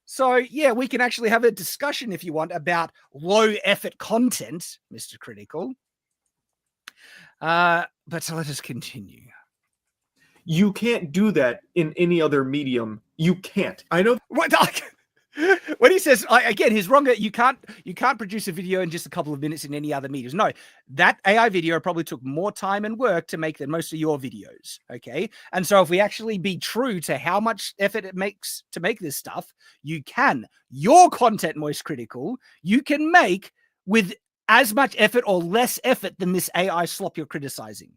So, yeah, we can actually have a discussion if you want about low effort content, Mr. Critical. But let us continue. You can't do that in any other medium. You can't. I know. When he says, again, he's wrong. You can't produce a video in just a couple of minutes in any other mediums. No, that AI video probably took more time and work to make than most of your videos. Okay. And so if we actually be true to how much effort it makes to make this stuff, your content, Most Critical, you can make with as much effort or less effort than this AI slop you're criticizing.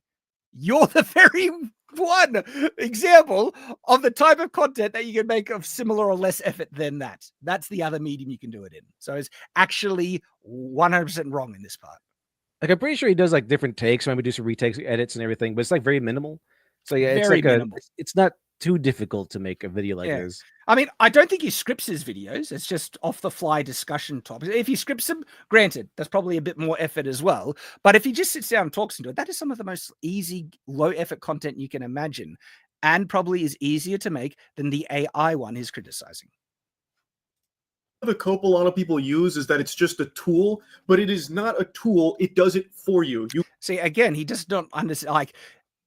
You're the very one example of the type of content that you can make of similar or less effort than that. That's the other medium you can do it in. So it's actually 100% wrong in this part. Like, I'm pretty sure he does like different takes, maybe do some retakes, edits and everything, but it's like very minimal. So yeah, it's very like minimal. It's not too difficult to make a video like this. I mean, I don't think he scripts his videos. It's just off the fly discussion topics. If he scripts them, granted, that's probably a bit more effort as well. But if he just sits down and talks into it, that is some of the most easy, low effort content you can imagine, and probably is easier to make than the AI one he's criticizing. The cope a lot of people use is that it's just a tool, but it is not a tool. It does it for you. See, again, he does not understand. Like,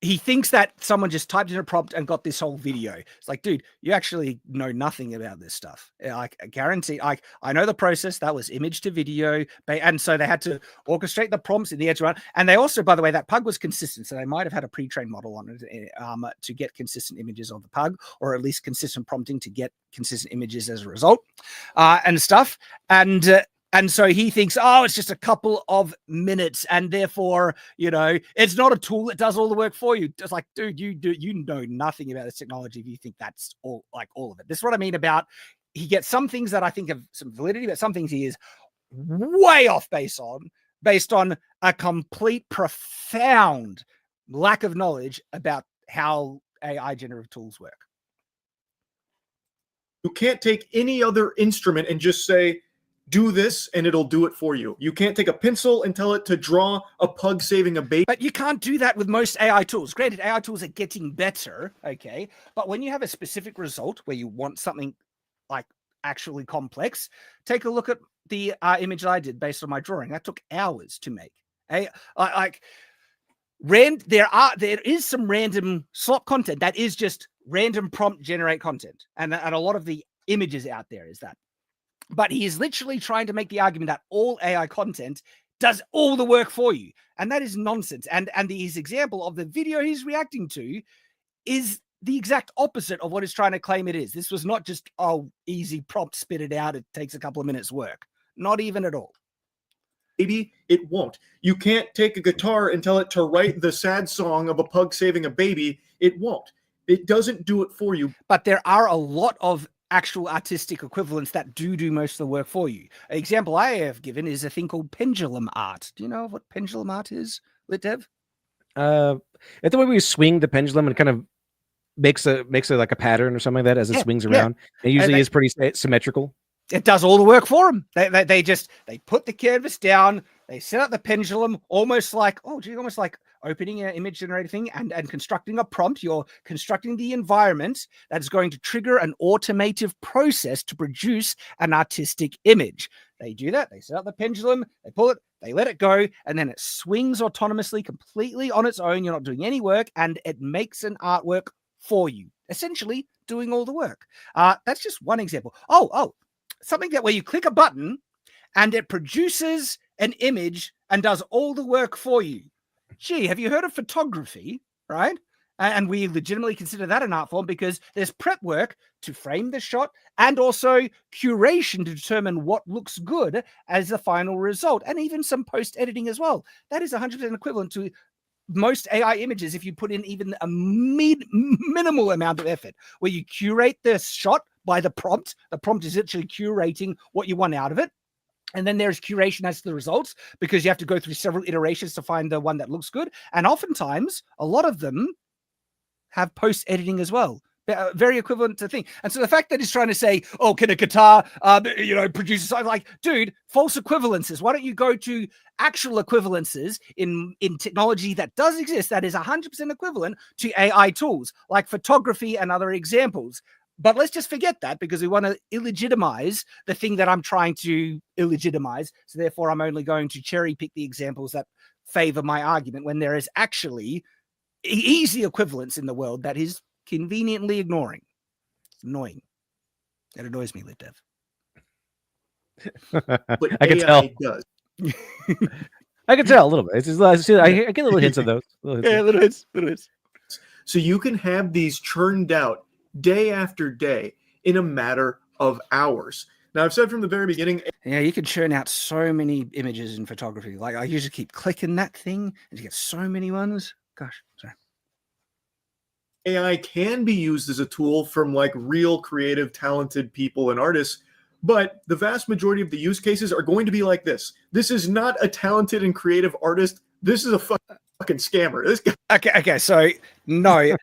he thinks that someone just typed in a prompt and got this whole video. It's like, dude, you actually know nothing about this stuff. Like, I guarantee, like, I know the process. That was image to video. And so they had to orchestrate the prompts in the edge run. And they also, by the way, that pug was consistent. So they might have had a pre-trained model on it to get consistent images of the pug, or at least consistent prompting to get consistent images as a result and stuff. And so he thinks, oh, it's just a couple of minutes, and therefore, it's not a tool that does all the work for you. It's like, dude, you know nothing about this technology if you think that's all of it. This is what I mean about he gets some things that I think have some validity, but some things he is way off based on a complete profound lack of knowledge about how AI generative tools work. You can't take any other instrument and just say, do this and it'll do it for you. You can't take a pencil and tell it to draw a pug saving a baby. But you can't do that with most AI tools. Granted, AI tools are getting better, okay? But when you have a specific result where you want something like actually complex, take a look at the image I did based on my drawing. That took hours to make. There is some random slop content that is just random prompt generate content. And a lot of the images out there is that. But he is literally trying to make the argument that all AI content does all the work for you. And that is nonsense. And his example of the video he's reacting to is the exact opposite of what he's trying to claim it is. This was not just, easy prompt, spit it out. It takes a couple of minutes work. Not even at all. Baby, it won't. You can't take a guitar and tell it to write the sad song of a pug saving a baby. It won't. It doesn't do it for you. But there are a lot of actual artistic equivalents that do most of the work for you. An example I have given is a thing called pendulum art. Do you know what pendulum art is, Litdev? It's the way we swing the pendulum and kind of makes a like a pattern or something like that as it swings around. It usually is pretty symmetrical. It does all the work for them. They put the canvas down, they set up the pendulum, almost like opening an image generator thing and constructing a prompt. You're constructing the environment that's going to trigger an automative process to produce an artistic image. They do that. They set up the pendulum, they pull it, they let it go, and then it swings autonomously, completely on its own. You're not doing any work, and it makes an artwork for you, essentially doing all the work. That's just one example. Something that where you click a button and it produces an image and does all the work for you. Gee, have you heard of photography, right? And we legitimately consider that an art form because there's prep work to frame the shot and also curation to determine what looks good as the final result, and even some post-editing as well. That is 100% equivalent to most AI images if you put in even a minimal amount of effort, where you curate the shot by the prompt. The prompt is literally curating what you want out of it. And then there's curation as to the results, because you have to go through several iterations to find the one that looks good. And oftentimes, a lot of them have post-editing as well. Very equivalent to thing. And so the fact that he's trying to say, can a guitar, produce something, like, dude, false equivalences. Why don't you go to actual equivalences in technology that does exist that is 100% equivalent to AI tools, like photography and other examples? But let's just forget that, because we want to illegitimize the thing that I'm trying to illegitimize. So therefore, I'm only going to cherry pick the examples that favor my argument, when there is actually easy equivalence in the world that is conveniently ignoring. It's annoying. It annoys me, Litdev. But I can tell. Does. I can tell a little bit. It's just, I get little hints of those. Little hints. So you can have these churned out day after day in a matter of hours. Now, I've said from the very beginning. Yeah, you can churn out so many images in photography. Like, I usually keep clicking that thing and you get so many ones. Gosh, sorry. AI can be used as a tool from like real creative, talented people and artists, but the vast majority of the use cases are going to be like this. This is not a talented and creative artist. This is a fucking scammer. This guy. Okay. So no,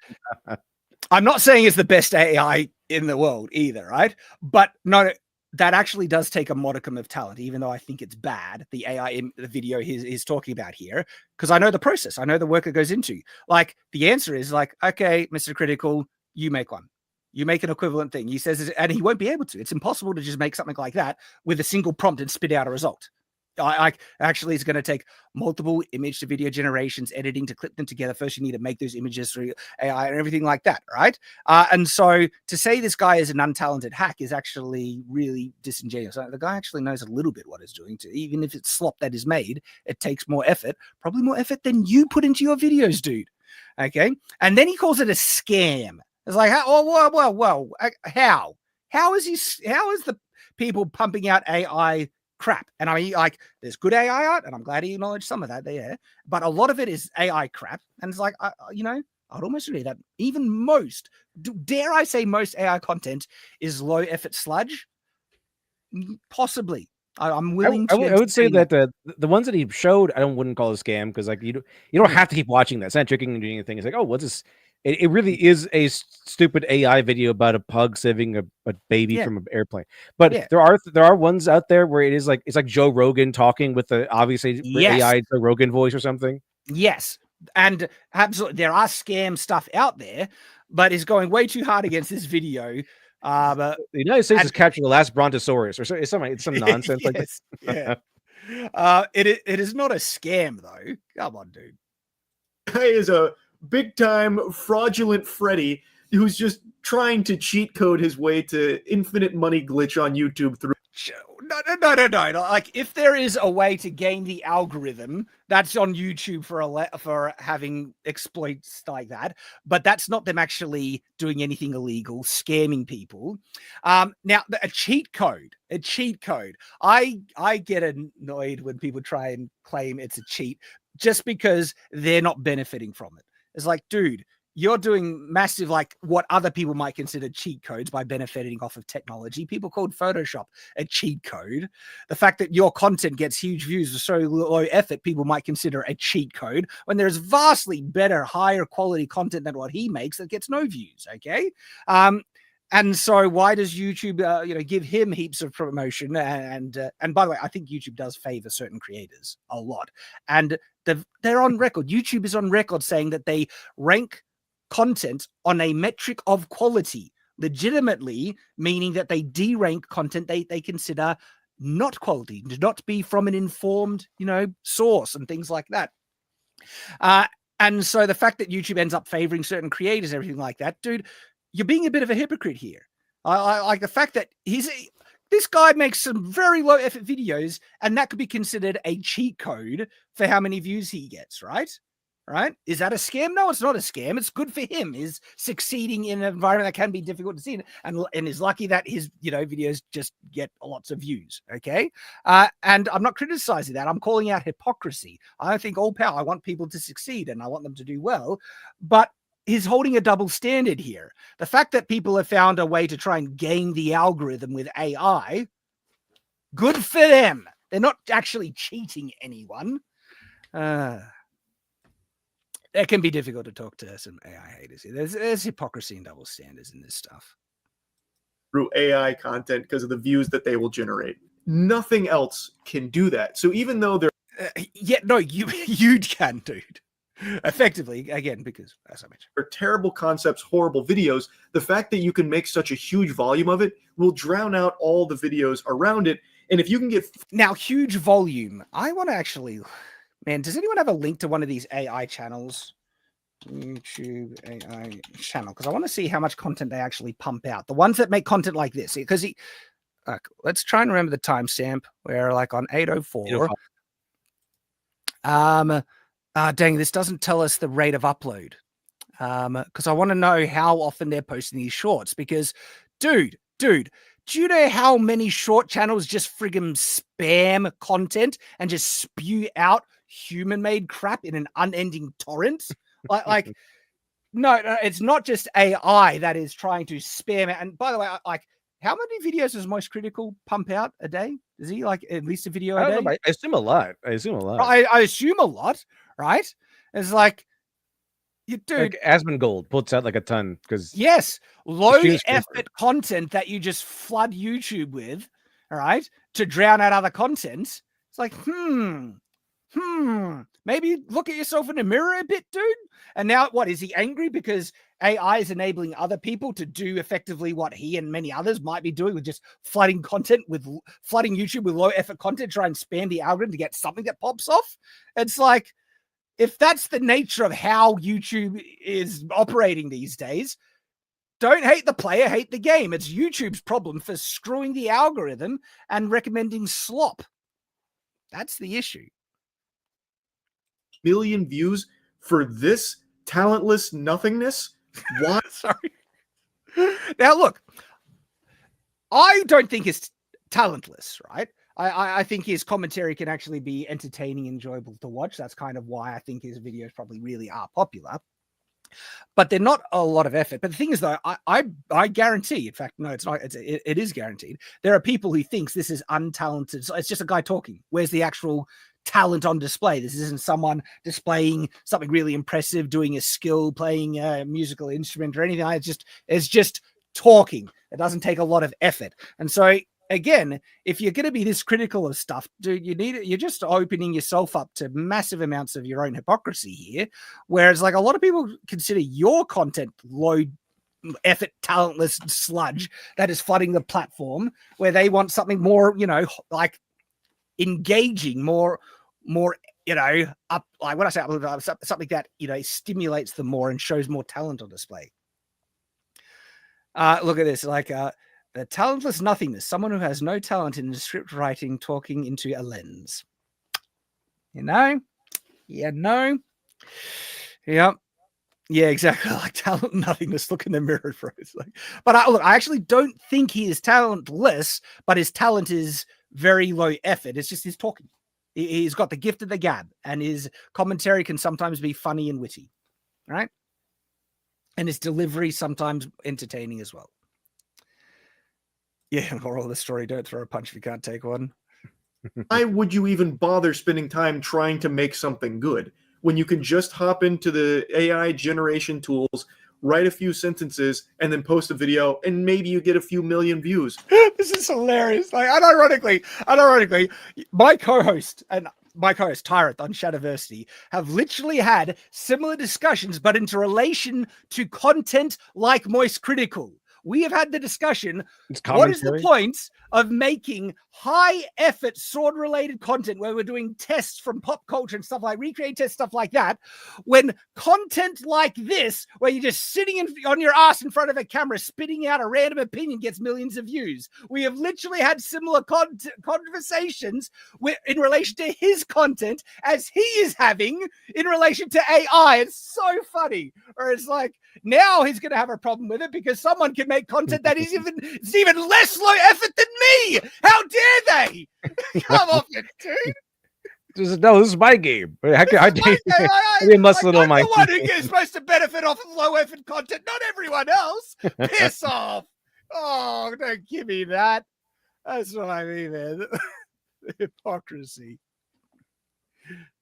I'm not saying it's the best AI in the world either, right? But no, that actually does take a modicum of talent, even though I think it's bad, the AI in the video he's talking about here, because I know the process. I know the work it goes into. Like, the answer is like, okay, Mr. Critical, you make one. You make an equivalent thing. He says, and he won't be able to. It's impossible to just make something like that with a single prompt and spit out a result. Actually, it's going to take multiple image to video generations, editing to clip them together. First, you need to make those images through AI and everything like that, right? And so to say this guy is an untalented hack is actually really disingenuous. The guy actually knows a little bit what he's doing. Even if it's slop that is made, it takes more effort, probably more effort than you put into your videos, dude. Okay, and then he calls it a scam. It's like, well, how is the people pumping out AI crap? And I mean, like, there's good AI art, and I'm glad he acknowledged some of that there, but a lot of it is AI crap. And it's like, you know, I'd almost agree that even most, dare I say, most AI content is low effort sludge. Possibly, I'm willing to. I would say that the ones that he showed, I wouldn't call it a scam, because like you don't have to keep watching that. It's not tricking and doing anything. It's like, oh, what's this? It really is a stupid AI video about a pug saving a baby from an airplane. But there are ones out there where it's like Joe Rogan talking with the obviously AI Joe Rogan voice or something. Yes, and absolutely there are scam stuff out there, but it's going way too hard against this video. But the United States has captured the last brontosaurus, or it's some nonsense like this. Yeah. It is not a scam though. Come on, dude. Guy is a big time fraudulent Freddy who's just trying to cheat code his way to infinite money glitch on YouTube through. No. Like, if there is a way to game the algorithm, that's on YouTube for having exploits like that. But that's not them actually doing anything illegal, scamming people. Now, a cheat code. I get annoyed when people try and claim it's a cheat just because they're not benefiting from it. It's like, dude, you're doing massive, like, what other people might consider cheat codes by benefiting off of technology. People called Photoshop a cheat code. The fact that your content gets huge views for so low effort, people might consider a cheat code, when there's vastly better, higher quality content than what he makes that gets no views, okay? And so why does YouTube, give him heaps of promotion? And by the way, I think YouTube does favor certain creators a lot. And they're on record. YouTube is on record saying that they rank content on a metric of quality, legitimately, meaning that they derank content they consider not quality, to not be from an informed, source and things like that. And so the fact that YouTube ends up favoring certain creators, everything like that, dude, you're being a bit of a hypocrite here. I like the fact that this guy makes some very low effort videos, and that could be considered a cheat code for how many views he gets, right? Right? Is that a scam? No, it's not a scam. It's good for him. He's succeeding in an environment that can be difficult to see, and is lucky that his videos just get lots of views. Okay, and I'm not criticizing that. I'm calling out hypocrisy. I don't think all power. I want people to succeed, and I want them to do well, but he's holding a double standard here. The fact that people have found a way to try and game the algorithm with AI, good for them. They're not actually cheating anyone. It can be difficult to talk to some AI haters here. There's hypocrisy and double standards in this stuff. Through AI content because of the views that they will generate. Nothing else can do that. So even though they're... you can, dude. Effectively, again, because, as I mentioned, they're terrible concepts, horrible videos. The fact that you can make such a huge volume of it will drown out all the videos around it. And if you can get... Now, huge volume. I want to actually... Man, does anyone have a link to one of these AI channels? YouTube AI channel. Because I want to see how much content they actually pump out. The ones that make content like this. Because let's try and remember the timestamp. We're like on 8:04. Dang, this doesn't tell us the rate of upload. Because I want to know how often they're posting these shorts. Because, dude, do you know how many short channels just friggin' spam content and just spew out human-made crap in an unending torrent? Like, no, it's not just AI that is trying to spam it. And by the way, like, how many videos does Most Critical pump out a day? Is he like at least a video a day? I assume a lot. I assume a lot, right? It's like, dude, like Asmongold puts out like a ton because low effort content that you just flood YouTube with, all right, to drown out other content. It's like, maybe look at yourself in the mirror a bit, dude. And now what, is he angry because AI is enabling other people to do effectively what he and many others might be doing with just flooding YouTube with low effort content, try and spam the algorithm to get something that pops off? It's like, if that's the nature of how YouTube is operating these days, don't hate the player, hate the game. It's YouTube's problem for screwing the algorithm and recommending slop. That's the issue. Million views for this talentless nothingness? Why? Sorry. Now, look, I don't think it's talentless, right? I think his commentary can actually be entertaining and enjoyable to watch. That's kind of why I think his videos probably really are popular. But they're not a lot of effort. But the thing is, though, I guarantee, in fact, no, it's not. It is guaranteed. There are people who thinks this is untalented. So it's just a guy talking. Where's the actual talent on display? This isn't someone displaying something really impressive, doing a skill, playing a musical instrument or anything. It's just talking. It doesn't take a lot of effort. And so, again, if you're going to be this critical of stuff, dude, you're just opening yourself up to massive amounts of your own hypocrisy here. Whereas, like, a lot of people consider your content low effort, talentless sludge that is flooding the platform, where they want something more, like engaging, more, up. Like when I say up, something that stimulates them more and shows more talent on display. Look at this, like the talentless nothingness, someone who has no talent in script writing, talking into a lens. Yep. Yeah, exactly. Like talent nothingness. Look in the mirror for it. But I actually don't think he is talentless, but his talent is very low effort. It's just his talking. He's got the gift of the gab, and his commentary can sometimes be funny and witty, right? And his delivery sometimes entertaining as well. Yeah, moral of the story, don't throw a punch if you can't take one. Why would you even bother spending time trying to make something good when you can just hop into the AI generation tools, write a few sentences, and then post a video, and maybe you get a few million views? This is hilarious. Like, unironically, my co-host Tyrant on Shadiversity have literally had similar discussions, but into relation to content like Moist Critical. We have had the discussion, what is the point of making high-effort sword-related content where we're doing tests from pop culture and stuff like recreate tests, stuff like that, when content like this, where you're just sitting on your ass in front of a camera, spitting out a random opinion, gets millions of views. We have literally had similar conversations in relation to his content as he is having in relation to AI. It's so funny. Or it's like, now he's going to have a problem with it because someone can make content that is even less low effort than me. How dare they? Come off it, dude. No, this is my game. I must I'm know my the one who is supposed to benefit off of low effort content, not everyone else. Piss off. Oh, don't give me that. That's what I mean, man. Hypocrisy.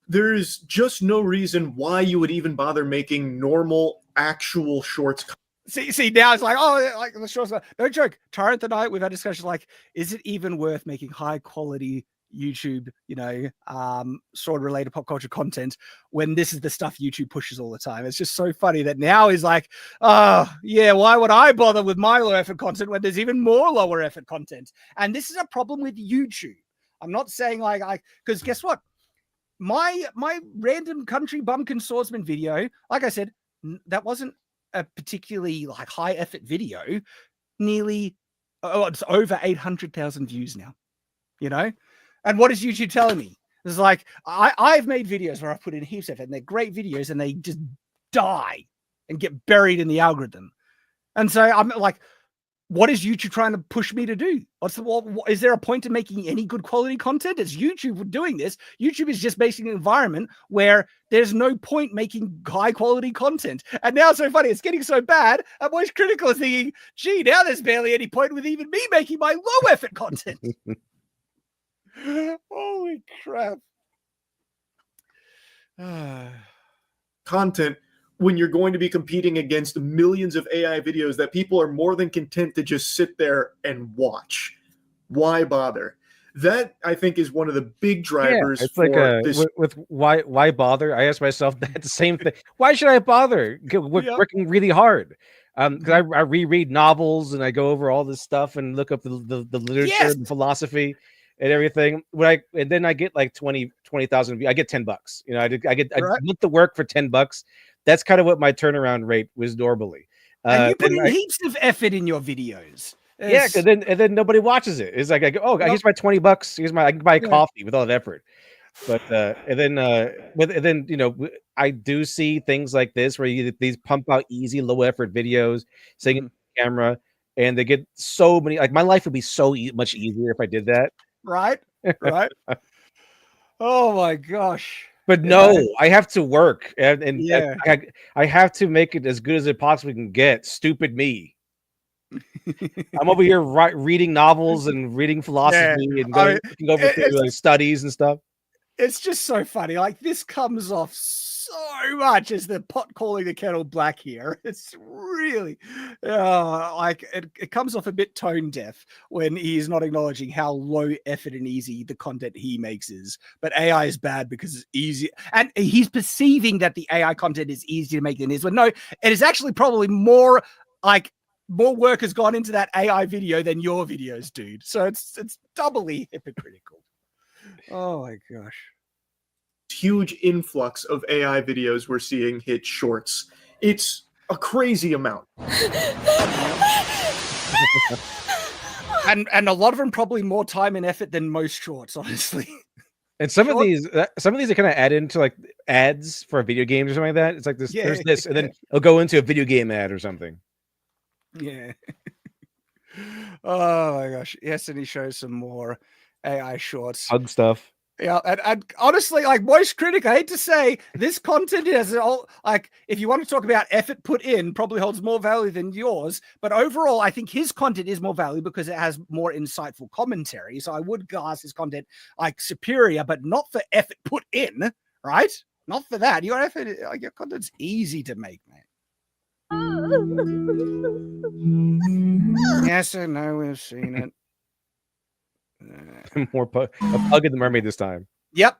There's just no reason why you would even bother making normal, actual shorts. See, now it's like, like the shorts. No joke. Tyrant and I, we've had discussions like, is it even worth making high quality YouTube, sword-related pop culture content when this is the stuff YouTube pushes all the time? It's just so funny that now he's like, oh, yeah, why would I bother with my low-effort content when there's even more lower-effort content? And this is a problem with YouTube. I'm not saying because guess what? My random country bumpkin swordsman video, like I said, that wasn't a particularly high effort video. It's over 800,000 views now, And what is YouTube telling me? It's like, I've made videos where I've put in heaps of effort, and they're great videos, and they just die and get buried in the algorithm. And so I'm like, what is YouTube trying to push me to do? Is there a point in making any good quality content? Is YouTube doing this? YouTube is just making an environment where there's no point making high quality content. And now it's so funny. It's getting so bad. I'm always critical of thinking, gee, now there's barely any point with even me making my low effort content. Holy crap. Content when you're going to be competing against millions of AI videos that people are more than content to just sit there and watch. Why bother? That I think is one of the big drivers it's for like this. with why bother? I ask myself that the same thing. Why should I bother working really hard? Because I reread novels and I go over all this stuff and look up the literature and philosophy and everything. And then I get like 20,000 views. I get $10. You know, I look the work for $10. That's kind of what my turnaround rate was normally. And you put in heaps of effort in your videos. Yeah, and then nobody watches it. It's like I go, oh, here's my $20. I can buy coffee with all that effort. But and then you know, I do see things like this where these pump out easy, low effort videos, saying on camera, and they get so many. Like my life would be so much easier if I did that. Right. Oh my gosh. But no, I have to work, and I have to make it as good as it possibly can get. Stupid me. I'm over here reading novels and reading philosophy and going over through studies and stuff. It's just so funny. Like this comes off so much as the pot calling the kettle black here. It's really like it comes off a bit tone deaf when he's not acknowledging how low effort and easy the content he makes is. But AI is bad because it's easy, and he's perceiving that the AI content is easy to make than his. But no, it is actually probably more work has gone into that AI video than your videos, dude. So it's doubly hypocritical. Oh my gosh. Huge influx of AI videos we're seeing hit shorts. It's a crazy amount. and a lot of them probably more time and effort than most shorts, honestly. And some of these are kind of add into like ads for video games or something like that. It's like this, there's this, and then it'll go into a video game ad or something. Yeah. Oh my gosh. Yes, and he shows some more AI shorts. Hug stuff. Yeah, and honestly, like Moist Critic, I hate to say, this content has all like if you want to talk about effort put in, probably holds more value than yours. But overall, I think his content is more value because it has more insightful commentary. So I would class his content like superior, but not for effort put in, right? Not for that. Your effort, like your content's easy to make, man. Yes or no, we've seen it. More a Pug in the Mermaid this time. Yep.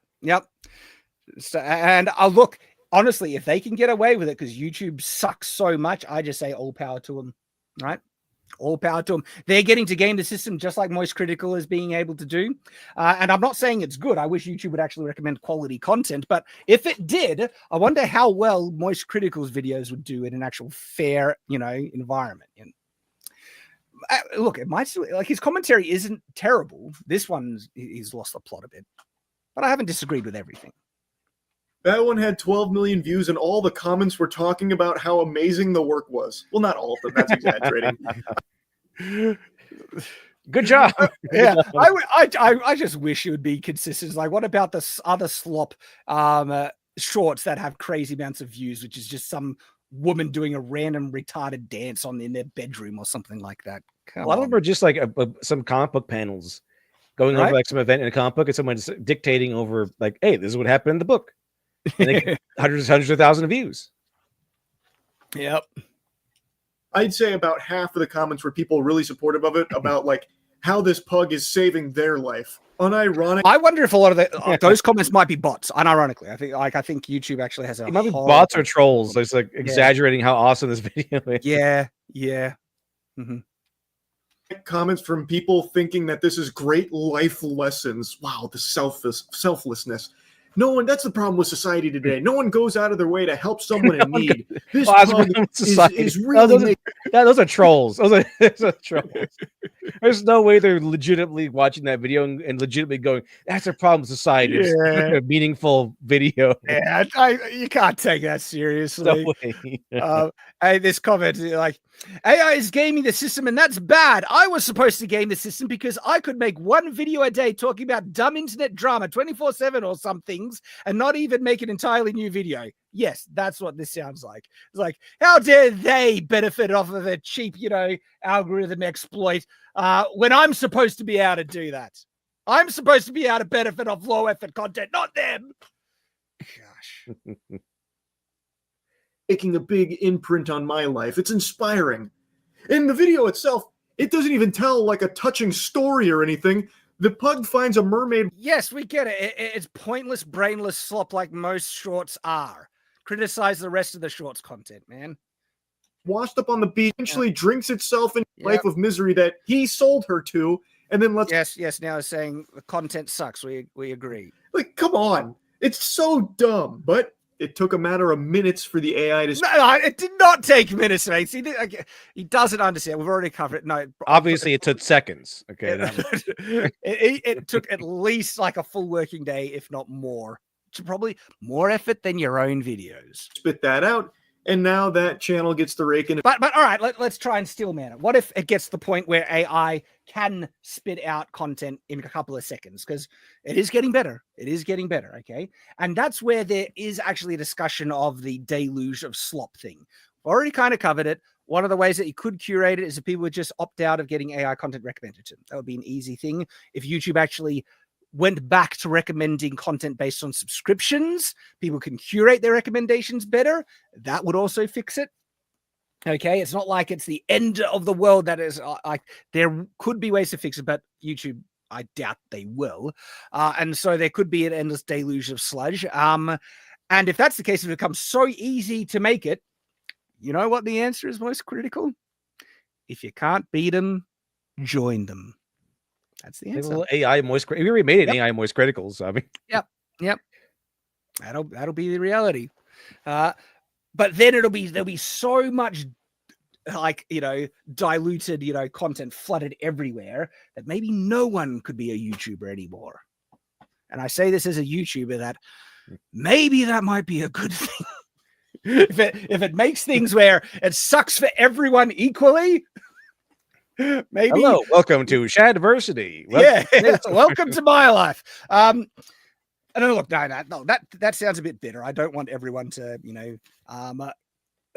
So, and look, honestly, if they can get away with it, because YouTube sucks so much, I just say all power to them, right? All power to them. They're getting to game the system just like Moist Critical is being able to do. And I'm not saying it's good. I wish YouTube would actually recommend quality content. But if it did, I wonder how well Moist Critical's videos would do in an actual fair, environment. Look, it might still, like his commentary isn't terrible. This one's he's lost the plot a bit. But I haven't disagreed with everything. That one had 12 million views, and all the comments were talking about how amazing the work was. Well, not all of them. That's exaggerating. Good job. Yeah, I just wish it would be consistent. Like, what about the other slop shorts that have crazy amounts of views, which is just some woman doing a random retarded dance in their bedroom or something like that? A lot of them are just like some comic book panels going over like some event in a comic book, and someone's dictating over like, hey, this is what happened in the book. And they get hundreds of thousands of views. Yep. I'd say about half of the comments were people really supportive of it, about like how this pug is saving their life. Unironic. I wonder if a lot of those comments might be bots. Unironically, I think YouTube actually has it might be bots or trolls. So it's like exaggerating how awesome this video is. Yeah. Mm-hmm. Comments from people thinking that this is great life lessons. Wow, the selflessness. No one, that's the problem with society today. No one goes out of their way to help someone in need. This is really... those are trolls. Those are trolls. There's no way they're legitimately watching that video and legitimately going, that's a problem with society. It's a meaningful video. Yeah, you can't take that seriously. No way. Hey, this comment, like, AI is gaming the system, and that's bad. I was supposed to game the system because I could make one video a day talking about dumb internet drama 24/7 or some things and not even make an entirely new video. Yes, that's what this sounds like. It's like, how dare they benefit off of a cheap, algorithm exploit when I'm supposed to be able to do that? I'm supposed to be able to benefit off low effort content, not them. Gosh. Making a big imprint on my life. It's inspiring. In the video itself, it doesn't even tell like a touching story or anything. The pug finds a mermaid Yes, we get it. It's pointless, brainless slop like most shorts are. Criticize the rest of the shorts content, man. washed up on the beach, eventually drinks itself into Yep. life of misery that he sold her to, and then lets Yes. Now it's saying the content sucks. We agree. like, come on. It's so dumb, but it took a matter of minutes for the AI to No, it did not take minutes, mate. He doesn't understand. We've already covered it. No, Obviously, it took seconds. Okay. it took at least like a full working day, if not more. It's probably more effort than your own videos. spit that out, and now that channel gets the rake in. But all right, let's try and still man it. What if it gets to the point where AI can spit out content in a couple of seconds? Because it is getting better. It is getting better, okay? And that's where there is actually a discussion of the deluge of slop thing. We've already kind of covered it. One of the ways that you could curate it is if people would just opt out of getting AI content recommended to them. That would be an easy thing. If YouTube actually went back to recommending content based on subscriptions, people can curate their recommendations better. That would also fix it. Okay, it's not like it's the end of the world. That is like there could be ways to fix it, but YouTube, I doubt they will. And so there could be an endless deluge of sludge. And if that's the case, it becomes so easy to make it. You know what the answer is most critical? If you can't beat them, join them. That's the answer. AI moist. We already made it AI moist criticals. I mean, Yep. That'll be the reality. But then there'll be so much diluted, content flooded everywhere that maybe no one could be a YouTuber anymore. And I say this as a YouTuber that maybe that might be a good thing. if it makes things where it sucks for everyone equally. Maybe. Hello, welcome to Shadversity. Welcome to my life. And look, no, that sounds a bit bitter. I don't want everyone to,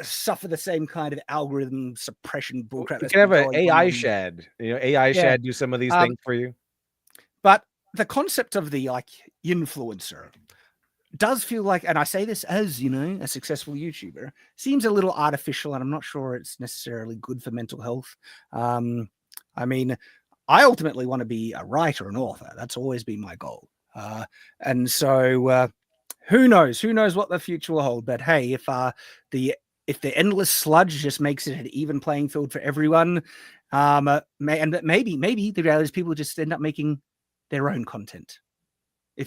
suffer the same kind of algorithm suppression bullcrap. You can have an AI Shad. AI Shad do some of these things for you. But the concept of the influencer does feel like, and I say this as a successful YouTuber, seems a little artificial, and I'm not sure it's necessarily good for mental health. I mean, I ultimately want to be a writer, an author. That's always been my goal. And so who knows what the future will hold. But hey, if the endless sludge just makes it an even playing field for everyone, and maybe the reality is people just end up making their own content.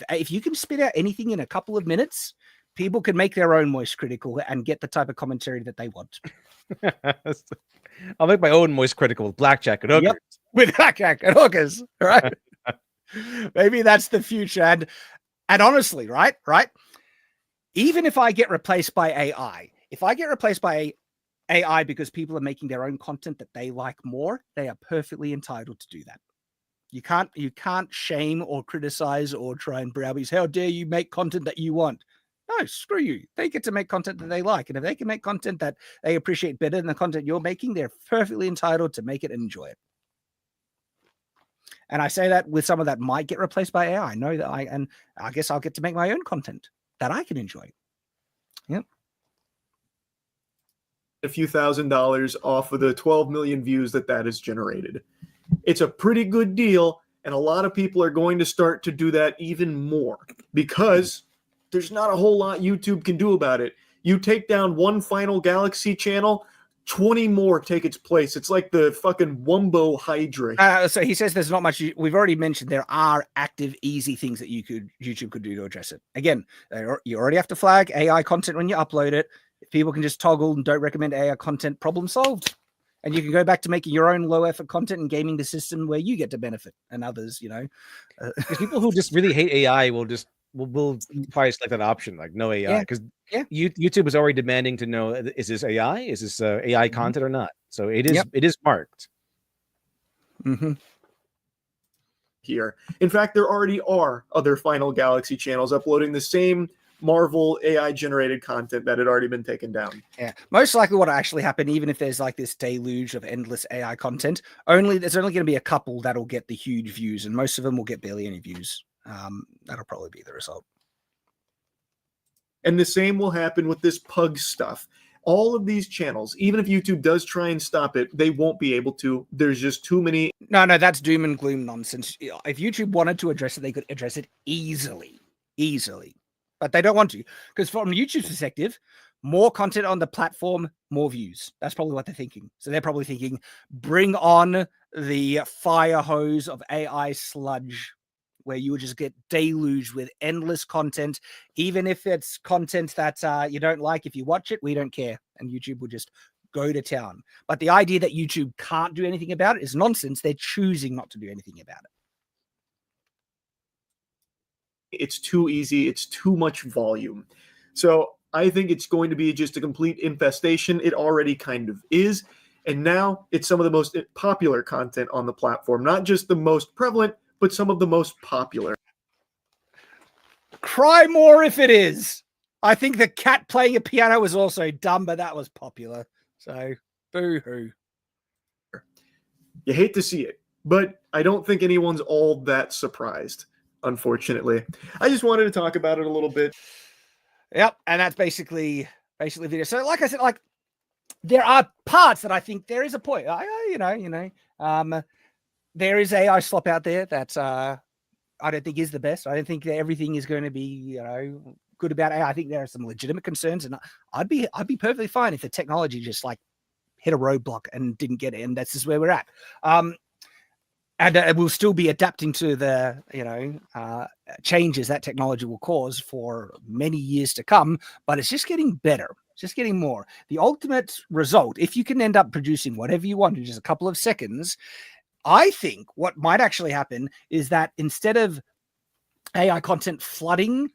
If you can spit out anything in a couple of minutes, people can make their own moist critical and get the type of commentary that they want. I'll make my own moist critical with blackjack and hookers. Yep, with blackjack and hookers, right? Maybe that's the future. And honestly, right? Even if I get replaced by AI, because people are making their own content that they like more, they are perfectly entitled to do that. You can't shame or criticize or try and browbeat. How dare you make content that you want? No, screw you. They get to make content that they like. And if they can make content that they appreciate better than the content you're making, they're perfectly entitled to make it and enjoy it. And I say that with someone that might get replaced by AI. I know that I guess I'll get to make my own content that I can enjoy. Yep. A few $1,000s off of the 12 million views that has generated. It's a pretty good deal, and a lot of people are going to start to do that even more because there's not a whole lot YouTube can do about it. You take down one Final Galaxy channel, 20 more take its place. It's like the fucking Wumbo Hydra. So he says there's not much. We've already mentioned there are active, easy things that YouTube could do to address it. Again, you already have to flag AI content when you upload it. If people can just toggle and don't recommend AI content, problem solved. And you can go back to making your own low effort content and gaming the system where you get to benefit and others, Because people who just really hate AI will probably select that option, like no AI, because YouTube is already demanding to know, is this AI? Is this AI content or not? So it is marked. Mm-hmm. Here. In fact, there already are other Final Galaxy channels uploading the same Marvel AI generated content that had already been taken down. Yeah, most likely what will actually happen, even if there's like this deluge of endless AI content, there's only going to be a couple that'll get the huge views, and most of them will get barely any views. That'll probably be the result. And the same will happen with this pug stuff. All of these channels, even if YouTube does try and stop it, they won't be able to. There's just too many. No, that's doom and gloom nonsense. If YouTube wanted to address it, they could address it easily. But they don't want to, because from YouTube's perspective, more content on the platform, more views. That's probably what they're thinking. So they're probably thinking, bring on the fire hose of AI sludge, where you would just get deluged with endless content, even if it's content that you don't like. If you watch it, we don't care. And YouTube will just go to town. But the idea that YouTube can't do anything about it is nonsense. They're choosing not to do anything about it. It's too easy. It's too much volume. So I think it's going to be just a complete infestation. It already kind of is. And now it's some of the most popular content on the platform, not just the most prevalent, but some of the most popular. Cry more if it is. I think the cat playing a piano was also dumb, but that was popular. So, boo-hoo. You hate to see it, but I don't think anyone's all that surprised, unfortunately. I just wanted to talk about it a little bit. Yep, and that's basically video. So, like I said, like there are parts that I think there is a point. There is AI slop out there that I don't think is the best. I don't think that everything is going to be, good about AI. I think there are some legitimate concerns, and I'd be perfectly fine if the technology just like hit a roadblock and didn't get it, and that's just where we're at. And we'll still be adapting to the changes that technology will cause for many years to come. But it's just getting better. It's just getting more. The ultimate result, if you can end up producing whatever you want in just a couple of seconds, I think what might actually happen is that instead of AI content flooding,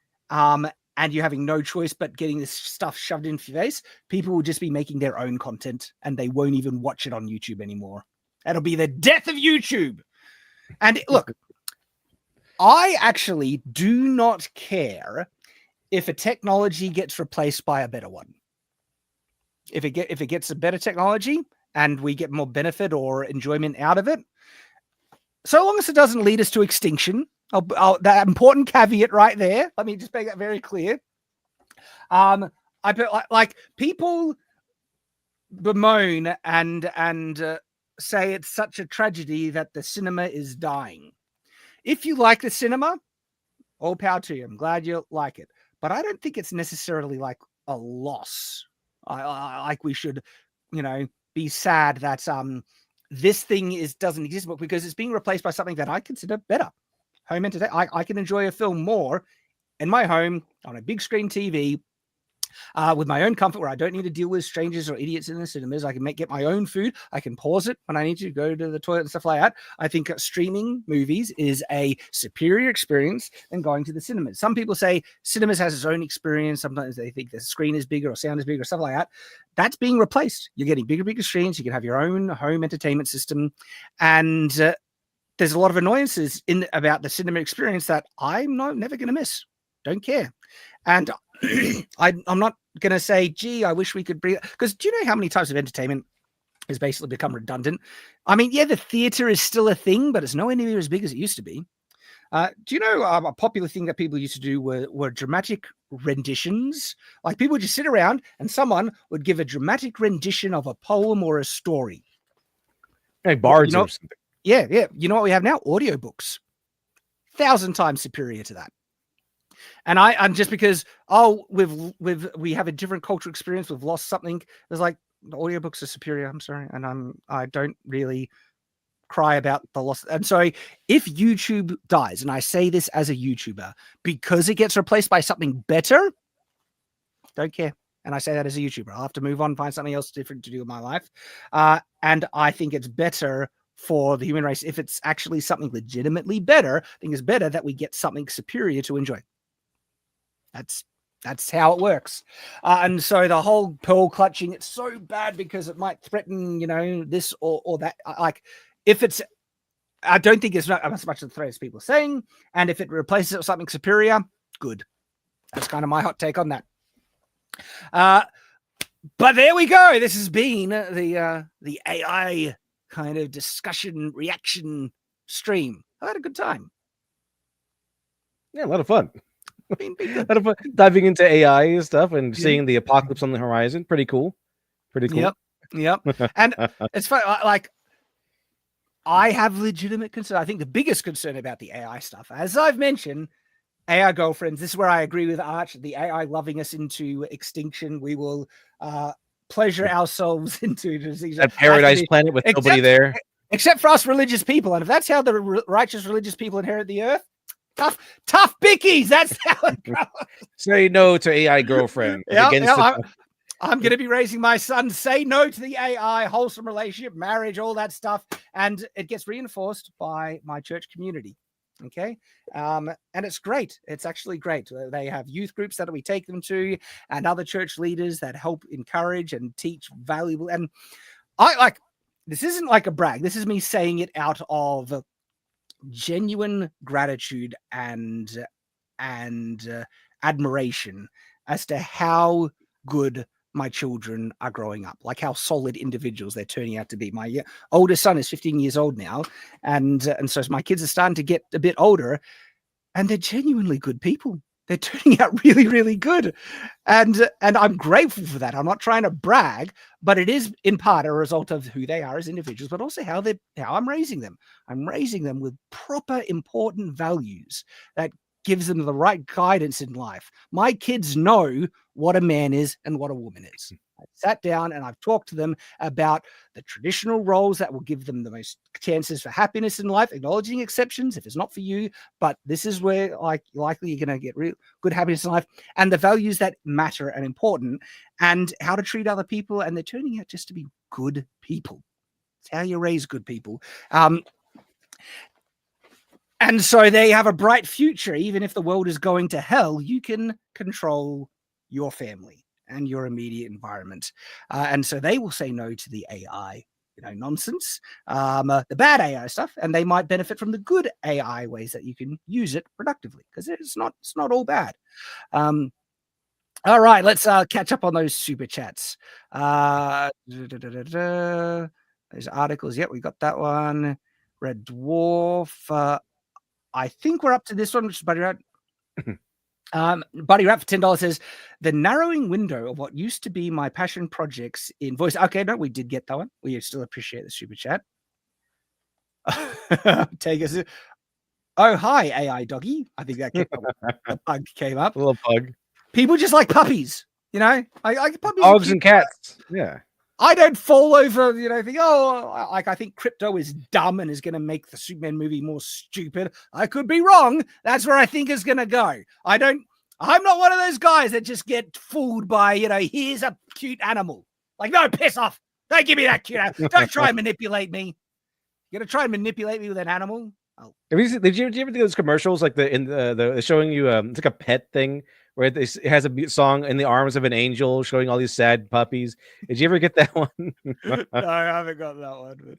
and you having no choice but getting this stuff shoved into your face, people will just be making their own content and they won't even watch it on YouTube anymore. That'll be the death of YouTube. And look, I actually do not care if a technology gets replaced by a better one. If it gets a better technology and we get more benefit or enjoyment out of it, so long as it doesn't lead us to extinction. That important caveat right there. Let me just make that very clear. I like people bemoan and say it's such a tragedy that the cinema is dying. If you like the cinema, all power to you. I'm glad you like it, but I don't think it's necessarily like a loss. Like we should, be sad that this thing doesn't exist, but because it's being replaced by something that I consider better. Home entertainment. I can enjoy a film more in my home on a big screen TV with my own comfort, where I don't need to deal with strangers or idiots in the cinemas. I can get my own food. I can pause it when I need to go to the toilet and stuff like that. I think streaming movies is a superior experience than going to the cinemas. Some people say cinemas has its own experience. Sometimes they think the screen is bigger or sound is bigger or stuff like that. That's being replaced. You're getting bigger screens. You can have your own home entertainment system, and there's a lot of annoyances about the cinema experience that I'm never going to miss. Don't care. And I'm not going to say, gee, I wish we could bring, because do you know how many types of entertainment has basically become redundant? I mean, yeah, the theater is still a thing, but it's nowhere near as big as it used to be. Do you know a popular thing that people used to do were dramatic renditions? Like people would just sit around and someone would give a dramatic rendition of a poem or a story. Like bards or something. Yeah. You know what we have now? Audiobooks. 1,000 times superior to that. And I'm just because, we have a different cultural experience. We've lost something. There's like, the audiobooks are superior. I'm sorry. And I don't really cry about the loss. I'm sorry. If YouTube dies, and I say this as a YouTuber, because it gets replaced by something better, don't care. And I say that as a YouTuber. I'll have to move on, find something else different to do with my life. And I think it's better for the human race if it's actually something legitimately better. I think it's better that we get something superior to enjoy. That's how it works. And so the whole pearl clutching, it's so bad because it might threaten, this or that. Like if it's, I don't think it's not as much of a threat as people are saying. And if it replaces it with something superior, good. That's kind of my hot take on that. But there we go. This has been the AI kind of discussion reaction stream. I had a good time. Yeah, a lot of fun. Be good. Diving into AI and stuff and Yeah. seeing the apocalypse on the horizon. Pretty cool. Pretty cool. Yep. And it's funny, like I have legitimate concern. I think the biggest concern about the AI stuff, as I've mentioned, AI girlfriends. This is where I agree with Arch. The AI loving us into extinction. We will pleasure ourselves into disease. That paradise planet with nobody there. Except for us religious people. And if that's how the righteous religious people inherit the earth, tough bickies. That's how it goes. Say no to AI girlfriend. I'm going to be raising my son. Say no to the AI, wholesome relationship, marriage, all that stuff. And it gets reinforced by my church community. Okay. And it's great. It's actually great. They have youth groups that we take them to and other church leaders that help encourage and teach valuable. And this isn't like a brag. This is me saying it out of genuine gratitude and admiration as to how good my children are growing up, like how solid individuals they're turning out to be. My oldest son is 15 years old now, and so my kids are starting to get a bit older, and they're genuinely good people. They're turning out really, really good, and I'm grateful for that. I'm not trying to brag, but it is in part a result of who they are as individuals, but also how I'm raising them. I'm raising them with proper, important values that gives them the right guidance in life. My kids know what a man is and what a woman is. I sat down and I've talked to them about the traditional roles that will give them the most chances for happiness in life, acknowledging exceptions if it's not for you, but this is where likely you're going to get real good happiness in life, and the values that matter and important, and how to treat other people. And they're turning out just to be good people. It's how you raise good people. And so they have a bright future. Even if the world is going to hell, you can control your family and your immediate environment. And so they will say no to the AI, nonsense, the bad AI stuff, and they might benefit from the good AI ways that you can use it productively, because it's not all bad. All right, let's catch up on those super chats. Those articles. Yep, we got that one. Red Dwarf. I think we're up to this one, which is Buddy Rat. Buddy Rat for $10 says, the narrowing window of what used to be my passion projects in voice. Okay, no, we did get that one. We still appreciate the super chat. Take us. Oh, hi, AI doggy. I think that the pug came up. A little pug. People just like puppies, I like puppies. Dogs and cats. Yeah. I don't fall over, think, I think crypto is dumb and is going to make the Superman movie more stupid. I could be wrong. That's where I think is going to go. I'm not one of those guys that just get fooled by, here's a cute animal. Like, no, piss off. Don't give me that cute animal. Don't try and manipulate me. You're going to try and manipulate me with an animal? Did you ever do those commercials like the showing you it's like a pet thing where it has a song in the arms of an angel showing all these sad puppies? Did you ever get that one? No, I haven't got that one.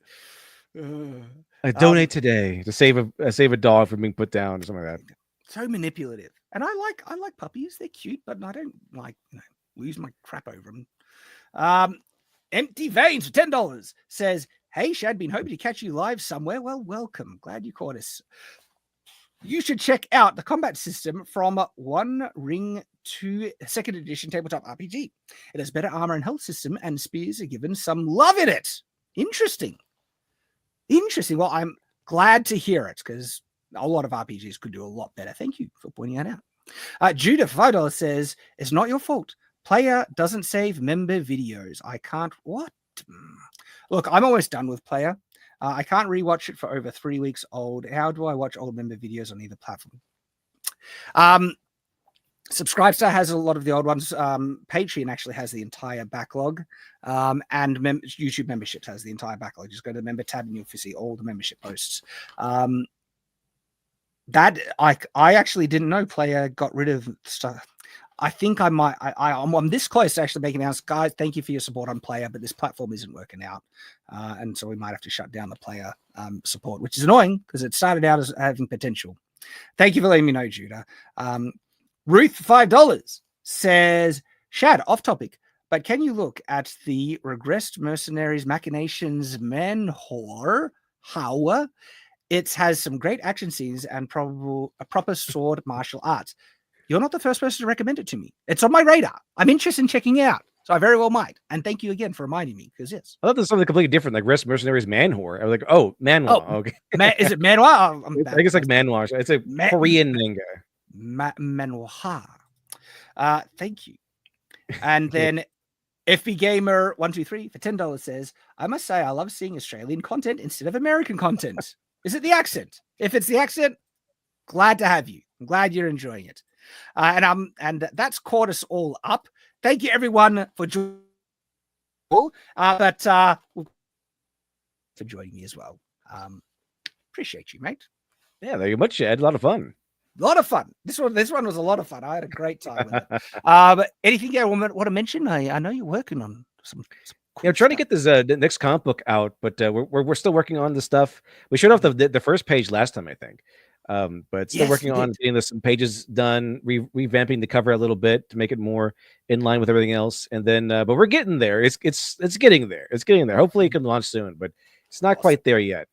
But, donate today to save a dog from being put down or something like that. So manipulative, and I like puppies. They're cute, but I don't like lose my crap over them. Empty Veins for $10 says, hey, Shad, been hoping to catch you live somewhere. Well, welcome. Glad you caught us. You should check out the combat system from One Ring to 2nd edition tabletop RPG. It has better armor and health system, and spears are given some love in it. Interesting. Well, I'm glad to hear it, because a lot of RPGs could do a lot better. Thank you for pointing that out. Judah for $5 says, it's not your fault. Player doesn't save member videos. I can't. What? Look, I'm almost done with Player. I can't rewatch it for over 3 weeks old. How do I watch old member videos on either platform? Subscribestar has a lot of the old ones. Patreon actually has the entire backlog. And YouTube memberships has the entire backlog. Just go to the member tab and you'll see all the membership posts. That I actually didn't know Player got rid of stuff. I think I might. I'm this close to actually making an announcement. Guys, thank you for your support on Player, but this platform isn't working out. And so we might have to shut down the Player support, which is annoying because it started out as having potential. Thank you for letting me know, Judah. Ruth, $5 says, Shad, off topic, but can you look at the regressed mercenaries machinations manwhore? It has some great action scenes and a proper sword martial arts. you're not the first person to recommend it to me. It's on my radar. I'm interested in checking it out. So I very well might. And thank you again for reminding me, because yes. I thought there's something completely different, like Rest Mercenaries Manhor. I was like, oh, manhwa. Oh, Okay. Is it manhwa? I guess like manhwa. It's a Korean manga. Manhwa. Thank you. And then FB Gamer 123 for $10 says, I must say I love seeing Australian content instead of American content. Is it the accent? If it's the accent, glad to have you. I'm glad you're enjoying it. And that's caught us all up. Thank you everyone for joining. For joining me as well. Appreciate you, mate. Yeah, thank you much, Shad. A lot of fun. A lot of fun. This one was a lot of fun. I had a great time with it. But anything you want to mention? I know you're working on some Yeah, I'm trying to get this the next comic book out, but we're still working on the stuff. We showed off the first page last time, I think. But still working on getting some pages done, revamping the cover a little bit to make it more in line with everything else. And then, but we're getting there. It's getting there. It's getting there. Hopefully, it can launch soon, but it's not quite there yet.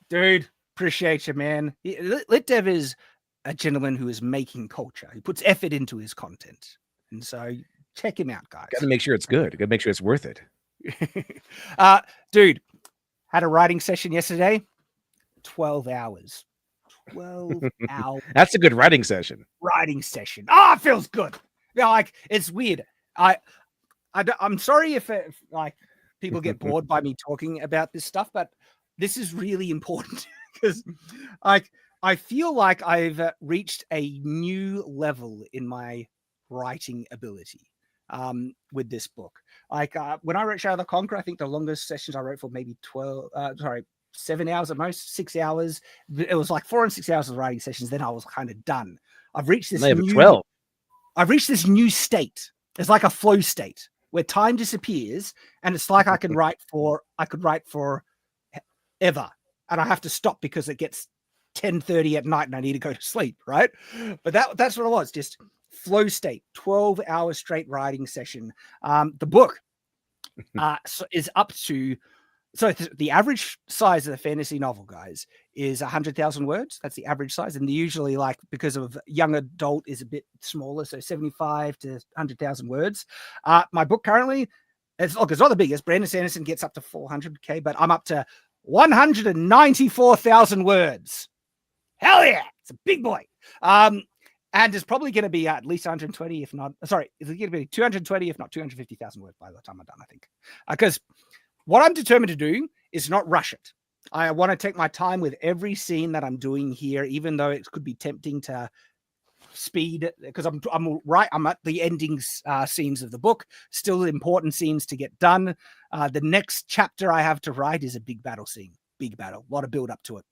Dude, appreciate you, man. Lit Dev is a gentleman who is making culture. He puts effort into his content, and so check him out, guys. Got to make sure it's good. Got to make sure it's worth it. Dude, had a writing session yesterday. 12 hours. 12 hours. That's a good writing session. Writing session. Oh, it feels good. Yeah, like it's weird. I'm sorry if like people get bored by me talking about this stuff, but this is really important because I feel like I've reached a new level in my writing ability with this book. Like when I wrote Shadow the Conqueror, I think the longest sessions I wrote for maybe 7 hours at most, 6 hours. It was like 4 and 6 hours of writing sessions. Then I was kind of done. I've reached this new state. It's like a flow state where time disappears, and it's like I could write for ever, and I have to stop because it gets 10:30 at night and I need to go to sleep. Right, but that's what it was. Just flow state. 12 hours straight writing session. The book is up to. So the average size of the fantasy novel, guys, is 100,000 words. That's the average size. And usually, like, because of young adult is a bit smaller, so 75 to 100,000 words. My book currently, it's not the biggest. Brandon Sanderson gets up to 400K, but I'm up to 194,000 words. Hell yeah. It's a big boy. And it's probably going to be at least 120, if not, sorry, it's going to be 220, if not 250,000 words by the time I'm done, I think. Because what I'm determined to do is not rush it. I want to take my time with every scene that I'm doing here, even though it could be tempting to speed, because I'm at the ending scenes of the book, still important scenes to get done. The next chapter I have to write is a big battle scene, a lot of build up to it.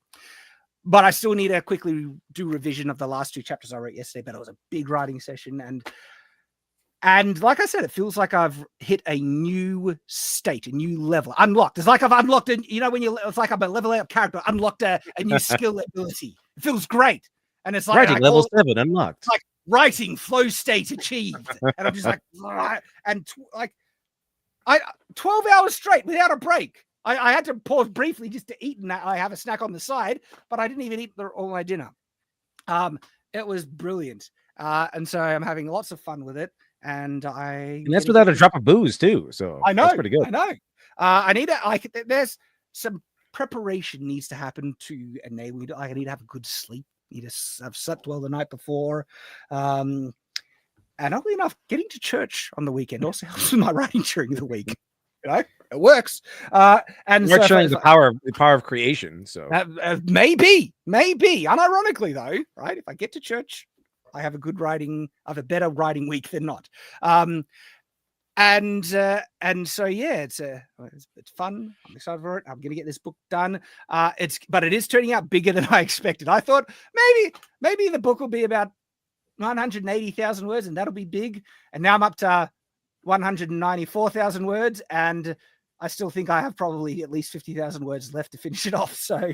But I still need to quickly do revision of the last 2 chapters I wrote yesterday, but it was a big writing session. And like I said, it feels like I've hit a new state, a new level, unlocked. It's like I've unlocked, it's like I'm a level up character, unlocked a new skill ability. It feels great. And it's like writing level 7 unlocked. It's like writing flow state achieved. And I'm just like, and 12 hours straight without a break. I had to pause briefly just to eat, and I have a snack on the side, but I didn't even eat all my dinner. It was brilliant. And so I'm having lots of fun with it. And that's without a drop of booze too. So I know, that's pretty good. I know. I need to, there's some preparation needs to happen to enable me. I need to have a good sleep. I need to have slept well the night before. And oddly enough, getting to church on the weekend also helps with my writing during the week. You know, it works. And you're showing the power of creation. So maybe, unironically though, right? If I get to church, I have a better writing week than not. And so yeah, it's fun. I'm excited for it. I'm gonna get this book done. But it is turning out bigger than I expected. I thought maybe the book will be about 980,000 words, and that'll be big. And now I'm up to 194,000 words, and I still think I have probably at least 50,000 words left to finish it off. So,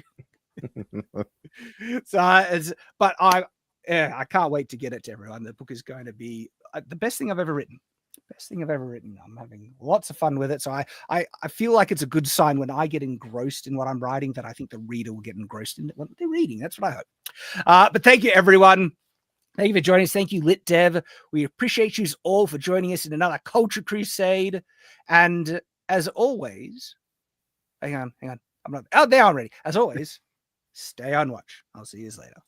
I can't wait to get it to everyone. The book is going to be the best thing I've ever written. I'm having lots of fun with it. So I feel like it's a good sign when I get engrossed in what I'm writing, that I think the reader will get engrossed in what they're reading. That's what I hope. But thank you, everyone. Thank you for joining us. Thank you, Lit Dev. We appreciate you all for joining us in another Culture Crusade. And as always, hang on. I'm not out there already. As always, stay on watch. I'll see you later.